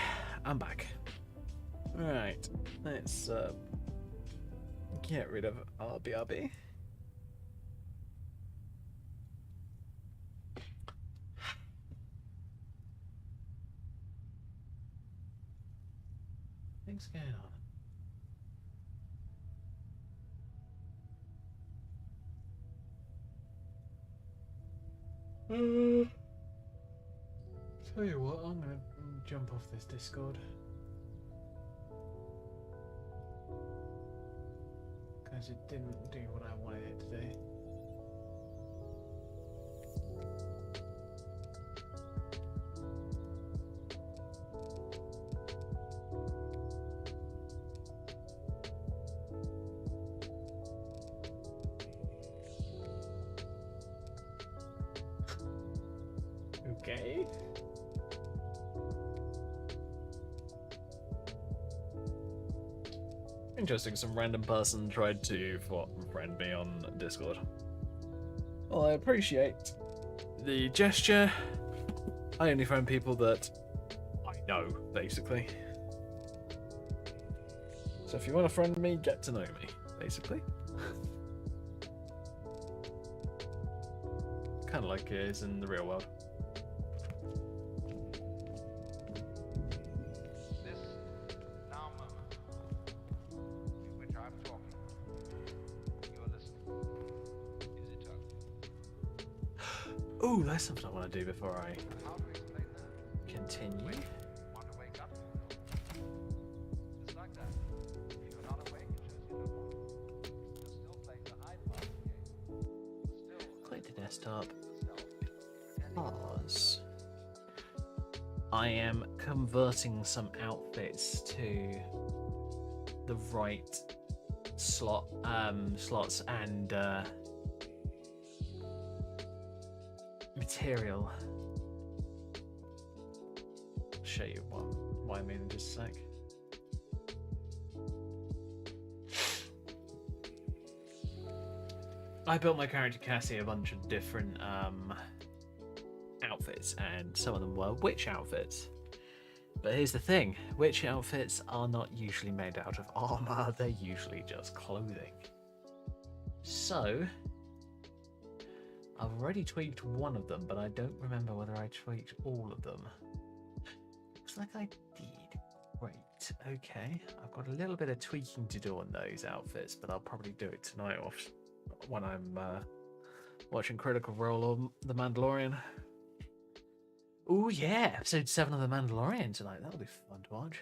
I'm back. Right, let's get rid of RBRB. What's going on? Tell you what, I'm gonna jump off this Discord. Because it didn't do what I wanted it to do. Okay. Interesting, some random person tried to friend me on Discord. Well, I appreciate the gesture. I only friend people that I know, basically. So if you want to friend me, get to know me, basically. Kind of like it is in the real world. Ooh, that's something I want to do before I continue. Click the desktop. Pause. I am converting some outfits to the right slots and material. I'll show you what I mean in just a sec. I built my character Cassie a bunch of different outfits, and some of them were witch outfits. But here's the thing, witch outfits are not usually made out of armor, they're usually just clothing. So I've already tweaked one of them, but I don't remember whether I tweaked all of them. Looks like I did. Great. Okay. I've got a little bit of tweaking to do on those outfits, but I'll probably do it tonight off when I'm watching Critical Role or The Mandalorian. Oh yeah, episode 7 of The Mandalorian tonight. That'll be fun to watch.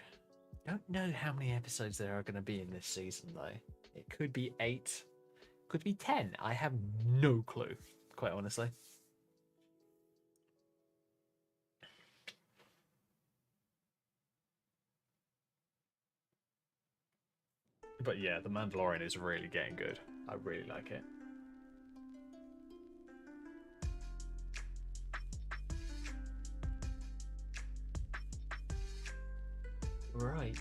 Don't know how many episodes there are going to be in this season though. It could be 8, could be 10. I have no clue, quite honestly. But yeah, The Mandalorian is really getting good. I really like it. Right.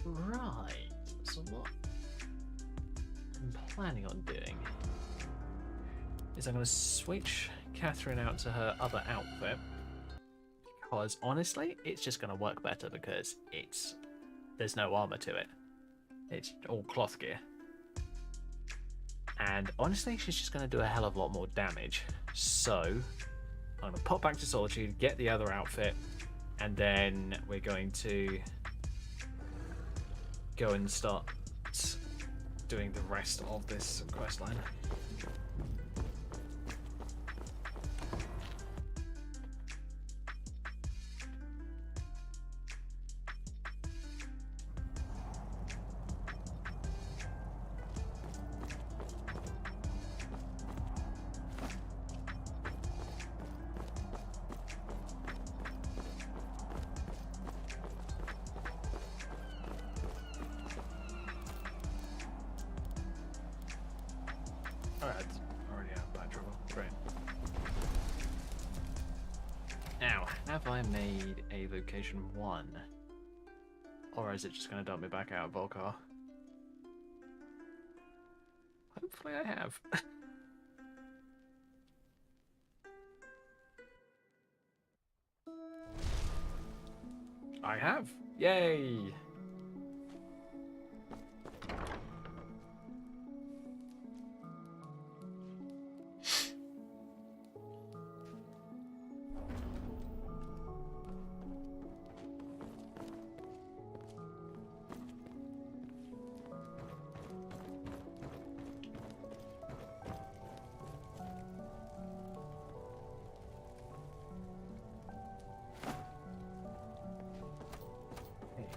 Right, so what I'm planning on doing is I'm going to switch Catherine out to her other outfit, because honestly it's just going to work better because there's no armor to it. It's all cloth gear. And honestly she's just going to do a hell of a lot more damage. So I'm going to pop back to Solitude, get the other outfit, and then we're going to go and start doing the rest of this quest line. Alright, already out of that trouble. Great. Now, have I made a location 1? Or is it just going to dump me back out of Volcar? Hopefully I have. I have! Yay!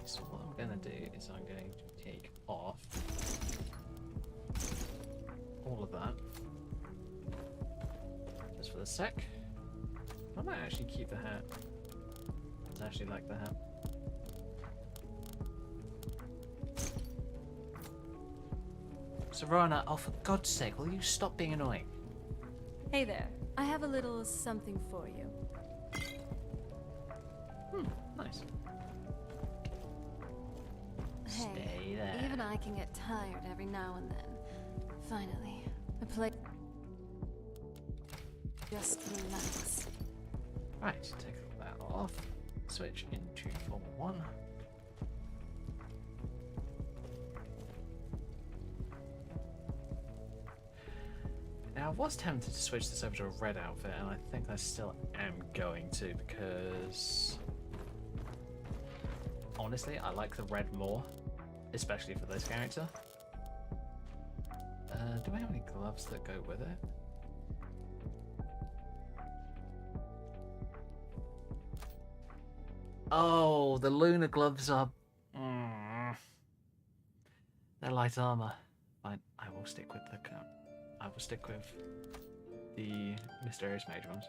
So what I'm going to do is I'm going to take off all of that just for the sec. I might actually keep the hat. I actually like the hat. So Rana, oh for God's sake, will you stop being annoying? Hey there. I have a little something for you. Nice. Hey, Stay there. even I can get tired every now and then. Finally, a place. Just relax. Right, take all that off. Switch into Formula 1. Now, I was tempted to switch this over to a red outfit, and I think I still am going to, because honestly, I like the red more, especially for this character. Do I have any gloves that go with it? Oh, the lunar gloves are... They're light armor. Fine, I will stick with the... I will stick with the mysterious mage ones.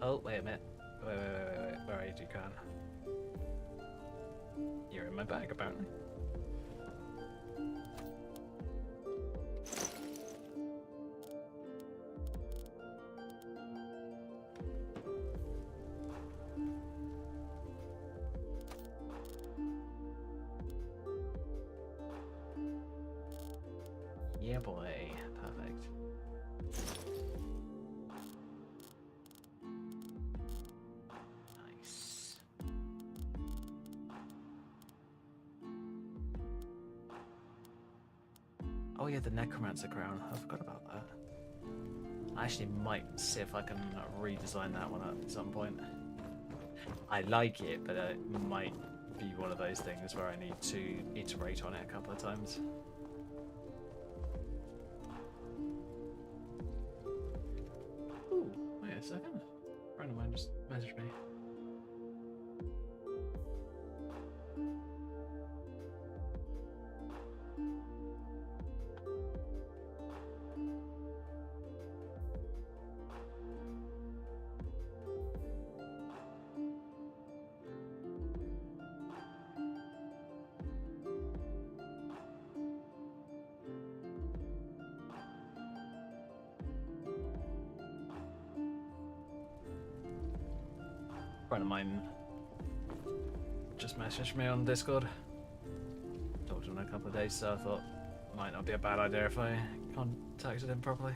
Oh, wait a minute. Wait. Where are you, Dukan? You're in my bag, apparently. Yeah, boy. Perfect. Nice. Oh yeah, the Necromancer crown. I forgot about that. I actually might see if I can redesign that one at some point. I like it, but it might be one of those things where I need to iterate on it a couple of times. Ooh, wait a second. A friend of mine just messaged me. Friend of mine just messaged me on Discord. Talked to him in a couple of days, so I thought it might not be a bad idea if I contacted him properly.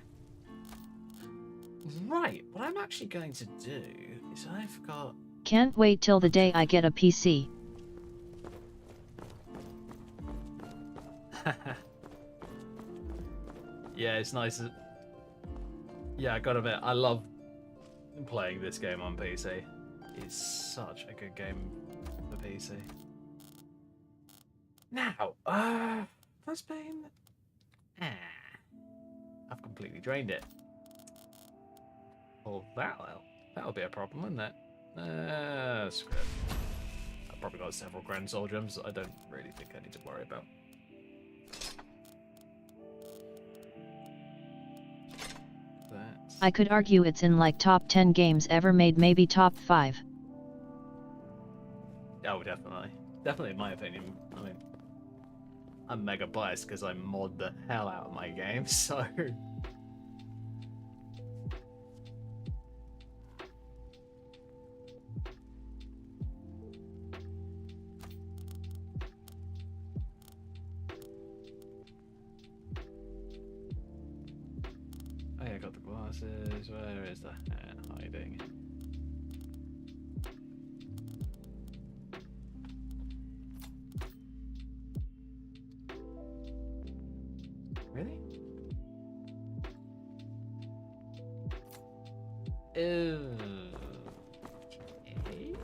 Right, what I'm actually going to do is I've got... Can't wait till the day I get a PC. Yeah, it's nice. Yeah, I gotta admit, I love playing this game on PC. It's such a good game for PC. Now, has been... I've completely drained it. Well, that'll be a problem, wouldn't it? Screw it. I've probably got several Grand Soul gems that I don't really think I need to worry about. I could argue it's in like top 10 games ever made, maybe top 5. Oh, definitely. Definitely in my opinion. I mean, I'm mega biased because I mod the hell out of my games, so... Oh yeah, I got the glasses. Where is the hat hiding? Really? Okay.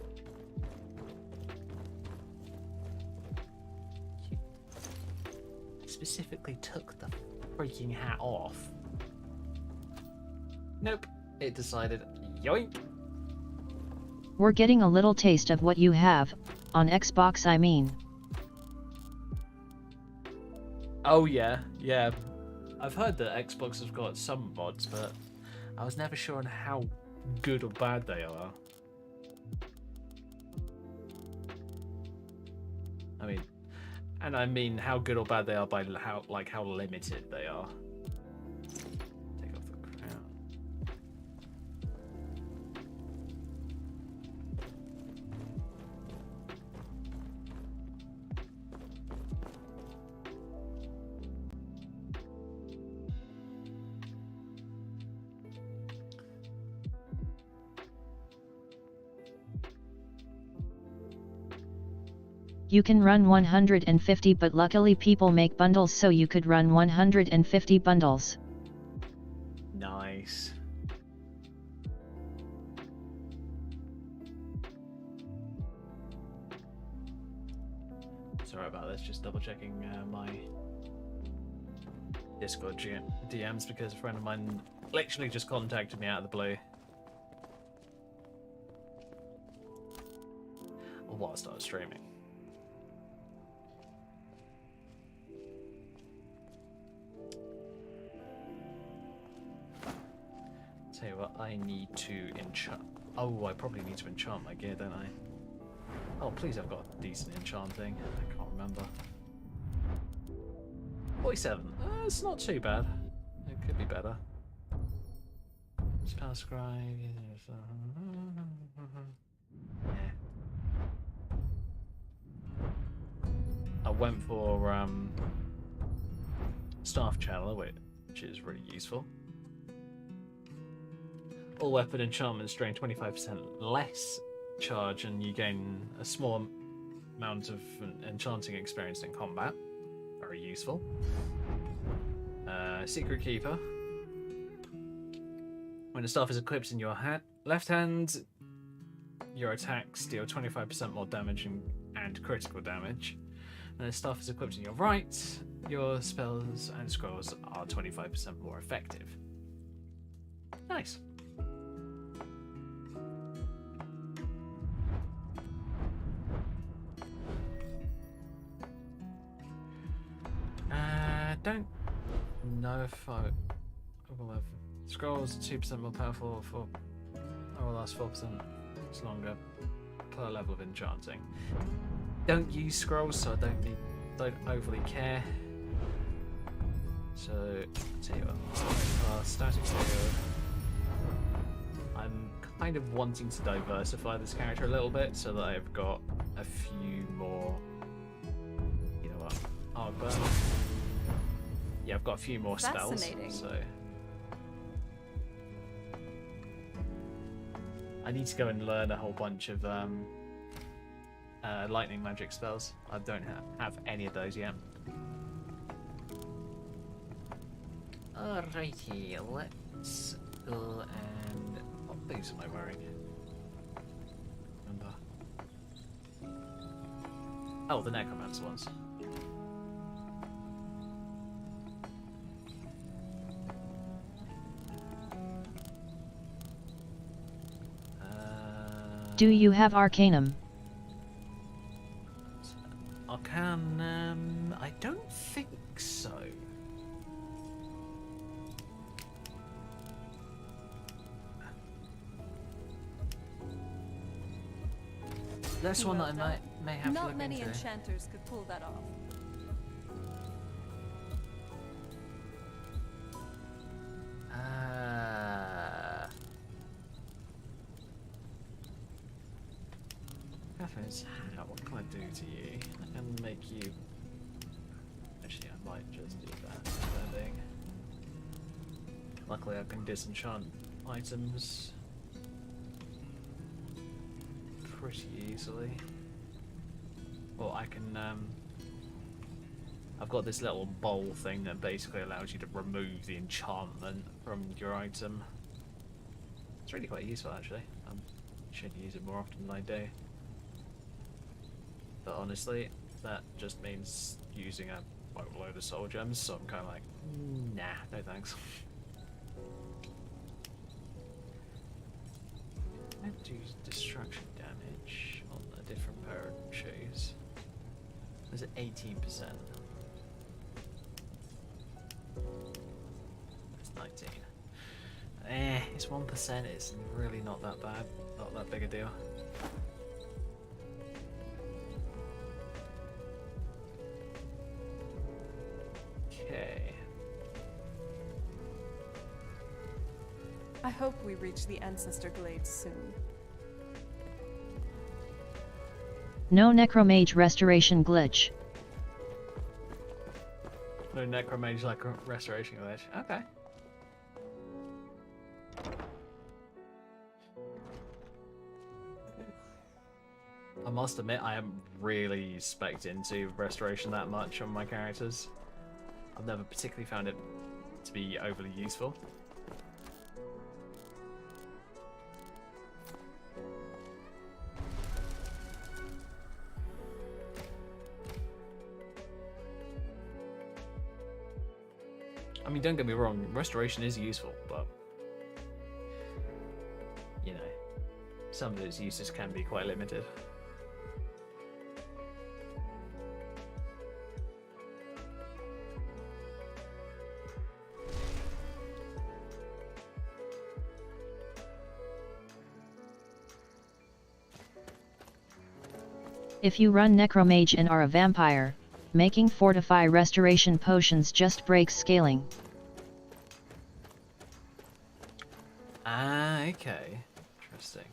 Specifically took the freaking hat off. Nope. It decided, yoink. We're getting a little taste of what you have, on Xbox I mean. Oh yeah, yeah. I've heard that Xbox has got some mods, but I was never sure on how good or bad they are. I mean how good or bad they are by how limited they are. Take off the crown. You can run 150, but luckily people make bundles so you could run 150 bundles. Nice. Sorry about this, just double checking my Discord DMs because a friend of mine literally just contacted me out of the blue. Whilst I was streaming. Tell you what, I need to enchant. Oh, I probably need to enchant my gear, don't I? Oh, please, I've got decent enchanting. I can't remember. 47. It's not too bad. It could be better. Spell scribe. Yeah. I went for staff channeler, which is really useful. All weapon enchantments drain 25% less charge, and you gain a small amount of enchanting experience in combat. Very useful. Secret Keeper. When the staff is equipped in your left hand, your attacks deal 25% more damage and critical damage. When the staff is equipped in your right, your spells and scrolls are 25% more effective. Nice. Don't know if I will have scrolls 2% more powerful for I will last 4% longer per level of enchanting. Don't use scrolls, so I don't overly care. So tell you what, static steel. I'm kind of wanting to diversify this character a little bit so that I've got a few more. You know what? Arc burn. Yeah, I've got a few more spells, so I need to go and learn a whole bunch of lightning magic spells. I don't have any of those yet. Alrighty, let's go and what boots am I wearing? Remember? Oh, the necromancer ones. Do you have Arcanum? Arcanum, I don't think so. that's one that I may have to Not look many into. enchanters could pull that off. Catherine's hat, what can I do to you? I can make you... Actually, I might just do that. Standing. Luckily, I can disenchant items pretty easily. Or I can, I've got this little bowl thing that basically allows you to remove the enchantment from your item. It's really quite useful, actually. I should use it more often than I do. But honestly, that just means using a boatload of soul gems, so I'm kind of like, nah, no thanks. I do destruction damage on a different pair of shoes. Is it 18%? It's 19. It's 1%. It's really not that bad. Not that big a deal. Okay. I hope we reach the Ancestor Glades soon. No Necromage restoration glitch. No necromage like a restoration glitch. Okay. I must admit, I haven't really spec'd into restoration that much on my characters. I've never particularly found it to be overly useful. I mean, don't get me wrong, restoration is useful, but you know, some of its uses can be quite limited. If you run Necromage and are a vampire, making Fortify restoration potions just breaks scaling. Ah, okay. Interesting.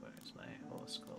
Where's my horse skull?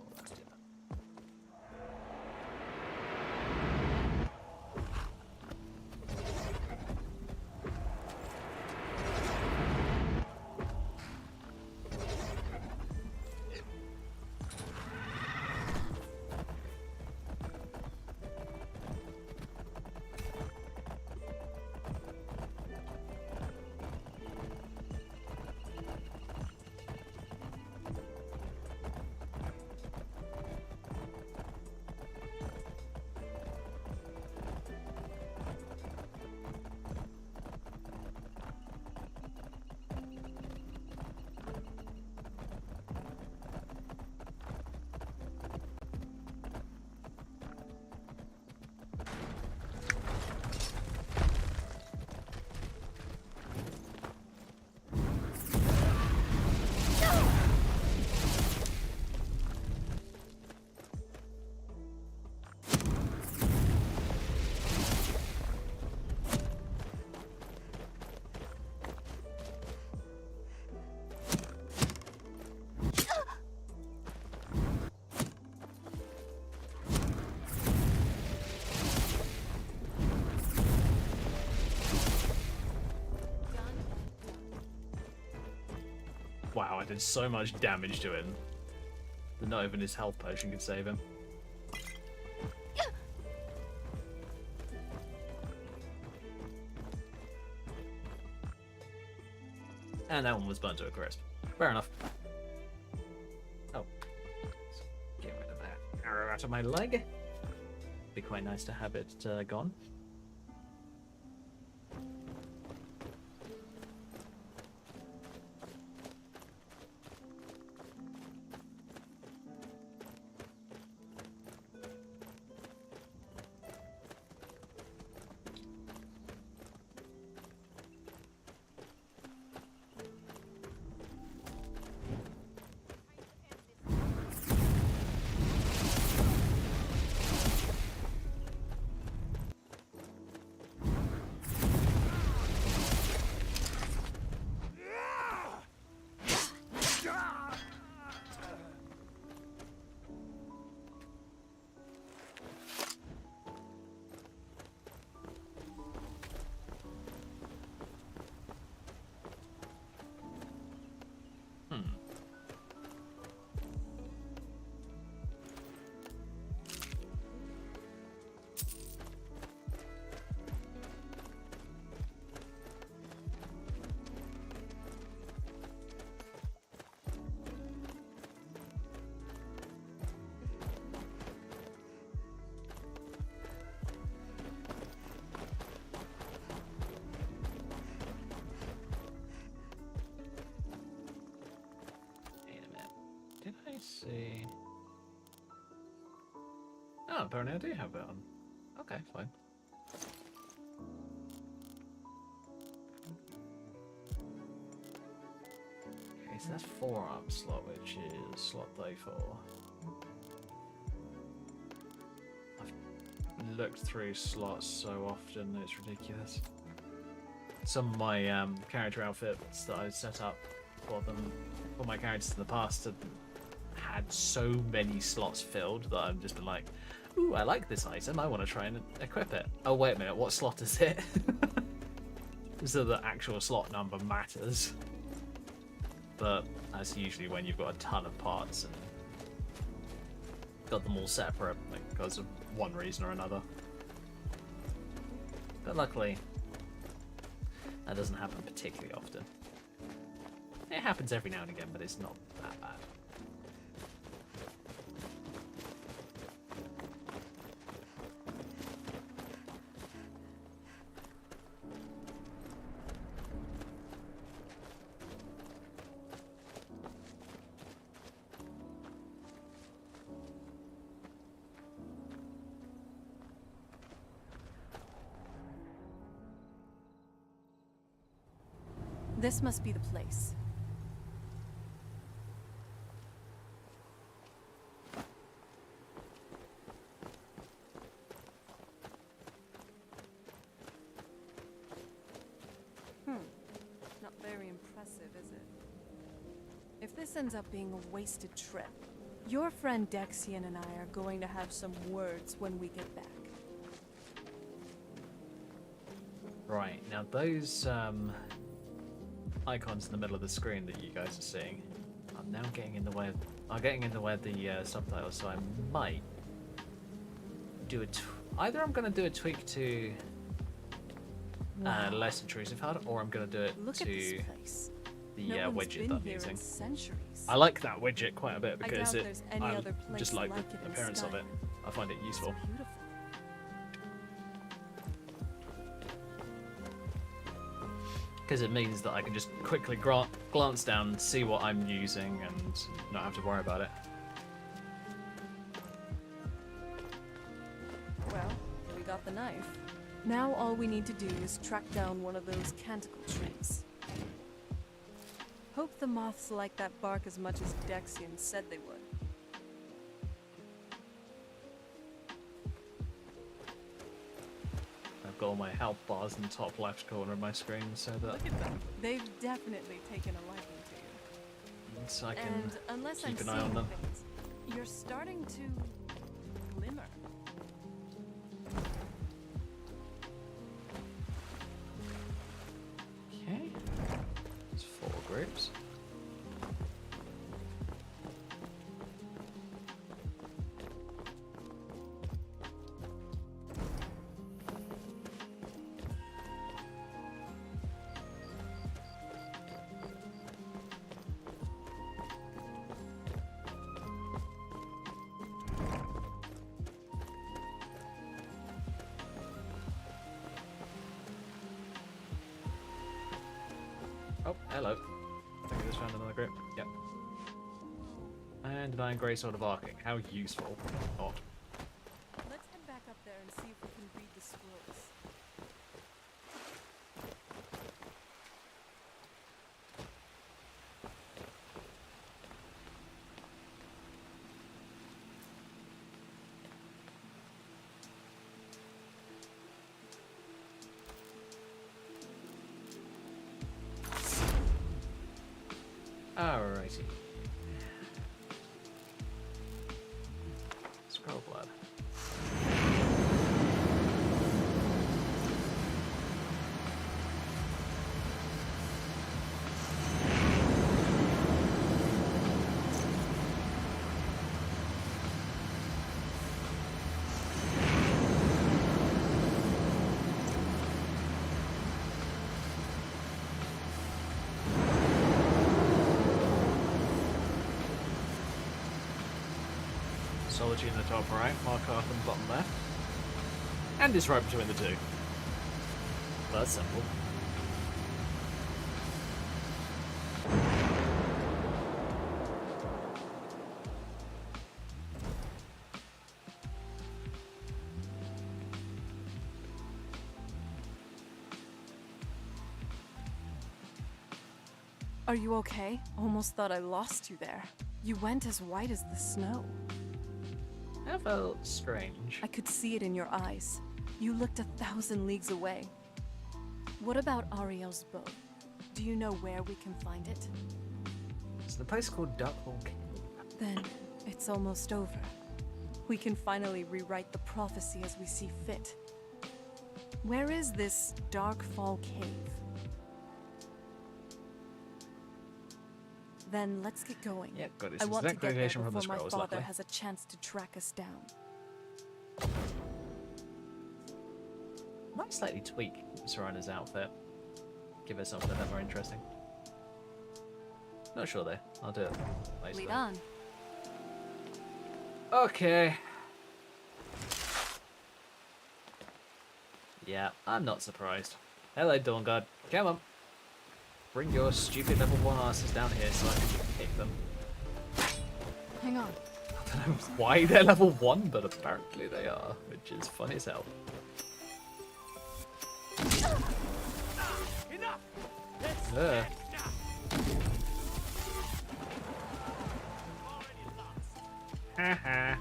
Wow, I did so much damage to him that not even his health potion could save him. And that one was burnt to a crisp. Fair enough. Oh. Let's get rid of that arrow out of my leg. Be quite nice to have it gone. I see. Oh, apparently I do have it on. Okay, fine. Okay, so that's forearm slot, which is slot 34. I've looked through slots so often, it's ridiculous. Some of my character outfits that I set up for them, for my characters in the past, have had so many slots filled that I've just been like, ooh, I like this item, I want to try and equip it. Oh, wait a minute, what slot is it? So the actual slot number matters. But that's usually when you've got a ton of parts and got them all separate because of one reason or another. But luckily, that doesn't happen particularly often. It happens every now and again, but it's not that bad. This must be the place. Not very impressive, is it? If this ends up being a wasted trip, your friend Dexian and I are going to have some words when we get back. Right, now those icons in the middle of the screen that you guys are seeing are now getting in the way of the subtitles, so I might do a either I'm going to do a tweak to less intrusive HUD, or I'm going to do it Look to at this place. the No one's widget been that I'm here using. in centuries. I like that widget quite a bit I because doubt there's any I other place just like like the it in appearance of it. Skyrim. I find it useful. It's beautiful. Because it means that I can just quickly glance down, see what I'm using, and not have to worry about it. Well, we got the knife. Now all we need to do is track down one of those canticle trees. Hope the moths like that bark as much as Dexian said they would. I've got all my health bars in the top left corner of my screen so that Look at them. They've definitely taken a liking to you. so I can And unless keep I'm an eye on seeing them. things, you're starting to glimmer. Okay. There's 4 groups. Oh, hello. I think I just found another group. Yep. And an iron grey sword of arcing. How useful. Not. Let's head back up there and see if we can read the scrolls. Alrighty. Scroll blood. Solitude in the top right, mark off in the bottom left. And this right between the two. That's simple. Are you okay? Almost thought I lost you there. You went as white as the snow. That felt strange. I could see it in your eyes. You looked 1,000 leagues away. What about Ariel's bow? Do you know where we can find it? It's the place called Darkhole Cave. Then it's almost over. We can finally rewrite the prophecy as we see fit. Where is this Darkfall Cave? Then let's get going. Yep, got it. I It's want to exact get there location from the before my scrolls, father luckily. has a chance to track us down. Might slightly tweak Serana's outfit. Give her something a bit more interesting. Not sure though. I'll do it later. Lead on. Okay. Yeah, I'm not surprised. Hello, Dawn God. Come on. Bring your stupid level 1 asses down here so I can kick them. Hang on. I don't know why they're level 1, but apparently they are, which is funny as hell. Ugh. Haha.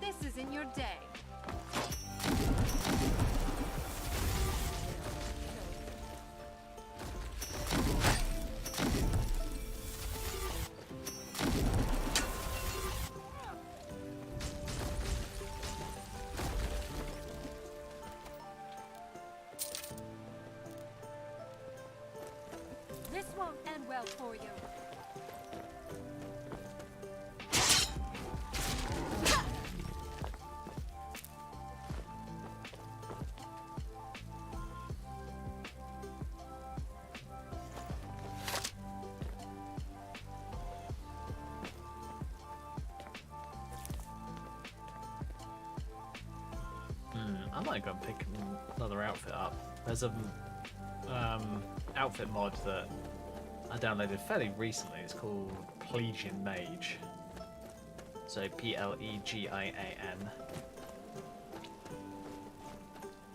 This isn't your day. This won't end well for you. I might go and pick another outfit up. There's a outfit mod that I downloaded fairly recently. It's called Plegian Mage. So Plegian.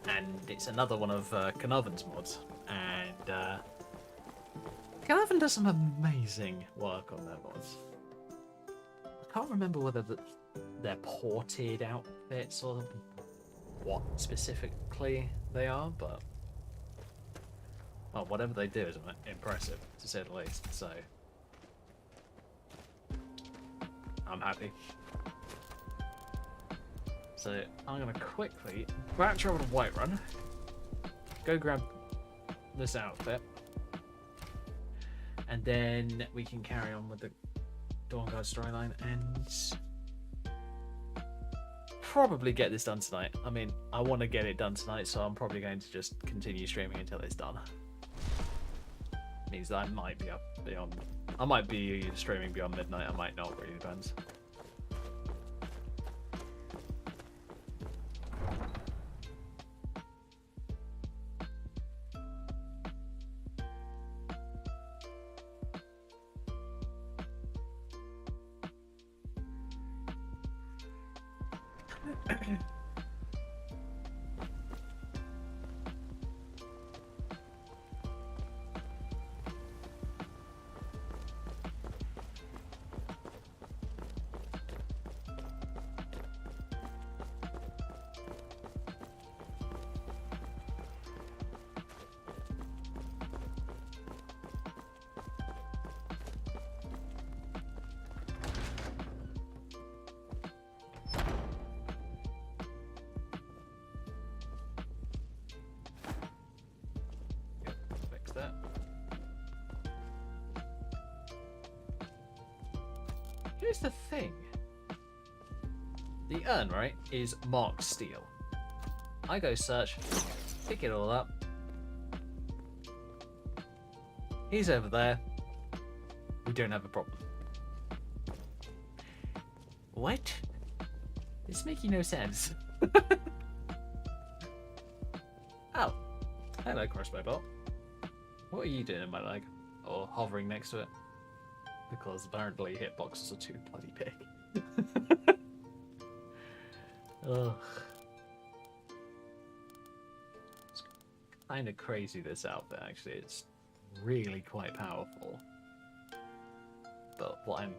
And it's another one of Carnarvon's mods. And Carnarvon does some amazing work on their mods. I can't remember whether they're ported outfits or what specifically they are, but well, whatever they do is impressive, to say the least, so I'm happy. So I'm going to quickly back travel to Whiterun, go grab this outfit, and then we can carry on with the Dawnguard storyline and probably get this done tonight. I mean, I want to get it done tonight, so I'm probably going to just continue streaming until it's done. Means that I might be up beyond. I might be streaming beyond midnight. I might not. Really depends. Fix that. Here's the thing. The urn, right, is marked steel. I go search, pick it all up. He's over there. We don't have a problem. What? It's making no sense. Oh. Hello, crossbow bolt. What are you doing in my leg? Or hovering next to it? because apparently hitboxes are too bloody big. Ugh. It's kind of crazy, this outfit, actually. It's really quite powerful. But what I'm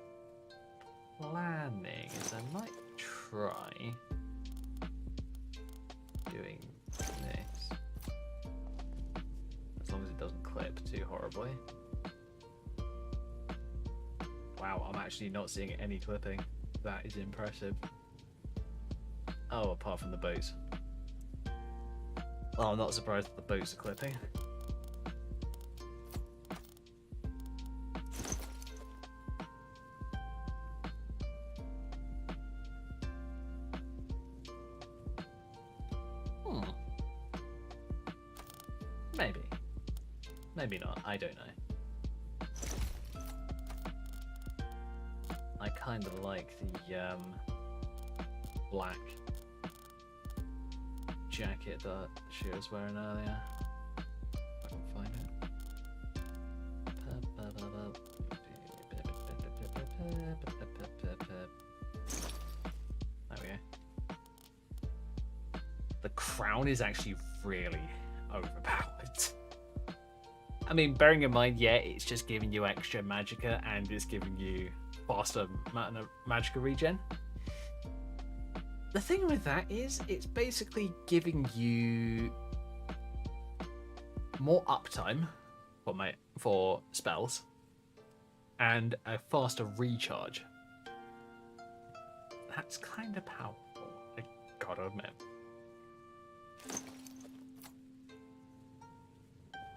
planning is I might try doing this. As long as it doesn't clip too horribly. Wow, I'm actually not seeing any clipping. That is impressive. Oh, apart from the boots. Oh, I'm not surprised that the boots are clipping. Maybe. Maybe not. I don't know. I kind of like the black jacket that she was wearing earlier. If I can find it. There we go. The crown is actually really overpowered. I mean, bearing in mind, yeah, it's just giving you extra magicka and it's giving you faster magicka regen. The thing with that is, it's basically giving you more uptime for spells and a faster recharge. That's kind of powerful, I gotta admit.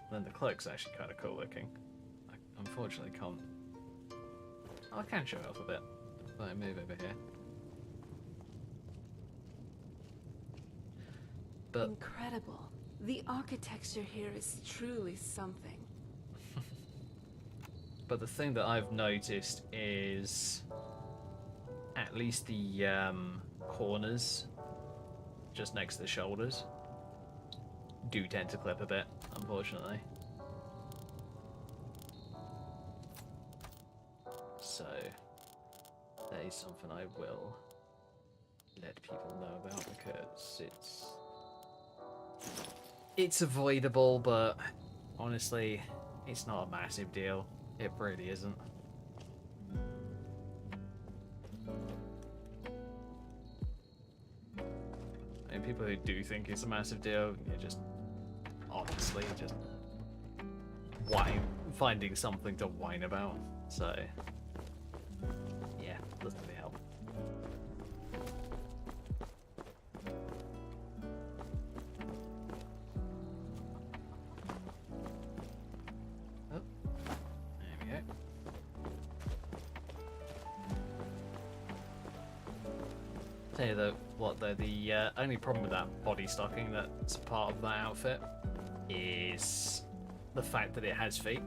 Then the cloak's actually kind of cool looking. I unfortunately can't. Oh, I can show it off a bit. If I move over here. But incredible. The architecture here is truly something. but the thing that I've noticed is at least the corners just next to the shoulders do tend to clip a bit, unfortunately. So that is something I will let people know about because it's avoidable, but honestly, it's not a massive deal. It really isn't. And people who do think it's a massive deal, you're just honestly just finding something to whine about. So yeah, doesn't really help. Oh, there we go. Tell you though, the only problem with that body stocking that's a part of that outfit is the fact that it has feet.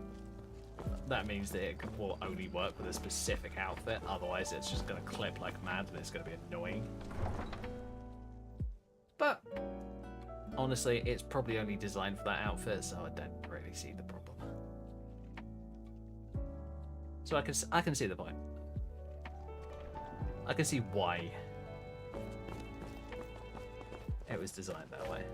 That means that it will only work with a specific outfit, otherwise it's just going to clip like mad and it's going to be annoying. But honestly, it's probably only designed for that outfit, so I don't really see the problem. So I can see the point. I can see why it was designed that way.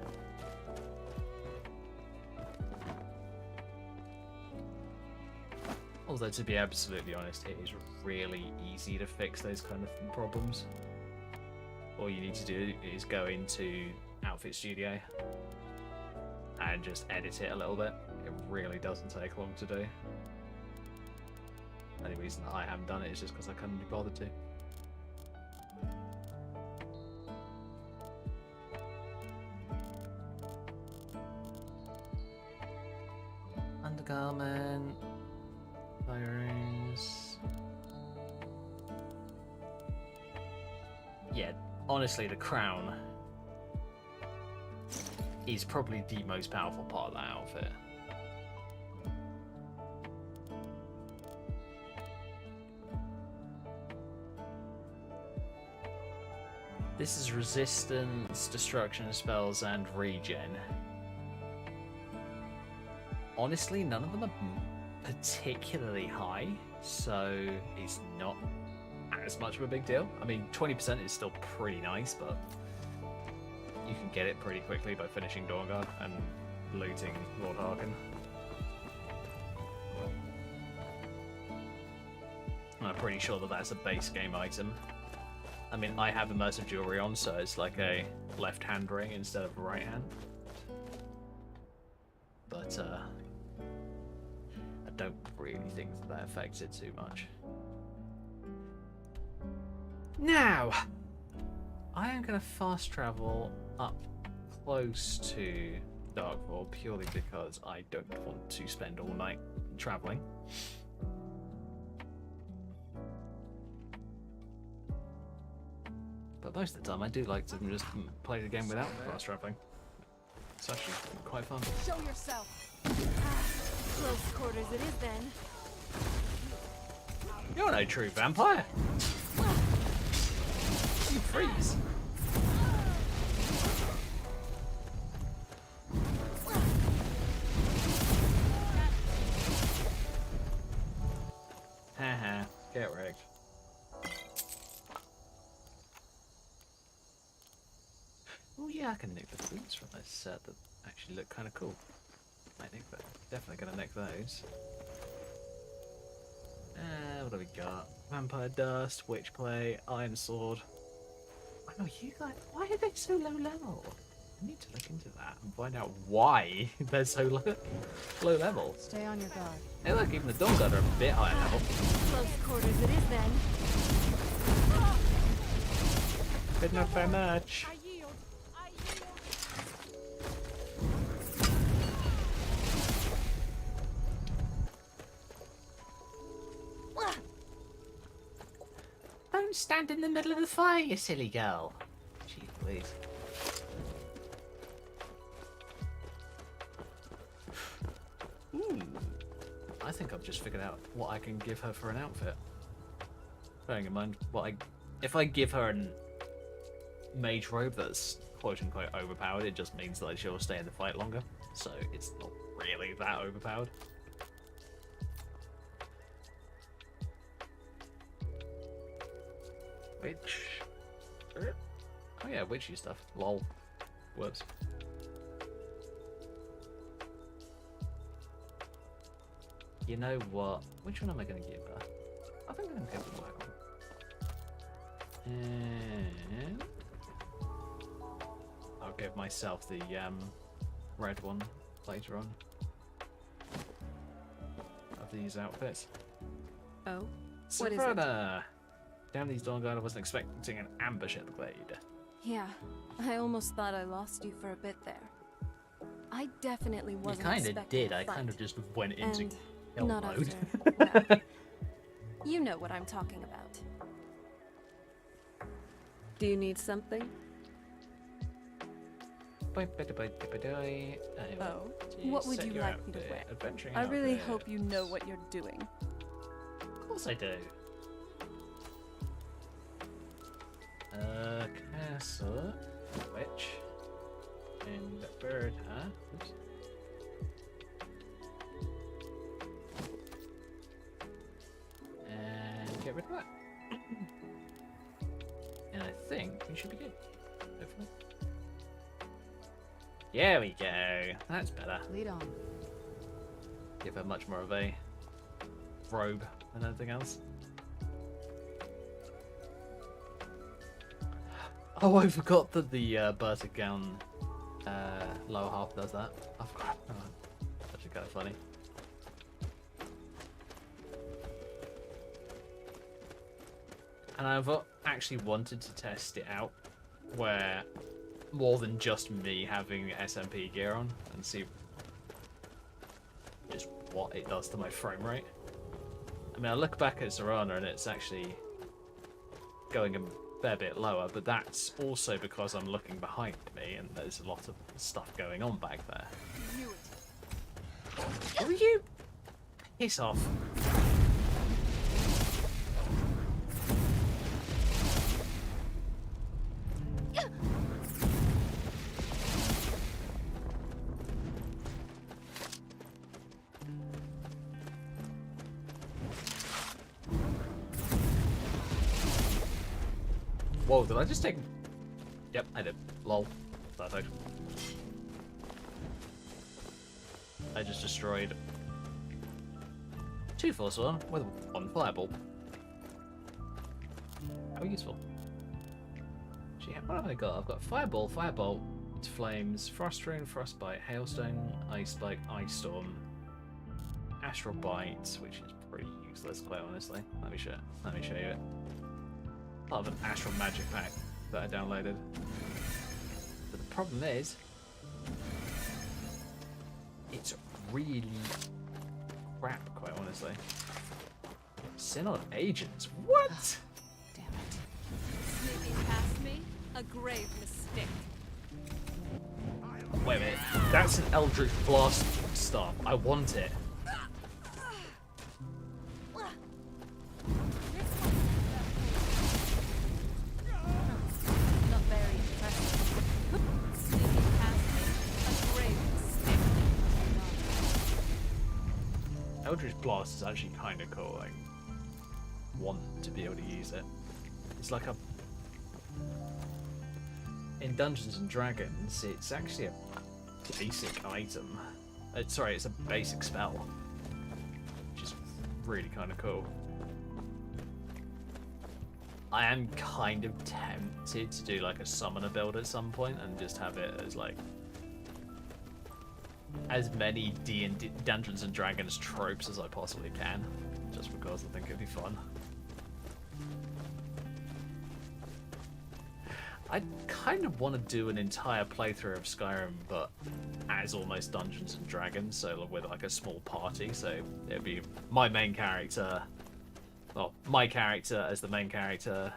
Although, to be absolutely honest, it is really easy to fix those kind of problems. All you need to do is go into Outfit Studio and just edit it a little bit. It really doesn't take long to do. The only reason that I haven't done it is just because I couldn't be bothered to. Undergarment. Firings. Yeah, honestly, the crown is probably the most powerful part of that outfit. This is resistance, destruction spells, and regen. Honestly, none of them are particularly high. so it's not as much of a big deal. I mean, 20% is still pretty nice, but you can get it pretty quickly by finishing Dawnguard and looting Lord Harkin. I'm pretty sure that that's a base game item. I mean, I have immersive jewelry on, so it's like a left-hand ring instead of a right hand. But I don't really think that affects it too much. Now, I am going to fast travel up close to Darkfall purely because I don't want to spend all night traveling. But most of the time I do like to just play the game without fast traveling. It's actually quite fun. Show yourself. Close quarters it is then. You're no true vampire. You freeze. Haha, get wrecked. Oh yeah, I can nick the boots from this set that actually look kind of cool. I think that definitely gonna nick those. What do we got? Vampire Dust, Witch Play, Iron Sword. I know you guys. Why are they so low level? I need to look into that and find out why they're so low level. Stay on your guard. Hey, look, even the Dawnguard are a bit higher level. Close quarters it is then. But not very much. I yield. I yield. Don't stand in the middle of the fire, you silly girl. Gee, please. Ooh. I think I've just figured out what I can give her for an outfit. Bearing in mind, if I give her a mage robe that's quote-unquote overpowered, it just means that she'll stay in the fight longer. So it's not really that overpowered. Witch. Oh yeah, witchy stuff. Lol. Whoops. You know what? Which one am I going to give her? I think I'm going to give her the black one. And I'll give myself the red one later on. Of these outfits. Oh? What is it? Sabrina! Damn these Dawnguard, I wasn't expecting an ambush at the glade. Yeah, I almost thought I lost you for a bit there. I definitely wasn't You kind of expecting did, a I kind of fight. just went into And kill not mode. after. Well, you know what I'm talking about. Do you need something? Oh, what would you like me to wear? I really hope you know what you're doing. Of course I do. Castle, witch, and bird, huh? Oops. And get rid of that. And I think we should be good. Hopefully. There we go. That's better. Lead on. Give her much more of a robe than anything else. Oh, I forgot that the Bertha gown lower half does that. I forgot. Oh, that's actually kind of funny. And I've actually wanted to test it out where more than just me having SMP gear on and see just what it does to my frame rate. I mean, I look back at Serana and it's actually going a fair bit lower, but that's also because I'm looking behind me and there's a lot of stuff going on back there. Will you piss off? Whoa, did I just take... Yep, I did. Lol. Perfect. I just destroyed 2 Force 1 with 1 Fireball. How useful. Gee, what have I got? I've got Fireball, Firebolt, Flames, Frost Rune, Frostbite, Hailstone, Ice Spike, Ice Storm, Astral Bite, which is pretty useless, quite honestly. Let me show you it. Part of an Astral Magic pack that I downloaded. But the problem is, it's really crap, quite honestly. Synod Agents? What? Damn it. Sneaking past me? A grave mistake. Wait a minute. That's an Eldritch Blast staff. I want it. Not very impressive. Sneaking past me? A grave mistake. Eldritch Blast is actually kind of cool. I want to be able to use it. It's like a... In Dungeons and Dragons, it's actually a basic item. Sorry, it's a basic spell. Which is really kind of cool. I am kind of tempted to do like a summoner build at some point and just have it as like as many D&D Dungeons and Dragons tropes as I possibly can, just because I think it'd be fun. I kind of want to do an entire playthrough of Skyrim, but as almost Dungeons and Dragons, so with like a small party. So it'd be my main character, well, my character as the main character,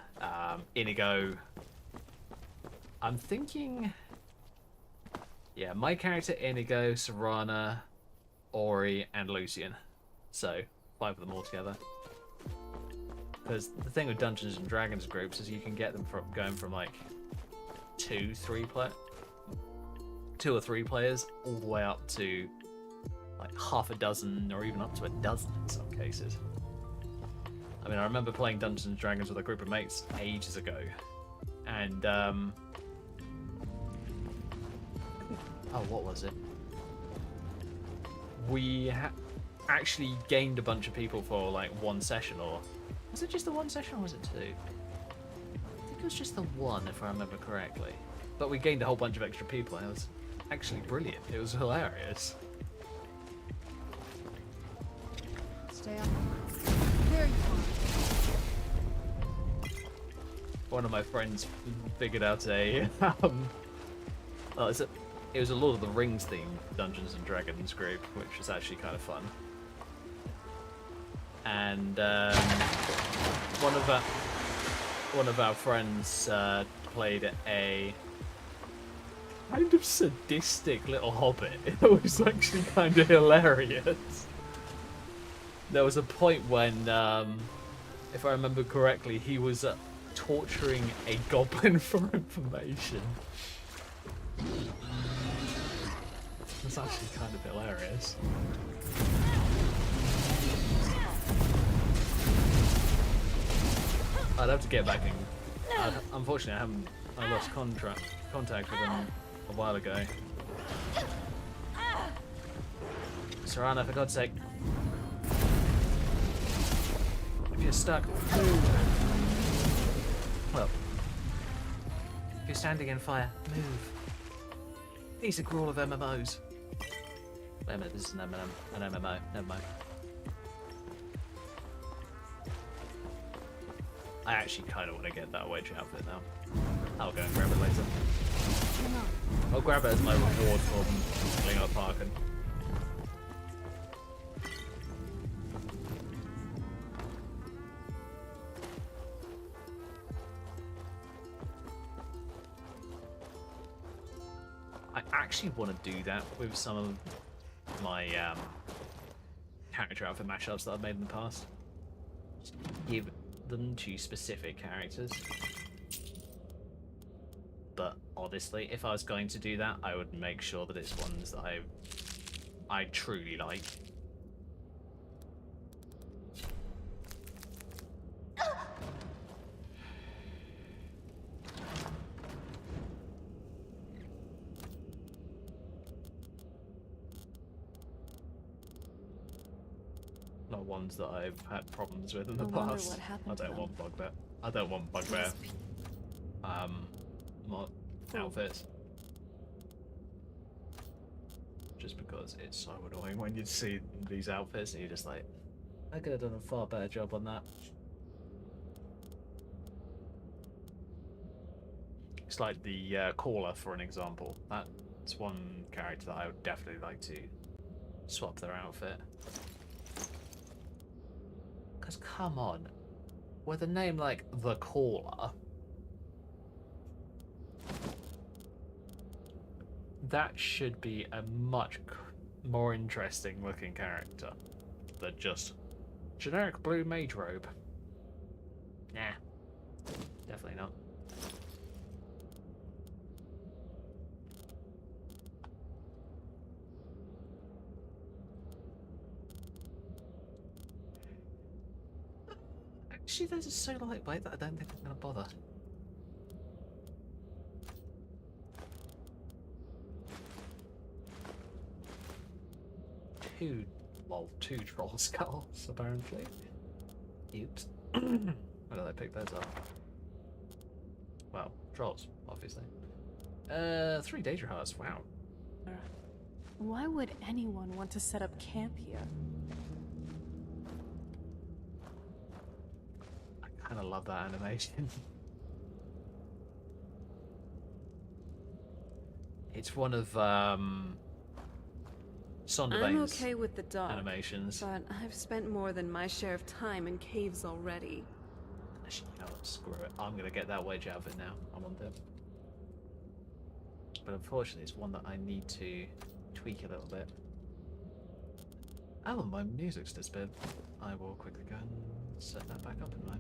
Inigo. I'm thinking, yeah, my character Inigo, Serana, Ori, and Lucian. So 5 of them all together. Because the thing with Dungeons and Dragons groups is you can get them from going from like 2 or 3 players all the way up to like half a dozen or even up to a dozen in some cases. I mean, I remember playing Dungeons and Dragons with a group of mates ages ago, and oh, what was it? We actually gained a bunch of people for like 1 session, or was it just the 1 session, or was it 2? I think it was just the 1, if I remember correctly. But we gained a whole bunch of extra people, and it was actually brilliant. It was hilarious. Stay up. There you are. One of my friends figured out a well, it was a Lord of the Rings themed Dungeons and Dragons group, which was actually kind of fun. And one of our friends played a kind of sadistic little hobbit. It was actually kind of hilarious. There was a point when, if I remember correctly, he was torturing a goblin for information. It's actually kind of hilarious. I'd have to get back in. Unfortunately, I lost contact with him a while ago. Serana, for God's sake. If you're stuck, move. Well, if you're standing in fire, move. These are cruel of MMOs. Wait a minute, this is an MMO. Never mind. I actually kind of want to get that wedge outfit now. I'll go and grab it later. I'll grab it as my reward for filling up Parkin. I actually want to do that with some of my character outfit mashups that I've made in the past. Just give them to specific characters. But honestly, if I was going to do that, I would make sure that it's ones that I truly like. are ones that I've had problems with in the I wonder past. what happened I to don't them. want bugbear. I don't want bugbear. Not outfits. Just because it's so annoying when you see these outfits and you're just like, I could have done a far better job on that. It's like the caller, for an example. That's one character that I would definitely like to swap their outfit. Because come on, with a name like the caller, that should be a much more interesting looking character than just generic blue mage robe. Nah, definitely not. Actually, those are so lightweight that I don't think I'm going to bother. Two troll skulls, apparently. Oops. Where did I pick those up? Well, trolls, obviously. 3 Daedra hearts, wow. Why would anyone want to set up camp here? I kind of love that animation. It's one of Sonderbane's I'm okay with the dog, animations. but I've spent more than my share of time in caves already. Actually, you know what, screw it. I'm going to get that wedge outfit now. I'm on them. But unfortunately, it's one that I need to tweak a little bit. Oh, my music's disappeared. I will quickly go and set that back up in line.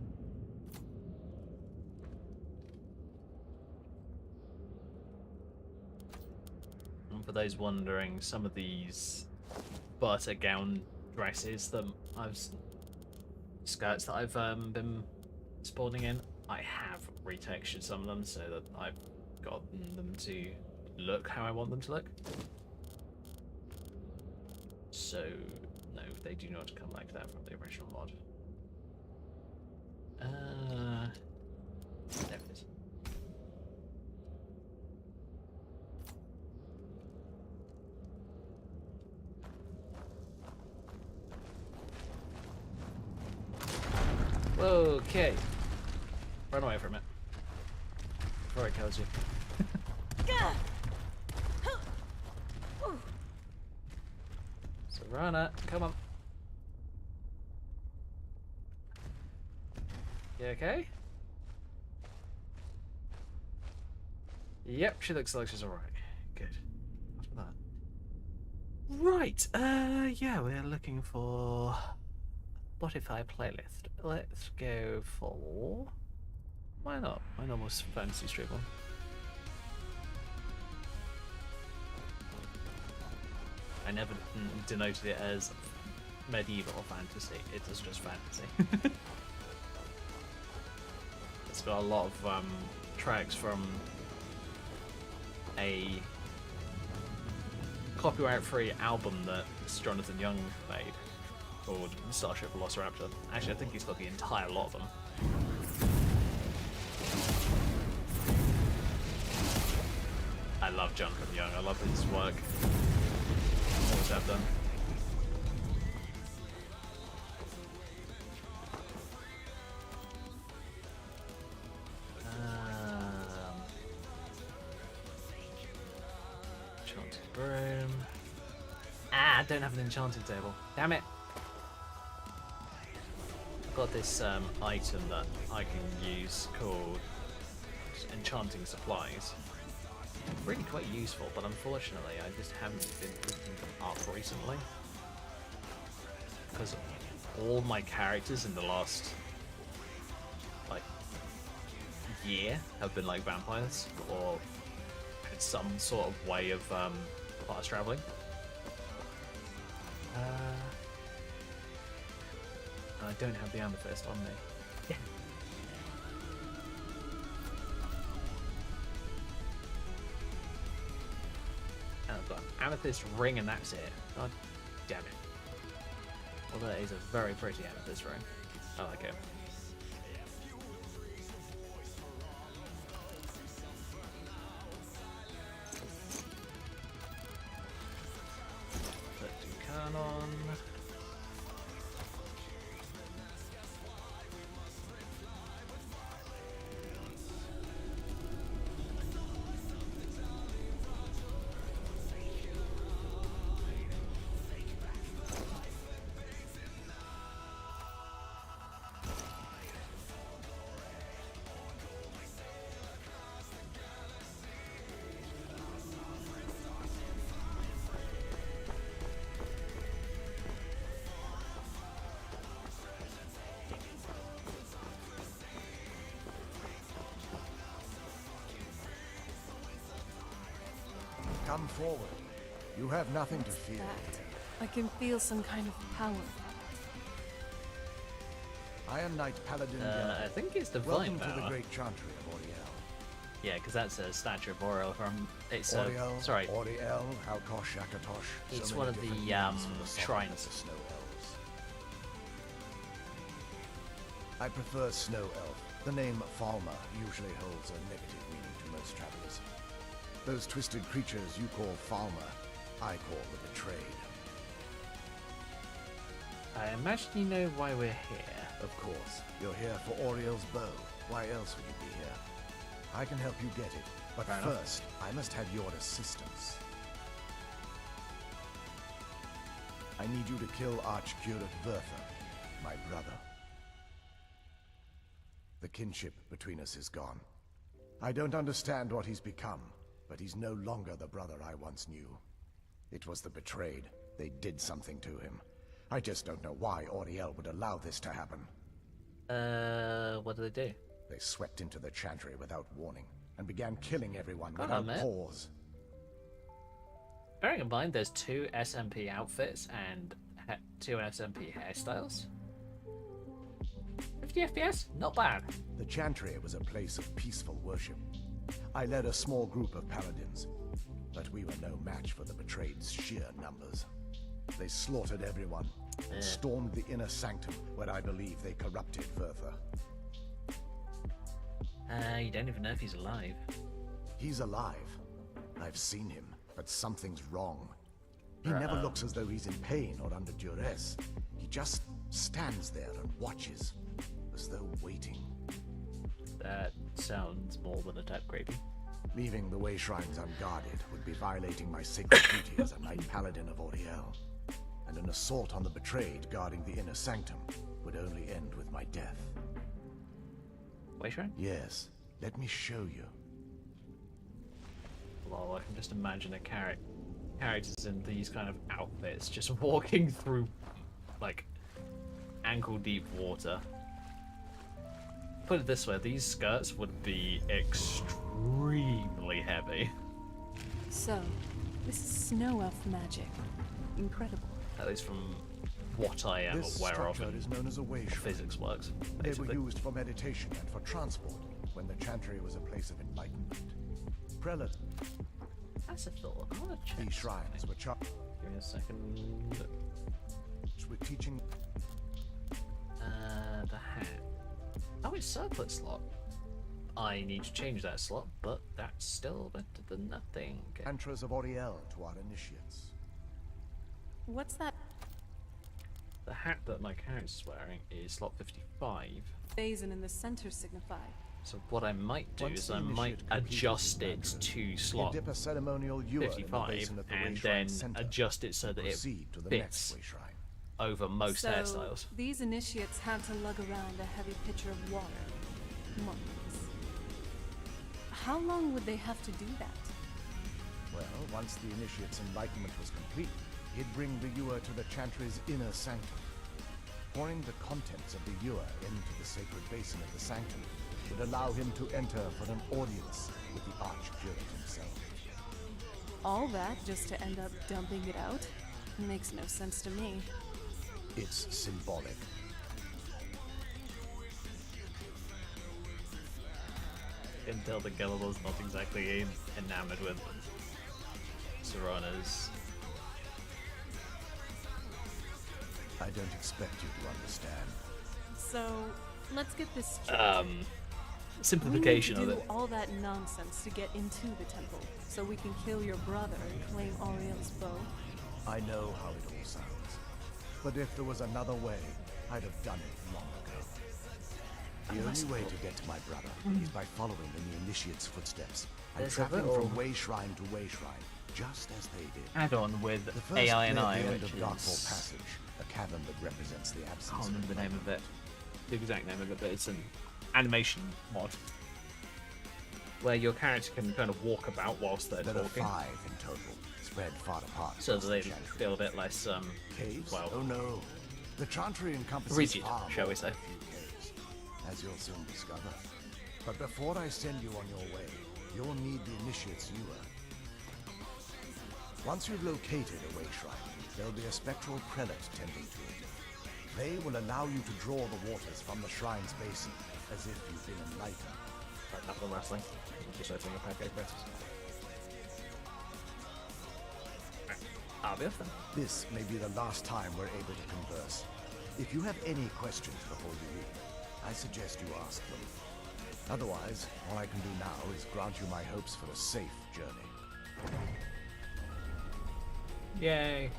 And for those wondering, some of these butter gown dresses that skirts that I've been spawning in, I have retextured some of them so that I've gotten them to look how I want them to look. So, no, they do not come like that from the original mod. There it is. Okay. Run away from it. Before it kills you. So run it. Come on. You okay? Yep, she looks like she's alright. Good. After that. Right, yeah, we're looking for Spotify playlist. Let's go for... Why not? My normal fantasy street one. I never denoted it as medieval or fantasy. It is just fantasy. It's got a lot of tracks from a copyright-free album that Jonathan Young made called Starship Velociraptor. Actually, I think he's got the entire lot of them. I love Jonathan Young. I love his work. Always have done. Enchanted broom. Ah, I don't have an enchanted table. Damn it. I've got this item that I can use called enchanting supplies. Really quite useful, but unfortunately I just haven't been picking them up recently. Because all my characters in the last like year have been like vampires or had some sort of way of fast traveling. And I don't have the amethyst on me. Yeah. And I've got an amethyst ring and that's it. God damn it. Well, that is a very pretty amethyst ring. I like it. Let's do Canon. Come forward. You have nothing to fear. That. I can feel some kind of power. Iron Knight Paladin. I think it's divine Welcome power. to the great chantry of Oriel. Yeah, because that's a statue of Oriel from. It's Oriel, sorry. Oriel, Halkosh, Akatosh. It's many one of the, different names for the shrines. of Snow Elves. I prefer Snow Elf. The name Falmer usually holds a negative meaning to most travelers. Those twisted creatures you call Falmer, I call the Betrayed. I imagine you know why we're here. Of course, you're here for Oriel's bow. Why else would you be here? I can help you get it, but Fair enough. first, I must have your assistance. I need you to kill Archcurate Verther, my brother. The kinship between us is gone. I don't understand what he's become, but he's no longer the brother I once knew. It was the Betrayed. They did something to him. I just don't know why Oriel would allow this to happen. What do they do? They swept into the chantry without warning, and began killing everyone God, without man. pause. Bearing in mind there's 2 SMP outfits and 2 SMP hairstyles. 50 FPS? Not bad. The chantry was a place of peaceful worship. I led a small group of paladins, but we were no match for the Betrayed's sheer numbers. They slaughtered everyone, and stormed the inner sanctum where I believe they corrupted Verther. You don't even know if he's alive. He's alive. I've seen him, but something's wrong. He never looks as though he's in pain or under duress. He just stands there and watches, as though waiting. That sounds more than a tad creepy. Leaving the way shrines unguarded would be violating my sacred duty as a Knight Paladin of Oriel. And an assault on the Betrayed guarding the inner sanctum would only end with my death. Wait, shrine? Yes, let me show you. Well, I can just imagine a characters in these kind of outfits just walking through, like, ankle-deep water. Put it this way, these skirts would be extremely heavy. So, this is snow elf magic. Incredible. At least from what I am This aware of structure and is known as a way shrine. physics works, They were basically. used for meditation and for transport when the chantry was a place of enlightenment. Prelate, That's a thought. I want to check. these shrines were charged Give me a second. with teaching. The hat. Oh, it's circlet slot. I need to change that slot, but that's still better than nothing. Mantras of Oriel to our initiates. What's that The hat that my character's wearing is slot 55. basin in the center signify? So what I might do Once is the I might initiate completes adjust his it mantra, to you slot dip a ceremonial ewer in the 55 basin at the and way shrine then center, adjust it so that it proceed to the fits next way shrine. over most So, hairstyles. these initiates had to lug around a heavy pitcher of water. Months. How long would they have to do that? Well, once the initiate's enlightenment was complete, he'd bring the ewer to the chantry's inner sanctum. Pouring the contents of the ewer into the sacred basin of the sanctum would allow him to enter for an audience with the Archcurate himself. All that just to end up dumping it out? Makes no sense to me. It's symbolic. You can tell the Galabal's not exactly enamored with Serana's I don't expect you to understand. So, let's get this straight. Simplification we need of to do it. all that nonsense to get into the temple, so we can kill your brother and claim Auriel's bow. I know how it all sounds. But if there was another way, I'd have done it long ago. The only way to get to my brother is by following in the Initiate's footsteps and There's a traveling little from way shrine to way shrine, just as they did. Add-on with The first AI and cleared I, the end which of Darkfall is... Passage, a cavern that represents the I absence can't of remember the name of enlightenment. it. The exact name of it, but it's an animation mod. Where your character can kind of walk about whilst they're There are talking. 5 in total, spread far apart. So across that they the Chantry. feel a bit less, Caves? well... Oh no. The Chantry encompasses rigid, far shall more we say. than a few caves, as you'll soon discover. But before I send you on your way, you'll need the Initiate's Ewer. Once you've located a way shrine, there'll be a spectral prelate tending to it. They will allow you to draw the waters from the shrine's basin, as if you've been enlightened. Like knuckle wrestling. Just opening a packet of crisps. I'll be off then. This may be the last time we're able to converse. If you have any questions before you leave, I suggest you ask them. Otherwise, all I can do now is grant you my hopes for a safe journey. Yay.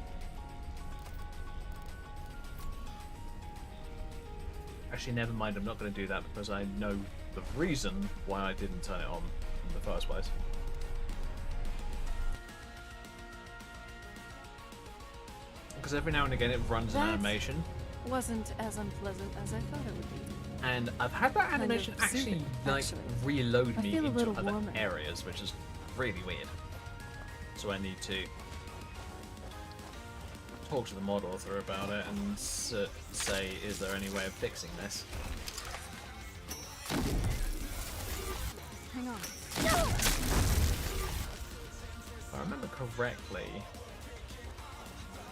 Actually, never mind. I'm not going to do that because I know the reason why I didn't turn it on in the first place. Because every now and again it runs an That animation, Wasn't as unpleasant as I thought it would be. and I've had that Kind of animation actually soothing, like actually. reload I me feel a into little other warmer. areas, which is really weird. So I need to talk to the mod author about it and say, is there any way of fixing this? Hang on. If I remember correctly,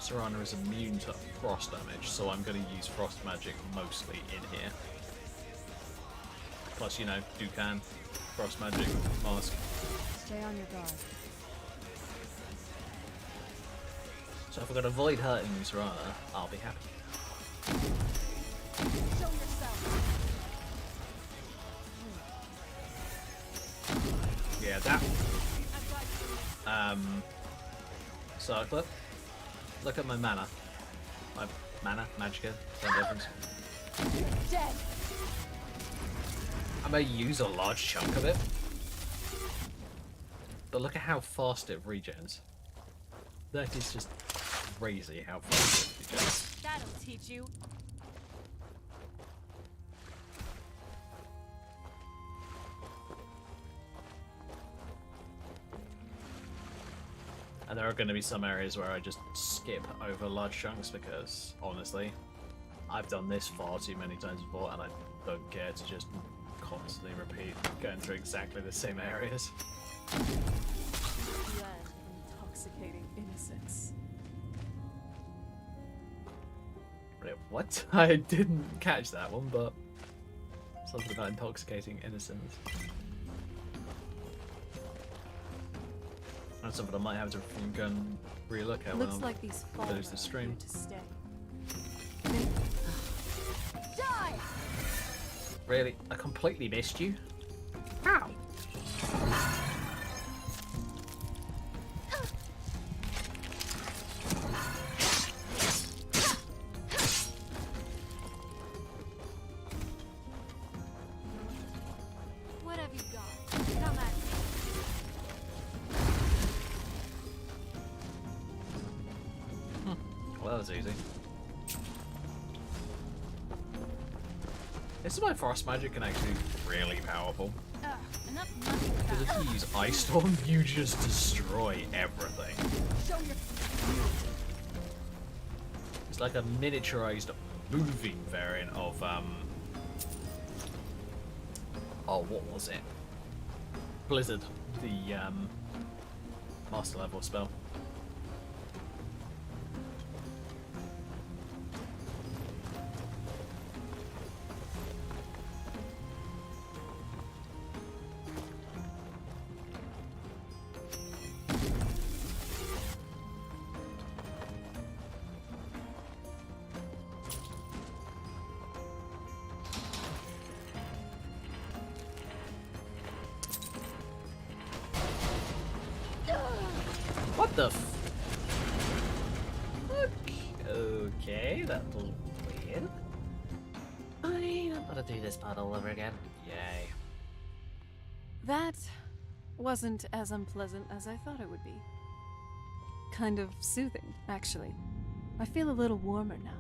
Serana is immune to frost damage, so I'm going to use frost magic mostly in here. Plus, you know, Dukan, frost magic, mask. Stay on your guard. So if I can avoid hurting Serana, I'll be happy. Show yourself. Yeah, that. Circlet. Look at my mana. My mana, magicka, no difference. Dead. I may use a large chunk of it, but look at how fast it regens. That is just crazy how fast it regens. That'll teach you. And there are going to be some areas where I just skip over large chunks because, honestly, I've done this far too many times before and I don't care to just constantly repeat going through exactly the same areas. Dread intoxicating innocence. Wait, what? I didn't catch that one, but something about intoxicating innocence. That's something I might have to go and re-look at when Looks I like these fall finish the stream. to stay. Die. Really? I completely missed you? How? What have you got? Come at me. Well, that was easy. This is why frost magic can actually be really powerful. Enough money. Because if you use Ice Storm, you just destroy everything. Show your. It's like a miniaturized moving variant of oh, what was it? Blizzard, the master level spell. the f... Okay, that was weird. I'm not gonna do this part all over again. Yay. That wasn't as unpleasant as I thought it would be. Kind of soothing, actually. I feel a little warmer now.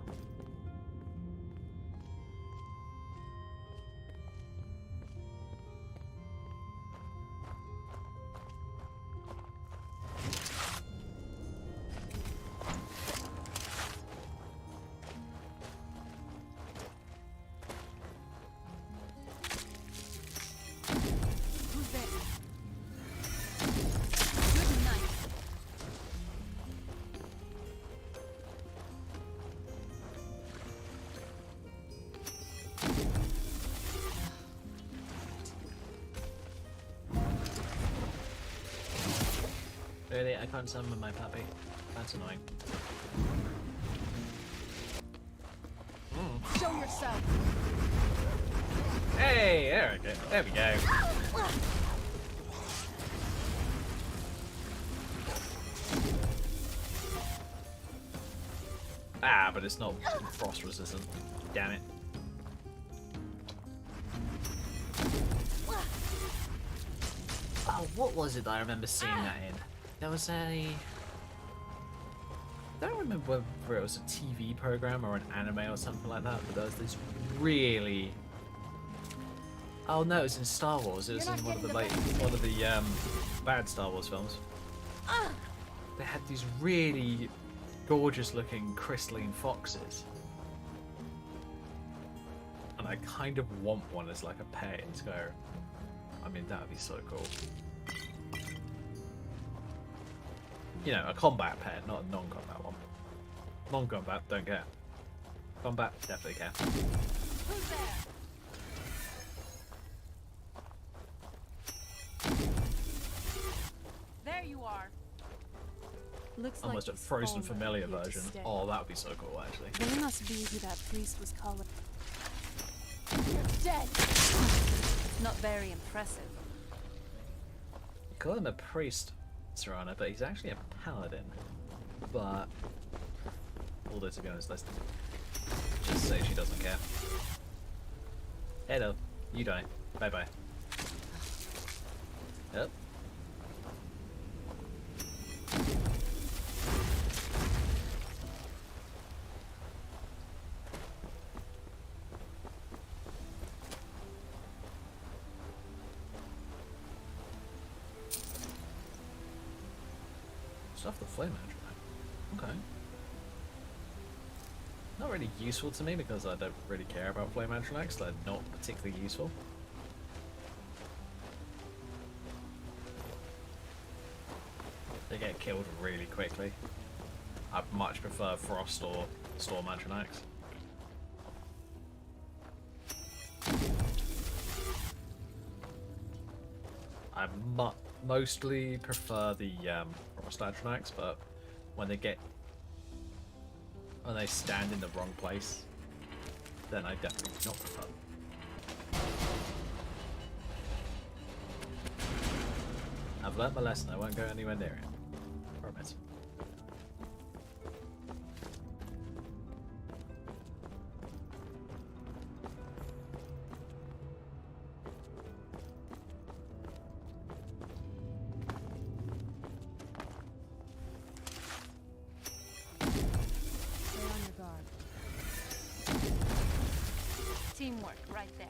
Really, I can't summon my puppy. That's annoying. Show yourself! Hey, there we go. There we go. Ah, but it's not frost resistant. Damn it. Oh, what was it that I remember seeing that in? There was a... I don't remember whether it was a TV program or an anime or something like that, but there was this really... Oh no, it was in Star Wars. It was in one of the bad Star Wars films. They had these really gorgeous looking crystalline foxes. And I kind of want one as like a pet in Skyrim. I mean, that would be so cool. You know, a combat pet, not a non-combat one. Non-combat, don't care. Combat, definitely care. Who's there? There you are. Looks Almost like a frozen he's familiar here to version. stay. Oh, that would be so cool, actually. They must be who that priest was calling. You're dead. Not very impressive. You call him a priest, Serana, but he's actually a paladin. But all this again is let's just say she doesn't care. Hello, you die. Bye bye. Yep. Stuff the flame engine. Okay. Not really useful to me because I don't really care about flame Antronics. They're not particularly useful. They get killed really quickly. I much prefer Frost or Storm Antronics. I mostly prefer the Frost Antronics, but when they stand in the wrong place, then I definitely do not prefer them. I've learnt my lesson, I won't go anywhere near it. Promise. Stay on your guard. Teamwork, right there.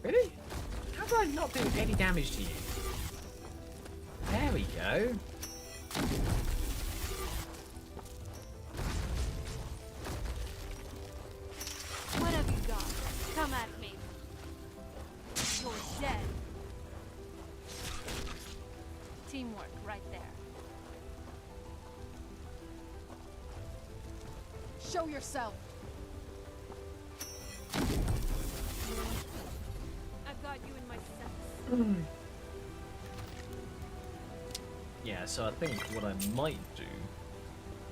Really? How do I not do any damage to you? There we go. What have you got? Come at me. You're dead. Teamwork, right there. Show yourself. got you in my sights. Yeah, so I think what I might do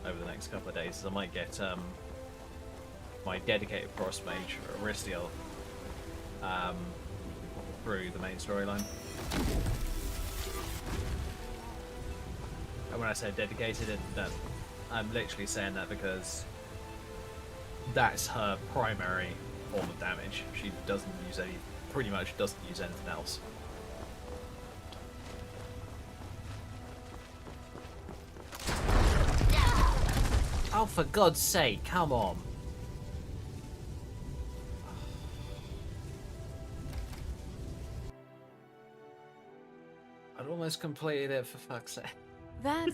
over the next couple of days is I might get my dedicated frost mage, Aristiel, through the main storyline. And when I say dedicated, I'm literally saying that because that's her primary form of damage. She doesn't use pretty much doesn't use anything else. Oh, for God's sake, come on. I'd almost completed it, for fuck's sake. That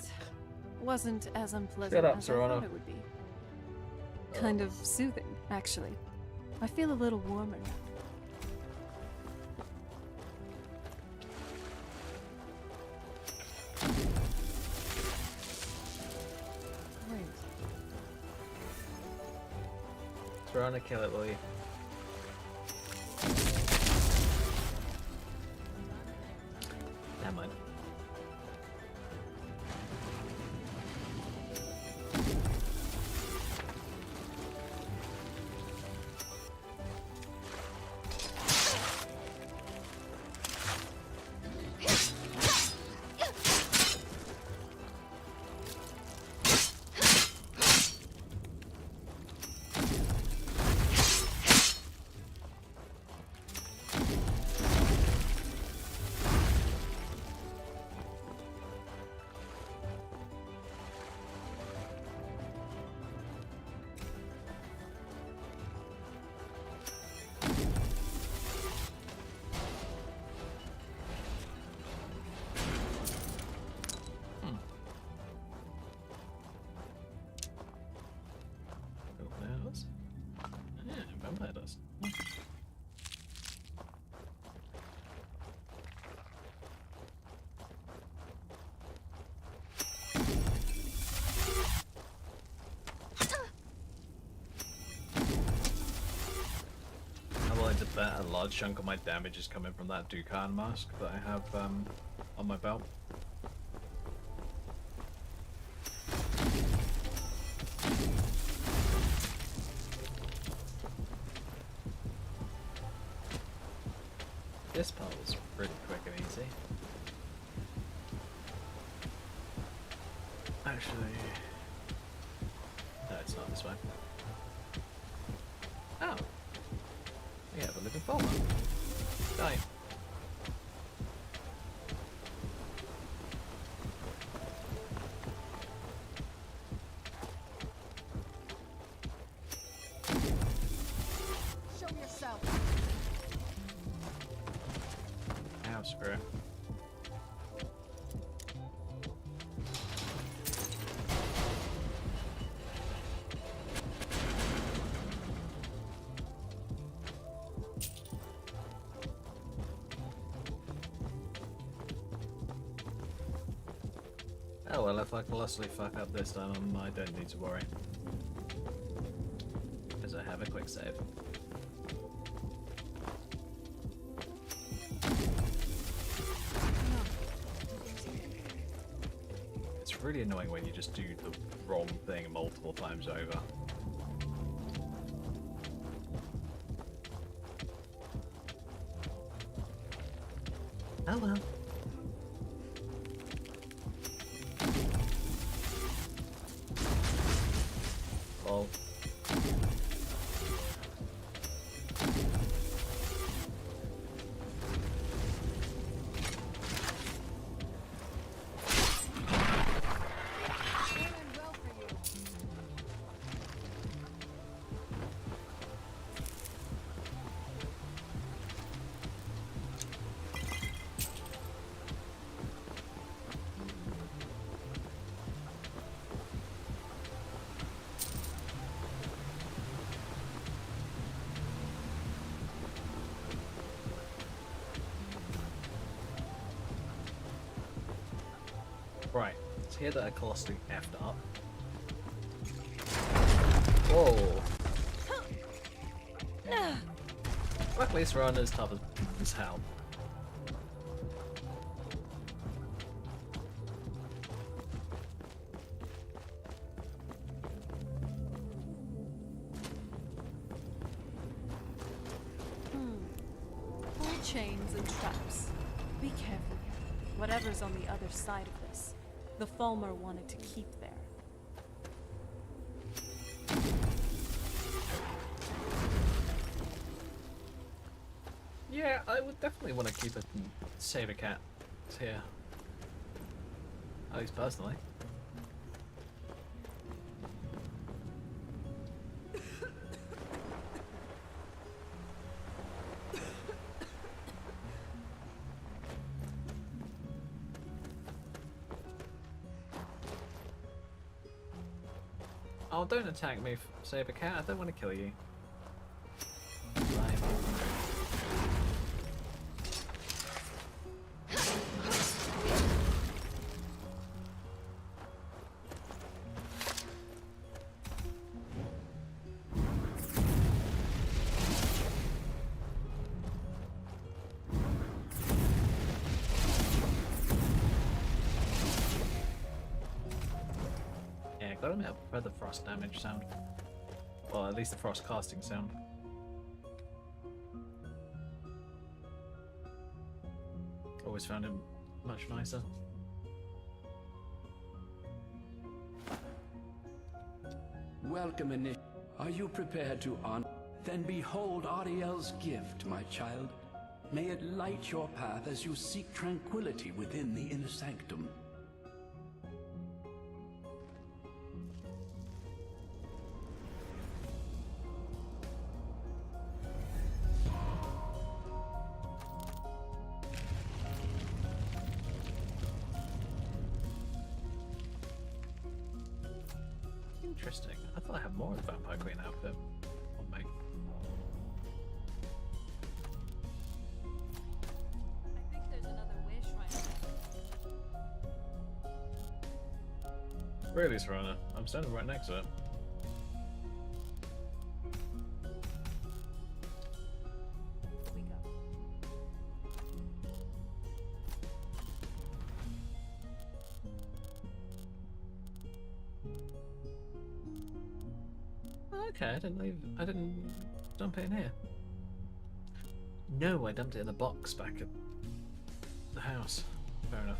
wasn't as unpleasant Shut up, as I Serrano. thought it would be. Kind of soothing, actually. I feel a little warmer now. Great. Trying to kill it, will you? Never mind. Vampire dust. I'm willing to bet a large chunk of my damage is coming from that Dukan mask that I have on my belt. This part was pretty quick and easy. Actually, no, it's not this way. Oh, we have a little bomber. Die. Show yourself. Ow, screw. Oh well, if I colossally fuck up this time, I don't need to worry. Because I have a quick save. It's really annoying when you just do the wrong thing multiple times over. Oh well. Well. Right, it's here that I colossally effed up. Whoa. Luckily, Serana's tough as hell. Full chains and traps. Be careful. Whatever's on the other side of this, the Fulmer wanted to keep there. Yeah, I would definitely want to keep a saber cat here. At least personally. Oh, don't attack me, saber cat. I don't want to kill you. I don't prefer the frost damage sound. Well, at least the frost casting sound. Always found him much nicer. Welcome, Initiate. Are you prepared to honor? Then behold Ariel's gift, my child. May it light your path as you seek tranquility within the inner sanctum. Interesting. I thought I had more of the Vampire Queen outfit on me. I think there's another wish right Really, Serana? I'm standing right next to it. we go. Okay, I didn't dump it in here. No, I dumped it in the box back at the house. Fair enough.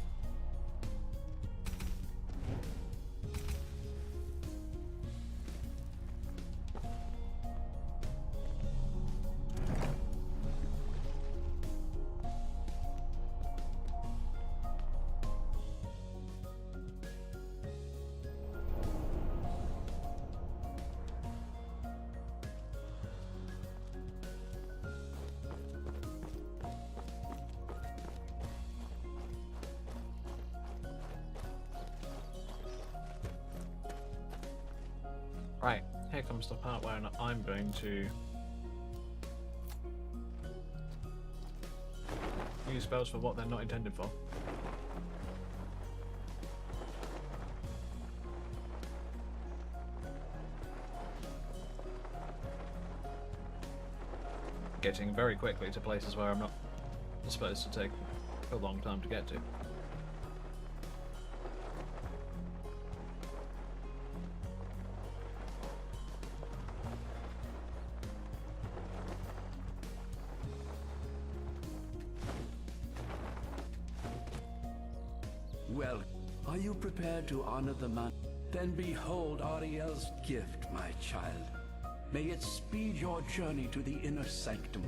Right, here comes the part where I'm going to use spells for what they're not intended for. Getting very quickly to places where I'm not supposed to take a long time to get to. Well, are you prepared to honor the man? Then behold Ariel's gift, my child. May it speed your journey to the inner sanctum.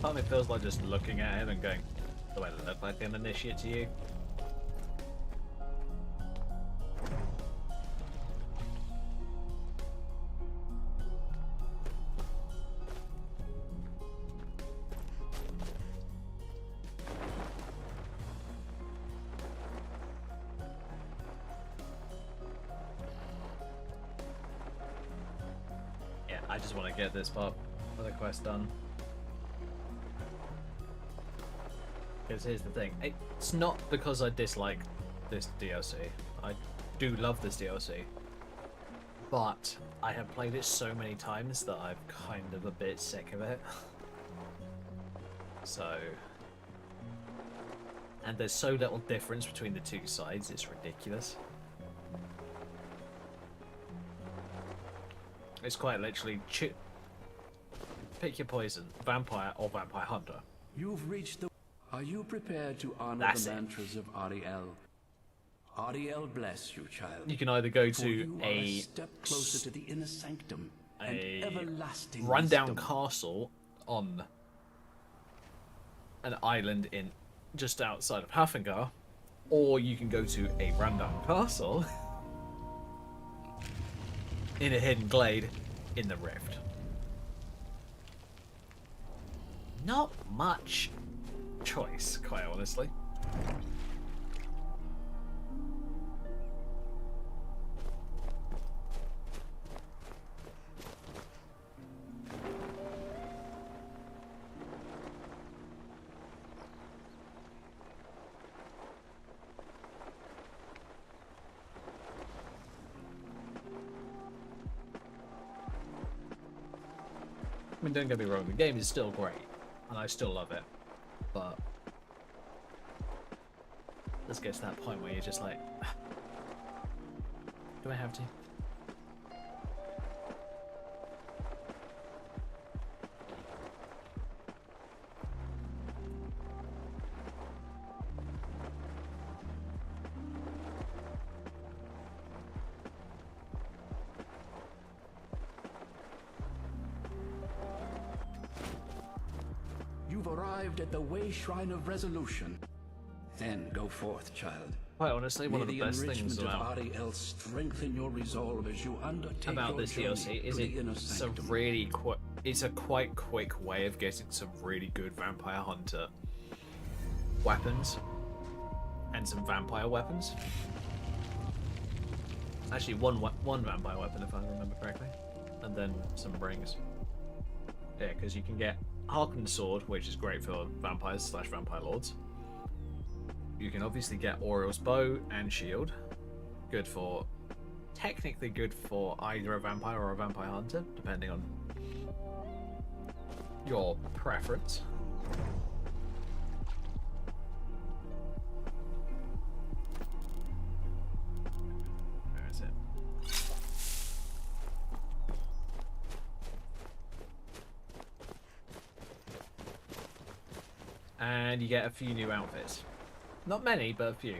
Part of me feels like just looking at him and going, do I look like an initiate to you? Yeah, I just want to get this part of the quest done. Because here's the thing. It's not because I dislike this DLC. I do love this DLC. But I have played it so many times that I'm kind of a bit sick of it. So... And there's so little difference between the two sides, it's ridiculous. It's quite literally pick your poison, vampire or vampire hunter. You've reached the... Are you prepared to honor That's the it. mantras of Ariel? Ariel bless you, child. You can either go For to you are a step closer to the inner sanctum and everlasting rundown wisdom. castle on an island in just outside of Hafengar, or you can go to a rundown castle in a hidden glade in the Rift. Not much choice, quite honestly. I mean, don't get me wrong, the game is still great, and I still love it, but this gets to that point where you're just like, do I have to? You've arrived at the way shrine of resolution. Then go forth, child. Quite honestly, one of the best things about Ariel strengthen your resolve as you undertake your this journey DLC is to the inner it's a sanctum. really it's a quite quick way of getting some really good vampire hunter weapons and some vampire weapons. Actually, one vampire weapon if I remember correctly, and then some rings. Yeah, because you can get Harken's sword, which is great for vampires / vampire lords. You can obviously get Oriel's bow and shield. Technically good for either a vampire or a vampire hunter, depending on your preference. Where is it? And you get a few new outfits. Not many, but a few.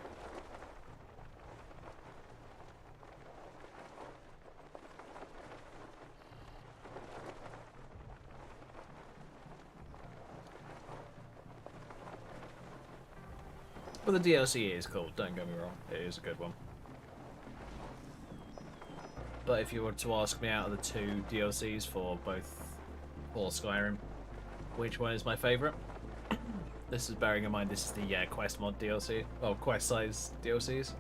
But the DLC is cool, don't get me wrong. It is a good one. But if you were to ask me out of the two DLCs for Skyrim, which one is my favourite? This is bearing in mind this is the quest mod DLC, or quest size DLCs.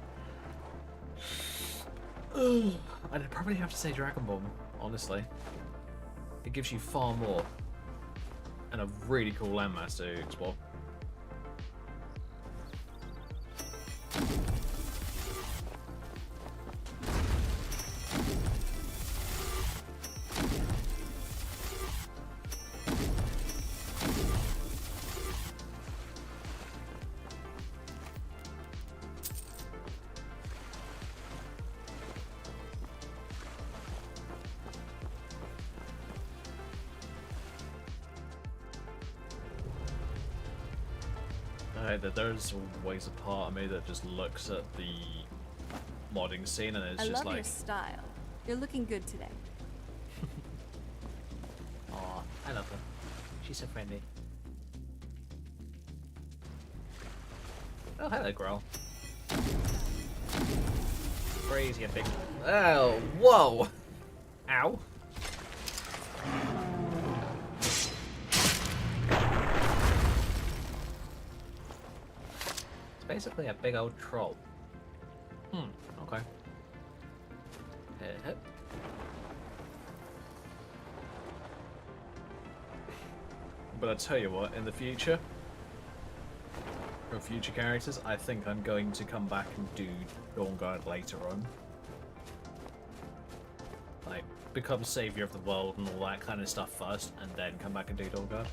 I'd probably have to say Dragon Ball, honestly. It gives you far more, and a really cool landmass to explore. There's always a part of me that just looks at the modding scene and it's I just love like, your style. You're looking good today. aw, I love her. She's so friendly. Oh, hello, girl. Crazy, a big. Oh, whoa! Ow. Basically a big old troll. Okay. Hip. But I tell you what, in the future, for future characters, I think I'm going to come back and do Dawnguard later on. Like, become savior of the world and all that kind of stuff first, and then come back and do Dawnguard.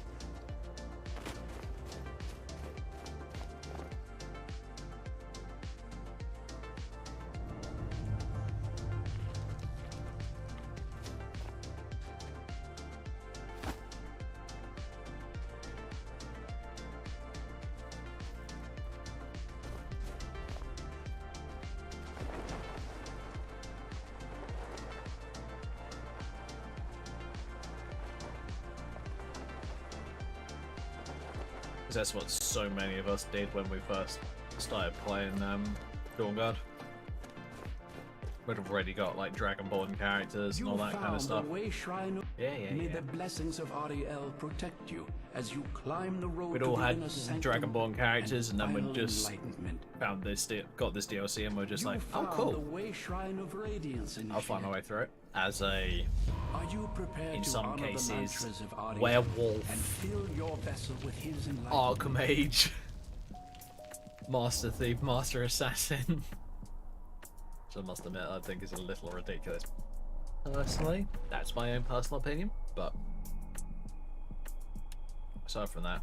That's what so many of us did when we first started playing Dawnguard. We'd have already got like Dragonborn characters and all that kind of stuff. May the blessings of Ariel protect you as you climb the road. We'd all had Dragonborn characters, and then we just found this, got this DLC, and we're just like, oh cool. I'll find my way through it as a, in some cases, werewolf, archmage, master thief, master assassin. Which I must admit, I think is a little ridiculous. Personally, that's my own personal opinion, but aside from that,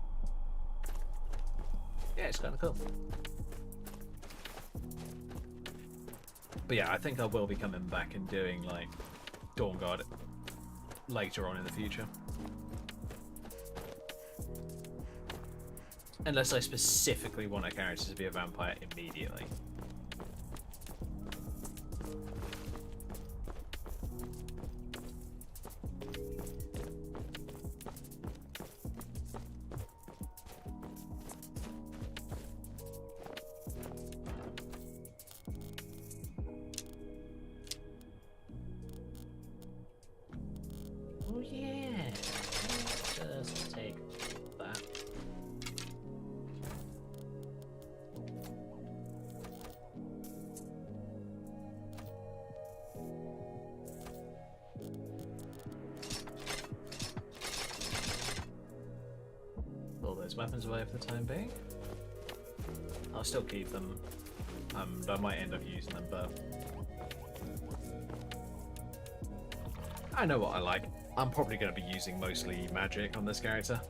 yeah, it's kind of cool. But yeah, I think I will be coming back and doing like Dawnguard later on in the future. Unless I specifically want a character to be a vampire immediately. Oh yeah, just take that. Pull those weapons away for the time being. I'll still keep them. I might end up using them, but I know what I like. I'm probably going to be using mostly magic on this character.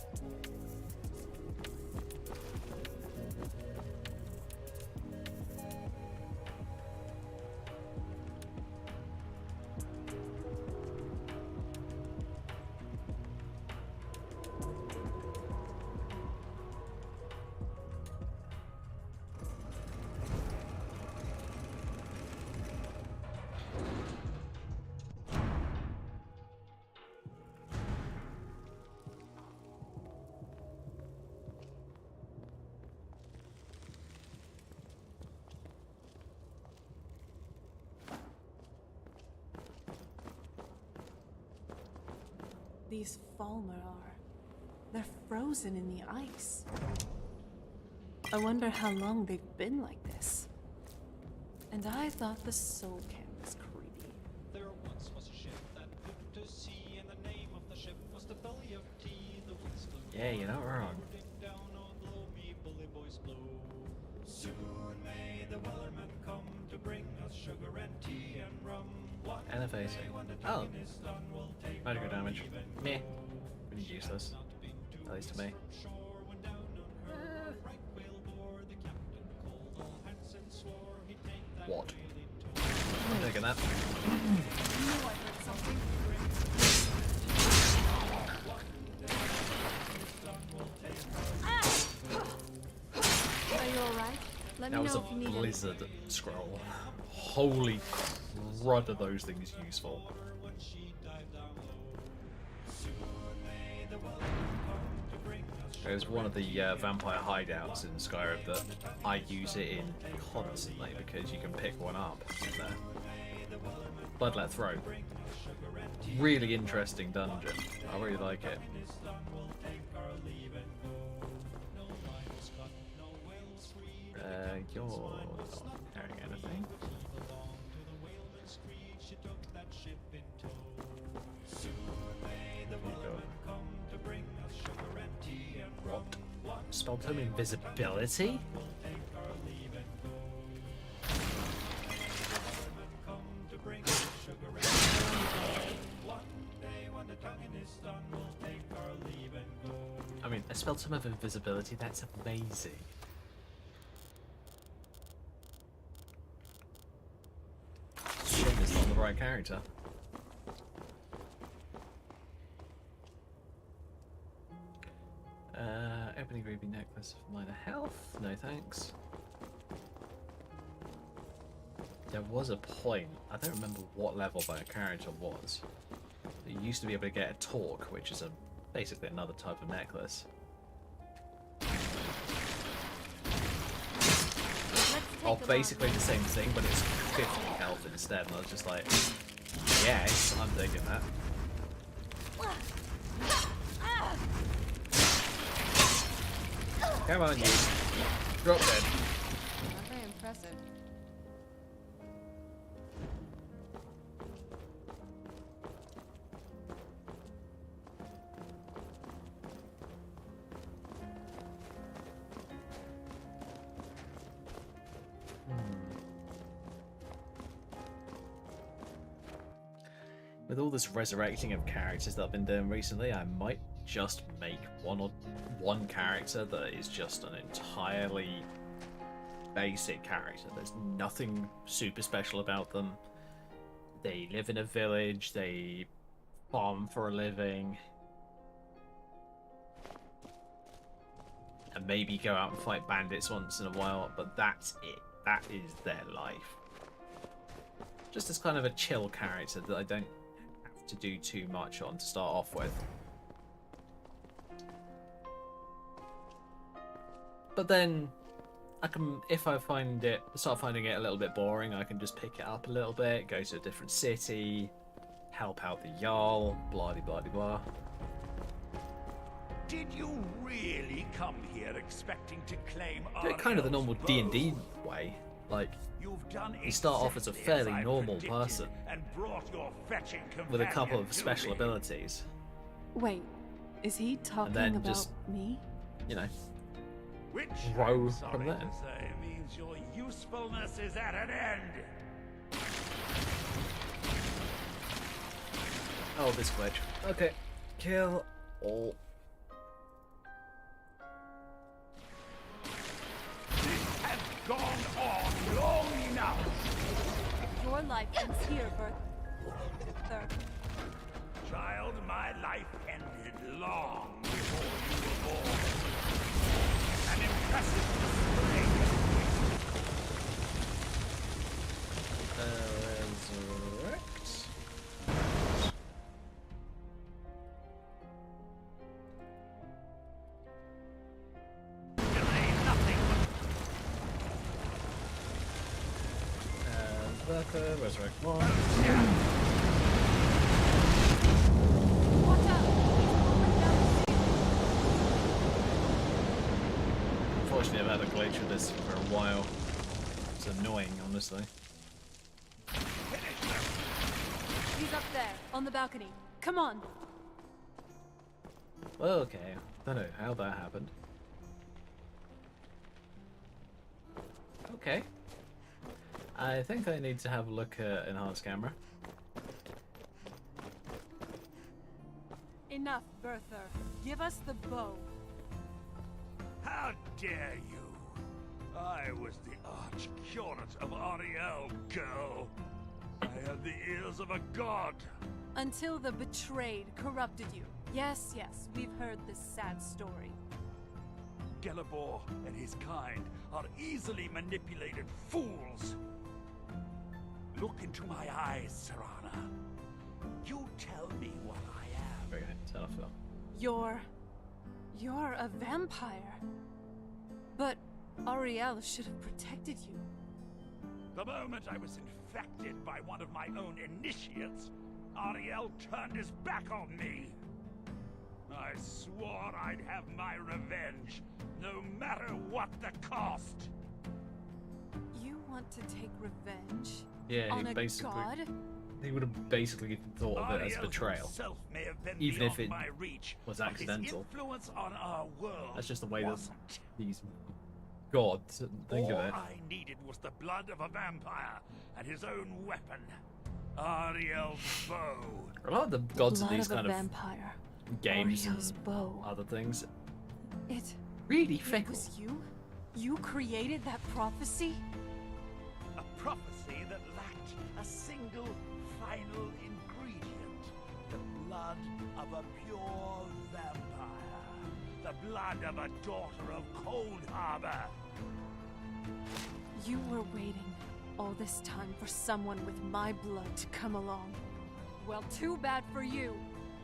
These Falmer are. They're frozen in the ice. I wonder how long they've been like this. And I thought the soul camp was creepy. There once was a ship that put to sea, and the name of the ship was the Belly of Tea. The winds blew. Yeah, you're not wrong. Down on gloomy bully boys blow. Soon may the wellerman come to bring us sugar and tea and rum. And a facing. Oh. Magical damage. Meh. Pretty useless. At least to me. What? I'm taking that. Are you alright? Let That me was know a if you need blizzard scroll. Holy crud, are those things useful. There's one of the vampire hideouts in Skyrim that I use it in constantly because you can pick one up in there. Bloodlet Throat. Really interesting dungeon. I really like it. You're not carrying anything. What? spell tome invisibility? I mean, a spell tome of invisibility, that's amazing. Shame it's not the right character. Opening ruby necklace for minor health. No thanks. There was a point, I don't remember what level that character was. You used to be able to get a torque, which is basically another type of necklace. Of basically the same thing, but it's 50 health instead, and I was just like, yes, I'm taking that. Come on, you. Drop dead. Not very impressive. With all this resurrecting of characters that I've been doing recently, I might just make one character that is just an entirely basic character. There's nothing super special about them. They live in a village, they farm for a living, and maybe go out and fight bandits once in a while, but that's it. That is their life. Just as kind of a chill character that I don't have to do too much on to start off with. But then I can, if I start finding it a little bit boring, I can just pick it up a little bit, go to a different city, help out the Jarl, blah de blah de blah. Did you really come here expecting to claim Do it kind of the normal D&D way. Like, you start off as a fairly normal person with a couple of special abilities. Wait, is he talking then about just, me? You know, Which, grow I'm sorry from there. to say, means your usefulness is at an end. Oh, this glitch. Okay, kill all. This has gone on long enough. Your life ends here, Bertha. Child, my life ended long before you were born. An impressive display. Resurrect. Delay nothing. And Bertha, resurrect one. Unfortunately, I've had a glitch with this for a while. It's annoying, honestly. He's up there, on the balcony. Come on. Well, okay. Don't know how that happened. Okay. I think I need to have a look at enhanced camera. Enough, Bertha. Give us the bow. How dare you? I was the arch-curate of Ariel, girl. I had the ears of a god. Until the betrayed corrupted you. Yes, yes, we've heard this sad story. Gelibor and his kind are easily manipulated fools. Look into my eyes, Serana. You tell me what I am. Okay, turn off that. You're a vampire. But Ariel should have protected you. The moment I was infected by one of my own initiates, Ariel turned his back on me. I swore I'd have my revenge, no matter what the cost. You want to take revenge? Yeah, on he a basically. god? he would have basically thought of it as Ariel betrayal, himself may have been even if beyond it my reach, was but his accidental. influence on our world That's just the way that wasn't. these gods think All of it. I needed was the blood of a vampire and his own weapon, Ariel's bow. A lot of the gods of Blood these of a kind of vampire. games Ariel's and bow. other things It really fickle. was you? You created that prophecy? A prophecy that lacked a single final ingredient. The blood of a pure vampire. The blood of a daughter of Cold Harbor. You were waiting all this time for someone with my blood to come along. Well, too bad for you.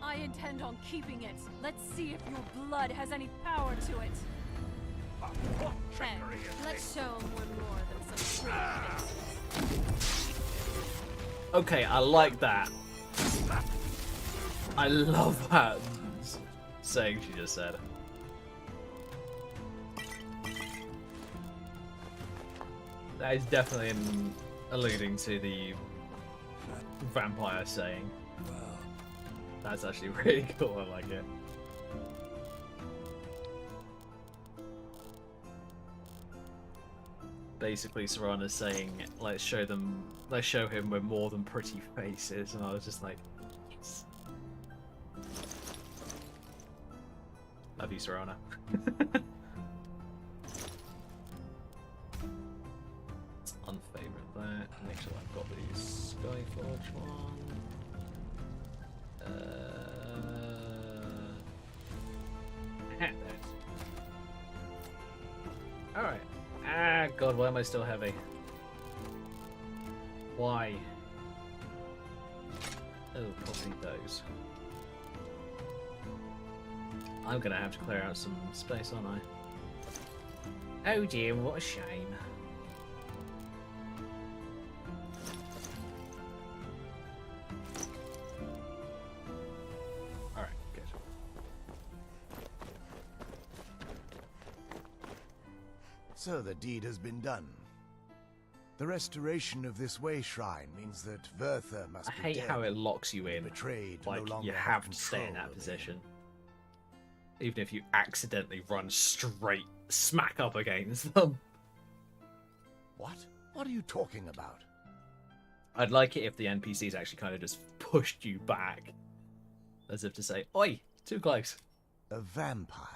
I intend on keeping it. Let's see if your blood has any power to it. What Hey, trickery is let's this? show him we're more than some pretty faces. Okay, I like that. I love that saying she just said. That is definitely alluding to the vampire saying. That's actually really cool, I like it. Basically, Serana's saying, let's show him we're more than pretty faces, and I was just like, yes. Love you, Serana. Unfavorite that. Make sure I've got the Skyforge one. Alright. Ah, God, why am I still heavy? Why? Oh, probably those. I'm gonna have to clear out some space, aren't I? Oh dear, what a shame. Alright, good. So the deed has been done. The restoration of this way shrine means that Vertha must I be hate dead. how it locks you in. Betrayed, Like, no longer you have have to stay in control that of position. Even if you accidentally run straight smack up against them. What? What are you talking about? I'd like it if the NPCs actually kind of just pushed you back. As if to say, oi, too close. A vampire.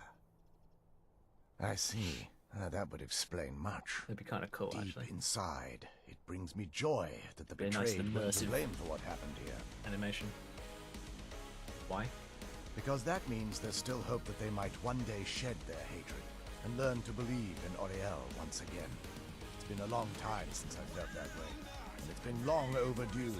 I see. That would explain much. That'd be kind of cool, Deep actually. inside, it brings me joy that the Be a nice betrayed were to immersive blame for what happened here. Animation. Why? Because that means there's still hope that they might one day shed their hatred and learn to believe in Oriel once again. It's been a long time since I felt that way, and it's been long overdue.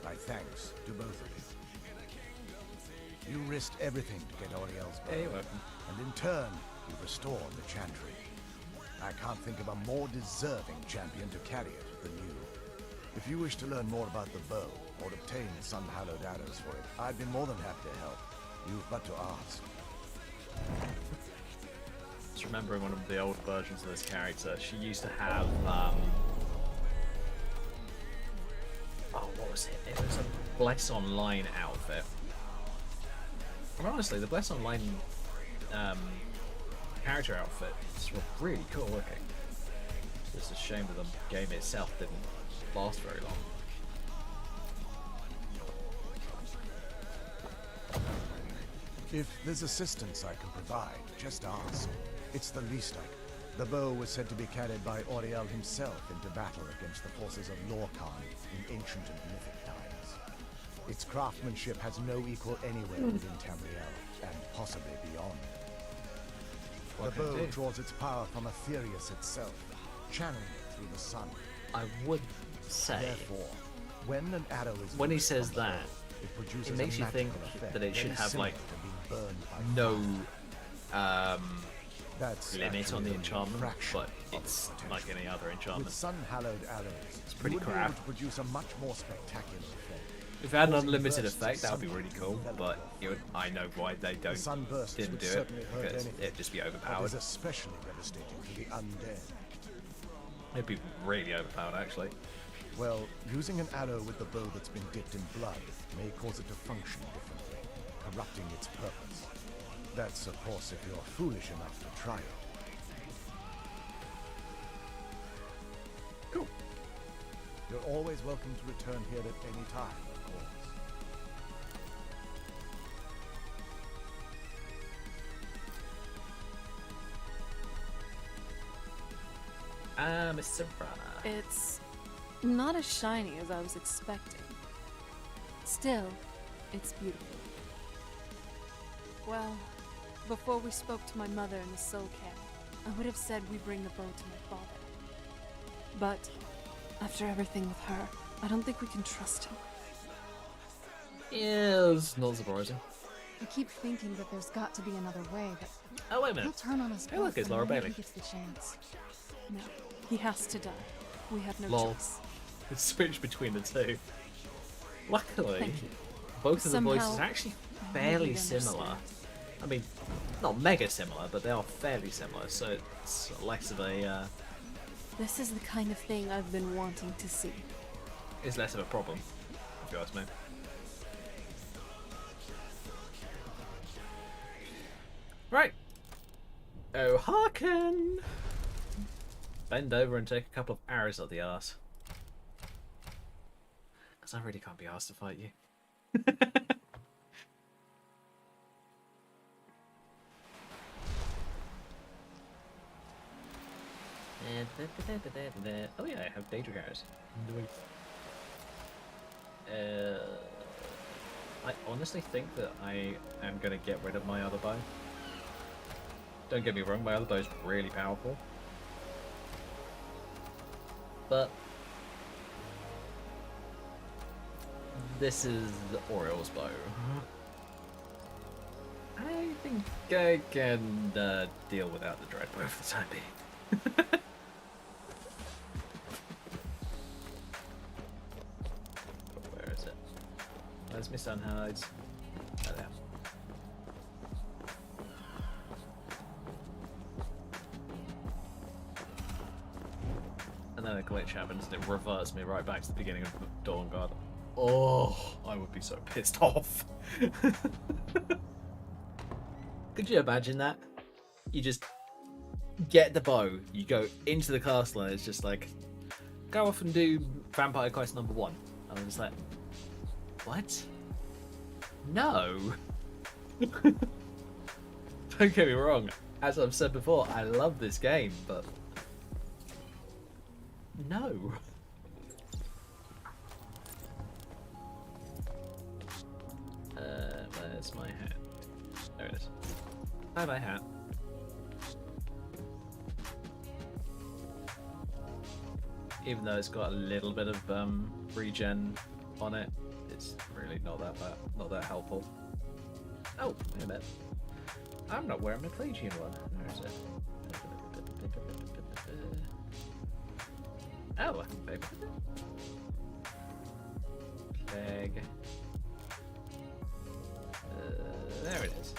My thanks to both of you. You risked everything to get Oriel's bow, Yeah, you're welcome. and in turn, you restored the Chantry. I can't think of a more deserving champion to carry it than you. If you wish to learn more about the bow, or obtain sun-hallowed arrows for it, I'd be more than happy to help. You've but to ask. Just remembering one of the old versions of this character, she used to have, oh, what was it? It was a Bless Online outfit. And honestly, the Bless Online character outfits were really cool looking. It's just a shame that the game itself didn't last very long. If there's assistance I can provide, just ask. It's the least I can. The bow was said to be carried by Oriel himself into battle against the forces of Lorcan in ancient and mythic times. Its craftsmanship has no equal anywhere within Tamriel, and possibly beyond. What The can it bow do? draws its power from Aetherius itself, channeling it through the sun. I would say, Therefore, when an arrow is when he loosed says from the that, bow, it produces it makes a you think magical effect that it should very have similar like to being burned by no fire. That's limit on actually the only a enchantment, fraction but of it's its like potential. any other With enchantment. sun-hallowed arrows, It's pretty you would be crap. able to produce a much more spectacular effect. If it had an Causing unlimited bursts of effect, that would be sunlight really to cool, develop but your it would, I know why they The sunbursts didn't would do it, certainly hurt because anything, it'd just be but overpowered. is especially devastating to the undead. It'd be really overpowered, actually. Well, using an arrow with the bow that's been dipped in blood may cause it to function differently, corrupting its purpose. That's, of course, if you're foolish enough to try it. Cool. You're always welcome to return here at any time, of course. Mr. Bra. It's not as shiny as I was expecting. Still, it's beautiful. Well, before we spoke to my mother in the soul camp, I would have said we bring the bow to my father. But after everything with her, I don't think we can trust him. Yeah, it's not surprising. I keep thinking that there's got to be another way, but Oh, wait a he'll minute. turn on us Hey, look, both it's the Laura moment Bailey. he gets the chance. No, he has to die. We have no Lol. choice. It's switched between the two. Luckily, Thank you. both of the voices Somehow, are actually I fairly really similar. understand. I mean, not mega similar, but they are fairly similar, so it's less of a, This is the kind of thing I've been wanting to see. it's less of a problem, if you ask me. Right. Oh, hearken! Bend over and take a couple of arrows up the arse. Because I really can't be asked to fight you. Oh yeah, I have data arrows. I honestly think that I am going to get rid of my other bow. Don't get me wrong, my other bow is really powerful. But this is Oriel's bow. I think I can deal without the dread bow for the time being. Where is it? Where's my sun hides? Oh, there. And then a glitch happens and it reverts me right back to the beginning of Dawn Guard. Oh, I would be so pissed off. Could you imagine that? You just get the bow, you go into the castle, and it's just like, go off and do Vampire Quest #1. And I'm just like, what? No. Don't get me wrong. As I've said before, I love this game, but no. Where's my hat? There it is. Hi, my hat. Even though it's got a little bit of regen on it, it's really not that bad, not that helpful. Oh, wait a minute. I'm not wearing my Pelagian one. Where is it? Oh, I can pay for it. Peg. There it is.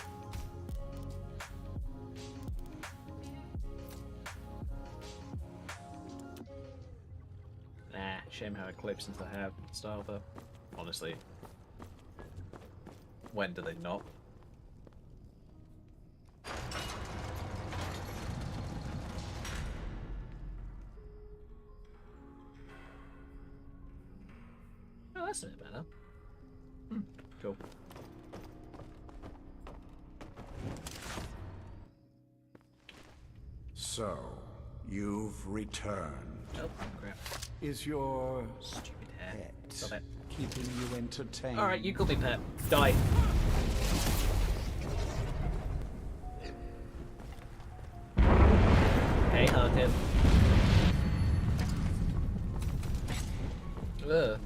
Nah, shame how it clips into the hair style, but honestly, when do they not? Oh, that's a bit better. Cool. So, you've returned. Oh, crap. Is your Stupid hair. pet Stop it. keeping you entertained? Alright, you call me pet. Die. Hey, hug him. Ugh.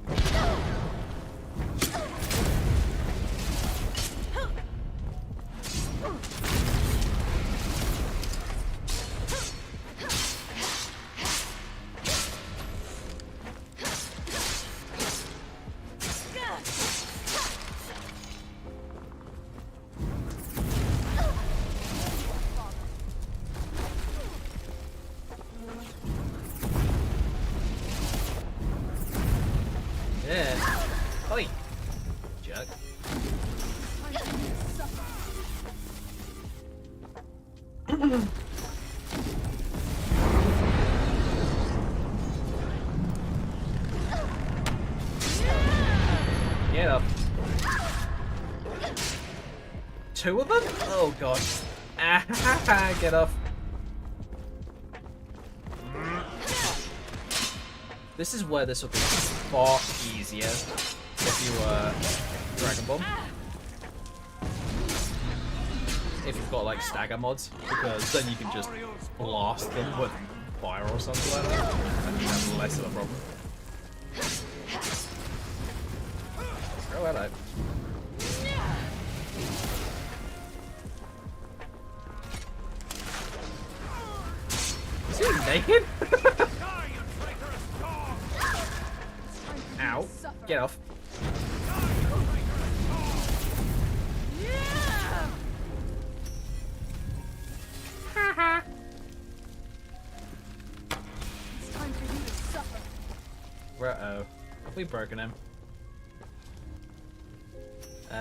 two of them? Oh god. Ah, get off. This is where this will be far easier if you Dragon Bomb. If you've got like stagger mods, because then you can just blast them with fire or something like that, and you have less of a problem. Oh, hello. Is he naked? Ow. Get off. It's time for you to suffer. Uh-oh. Have we broken him?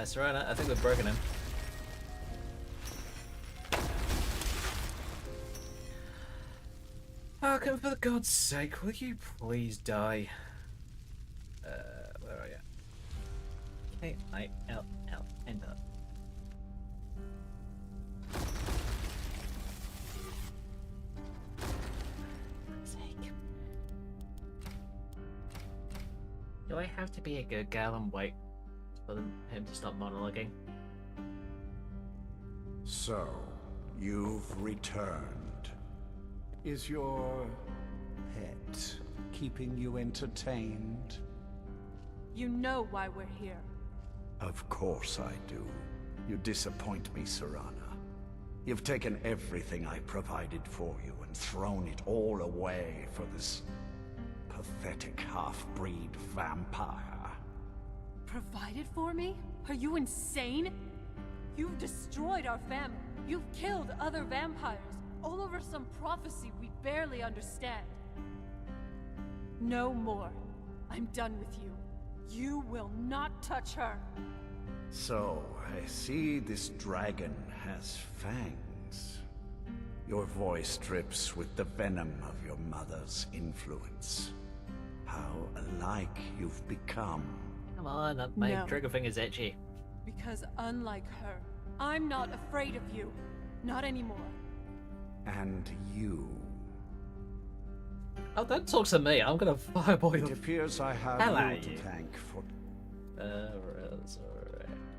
Serena, I think we've broken him. Falcon, for God's sake, will you please die? Where are you? K-I-L-L, enter. Do I have to be a good girl and wait for him to stop monologuing? So, you've returned. Is your pet keeping you entertained? You know why we're here. Of course I do. You disappoint me, Serana. You've taken everything I provided for you and thrown it all away for this pathetic half-breed vampire. Provided for me? Are you insane? You've destroyed our family. You've killed other vampires. All over some prophecy we barely understand. No more. I'm done with you. You will not touch her. So, I see this dragon has fangs. Your voice drips with the venom of your mother's influence. How alike you've become. Come on, my No. trigger finger's itchy. Because unlike her, I'm not afraid of you. Not anymore. And you. Oh, don't talk to me. I'm gonna fireball you. It appears I have Hello, you to you. thank for Alright.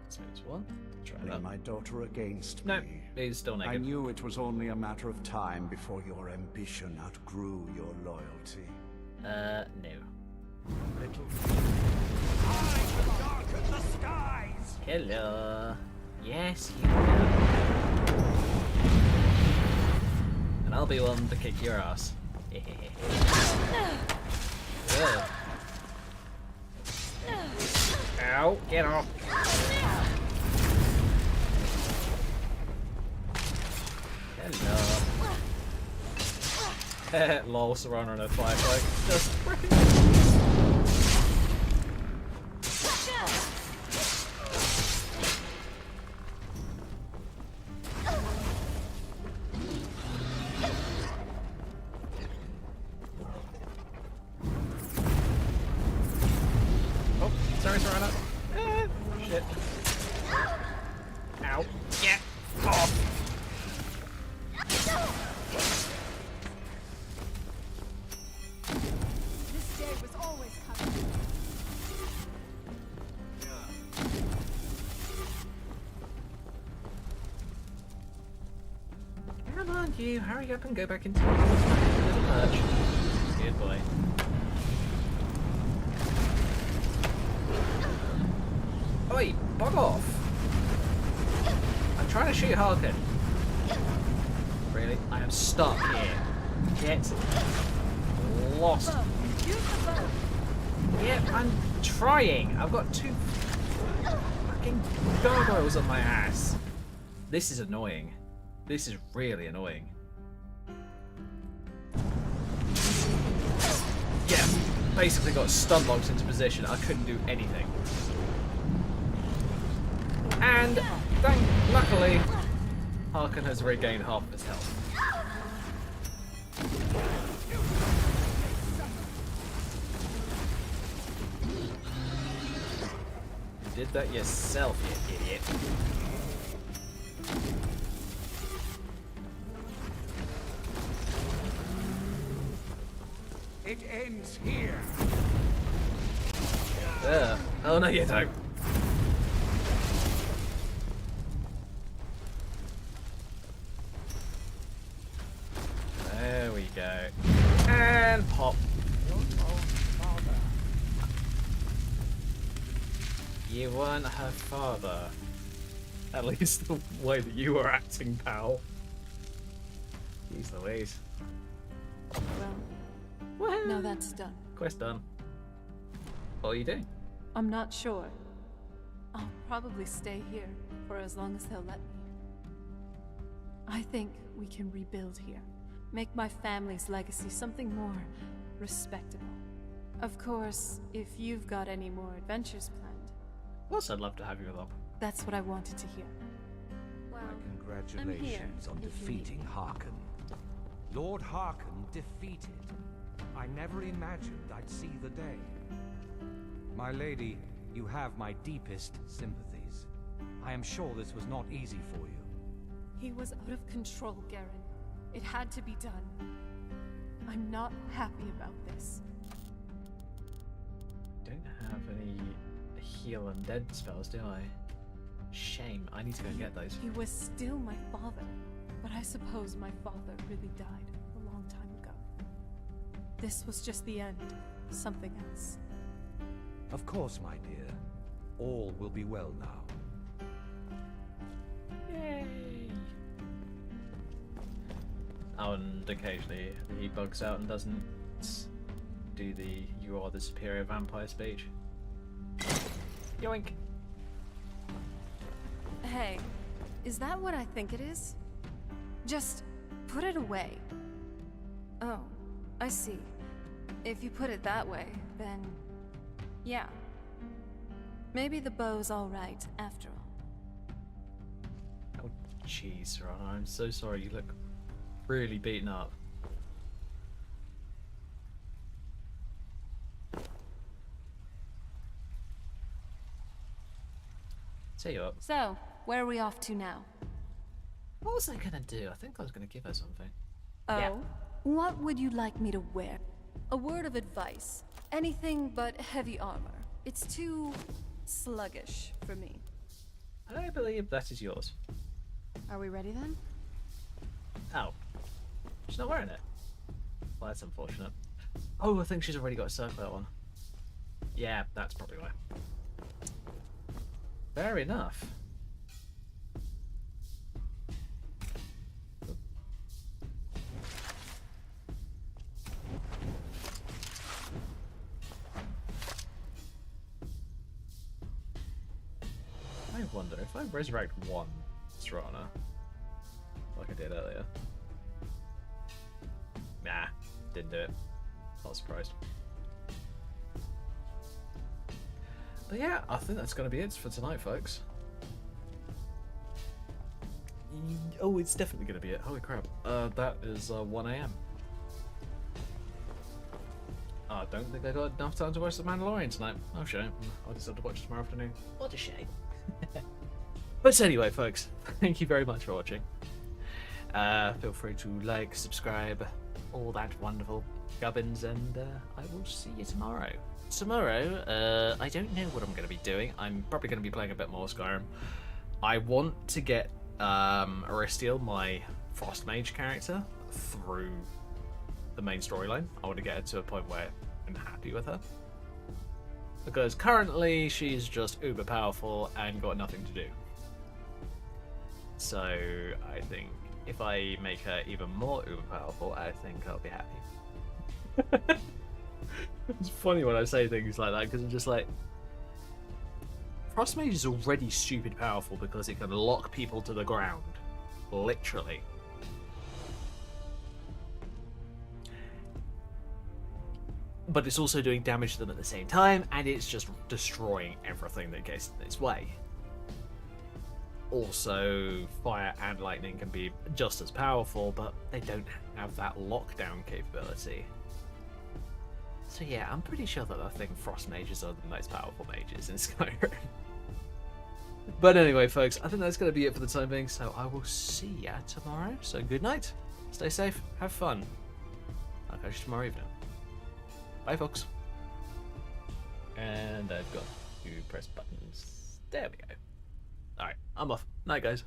Let's make one. Try that. turning my daughter against No, me. he's still I naked. knew it was only a matter of time before your ambition outgrew your loyalty. No. Little Darken the skies! Hello. Yes, you will. And I'll be one to kick your ass. Ugh. Ow, get off. Hello. Lol, Serana and a firefly. Just Oh, sorry, Serana. Shit. Ow. Get off. This day was always coming. Come on, you. Hurry up and go back into the little perch. Good boy. Oi, bug off. I'm trying to shoot Harkin. Really? I am stuck here. Get lost. Use the bow. Yeah, I'm trying. I've got two fucking gargoyles on my ass. This is annoying. This is really annoying. Yeah, basically got stun locked into position. I couldn't do anything. And luckily, Harkin has regained half of his health. You did that yourself, you idiot. It ends here. Yeah. Oh no, you don't. There we go. And pop. You weren't her father. At least the way that you were acting, pal. Jeez Louise. Well, now that's done. Quest done. What are you doing? I'm not sure. I'll probably stay here for as long as they'll let me. I think we can rebuild here. Make my family's legacy something more respectable. Of course, if you've got any more adventures planned. Of course I'd love to have you along. That's what I wanted to hear. Well, Congratulations on defeating Harkon. Lord Harkon defeated. I never imagined I'd see the day. My lady, you have my deepest sympathies. I am sure this was not easy for you. He was out of control, Garen. It had to be done. I'm not happy about this. Don't have any heal and dead spells, do I? Shame. I need to go and get those. He was still my father, but I suppose my father really died a long time ago. This was just the end. Something else. Of course, my dear. All will be well now. Yay! Oh, and occasionally he bugs out and doesn't do the "you are the superior vampire" speech. Yoink! Hey, is that what I think it is? Just put it away. Oh, I see. If you put it that way, then yeah. Maybe the bow's all right after all. Oh, jeez, Serrano, I'm so sorry. You look really beaten up. See you up. So, where are we off to now? What was I gonna do? I think I was gonna give her something. Oh? Yeah. What would you like me to wear? A word of advice. Anything but heavy armor. It's too sluggish for me. I believe that is yours. Are we ready then? Oh. She's not wearing it. Well, that's unfortunate. Oh, I think she's already got a circular one. Yeah, that's probably why. Fair enough. I wonder if I resurrect one Serrana, like I did earlier. Nah, didn't do it. Not surprised. But yeah, I think that's going to be it for tonight, folks. Oh, it's definitely going to be it. Holy crap. That is 1 AM. I don't think I got enough time to watch The Mandalorian tonight. Oh, shame. I'll just have to watch it tomorrow afternoon. What a shame. But anyway, folks, thank you very much for watching. Feel free to like, subscribe, all that wonderful gubbins, and I will see you tomorrow. Tomorrow, I don't know what I'm going to be doing. I'm probably going to be playing a bit more Skyrim. I want to get Aristiel, my Frost Mage character, through the main storyline. I want to get her to a point where I'm happy with her. Because currently she's just uber powerful and got nothing to do. So I think if I make her even more uber powerful, I think I'll be happy. It's funny when I say things like that because I'm just like, Frost Mage is already stupid powerful because it can lock people to the ground, literally. But it's also doing damage to them at the same time, and it's just destroying everything that gets in its way. Also, fire and lightning can be just as powerful, but they don't have that lockdown capability. So yeah, I'm pretty sure that I think Frost Mages are the most powerful mages in Skyrim. But anyway, folks, I think that's going to be it for the time being, so I will see ya tomorrow. So good night, stay safe, have fun. I'll catch you tomorrow evening. Bye, folks. And I've got to press buttons. There we go. Alright, I'm off. Night, guys.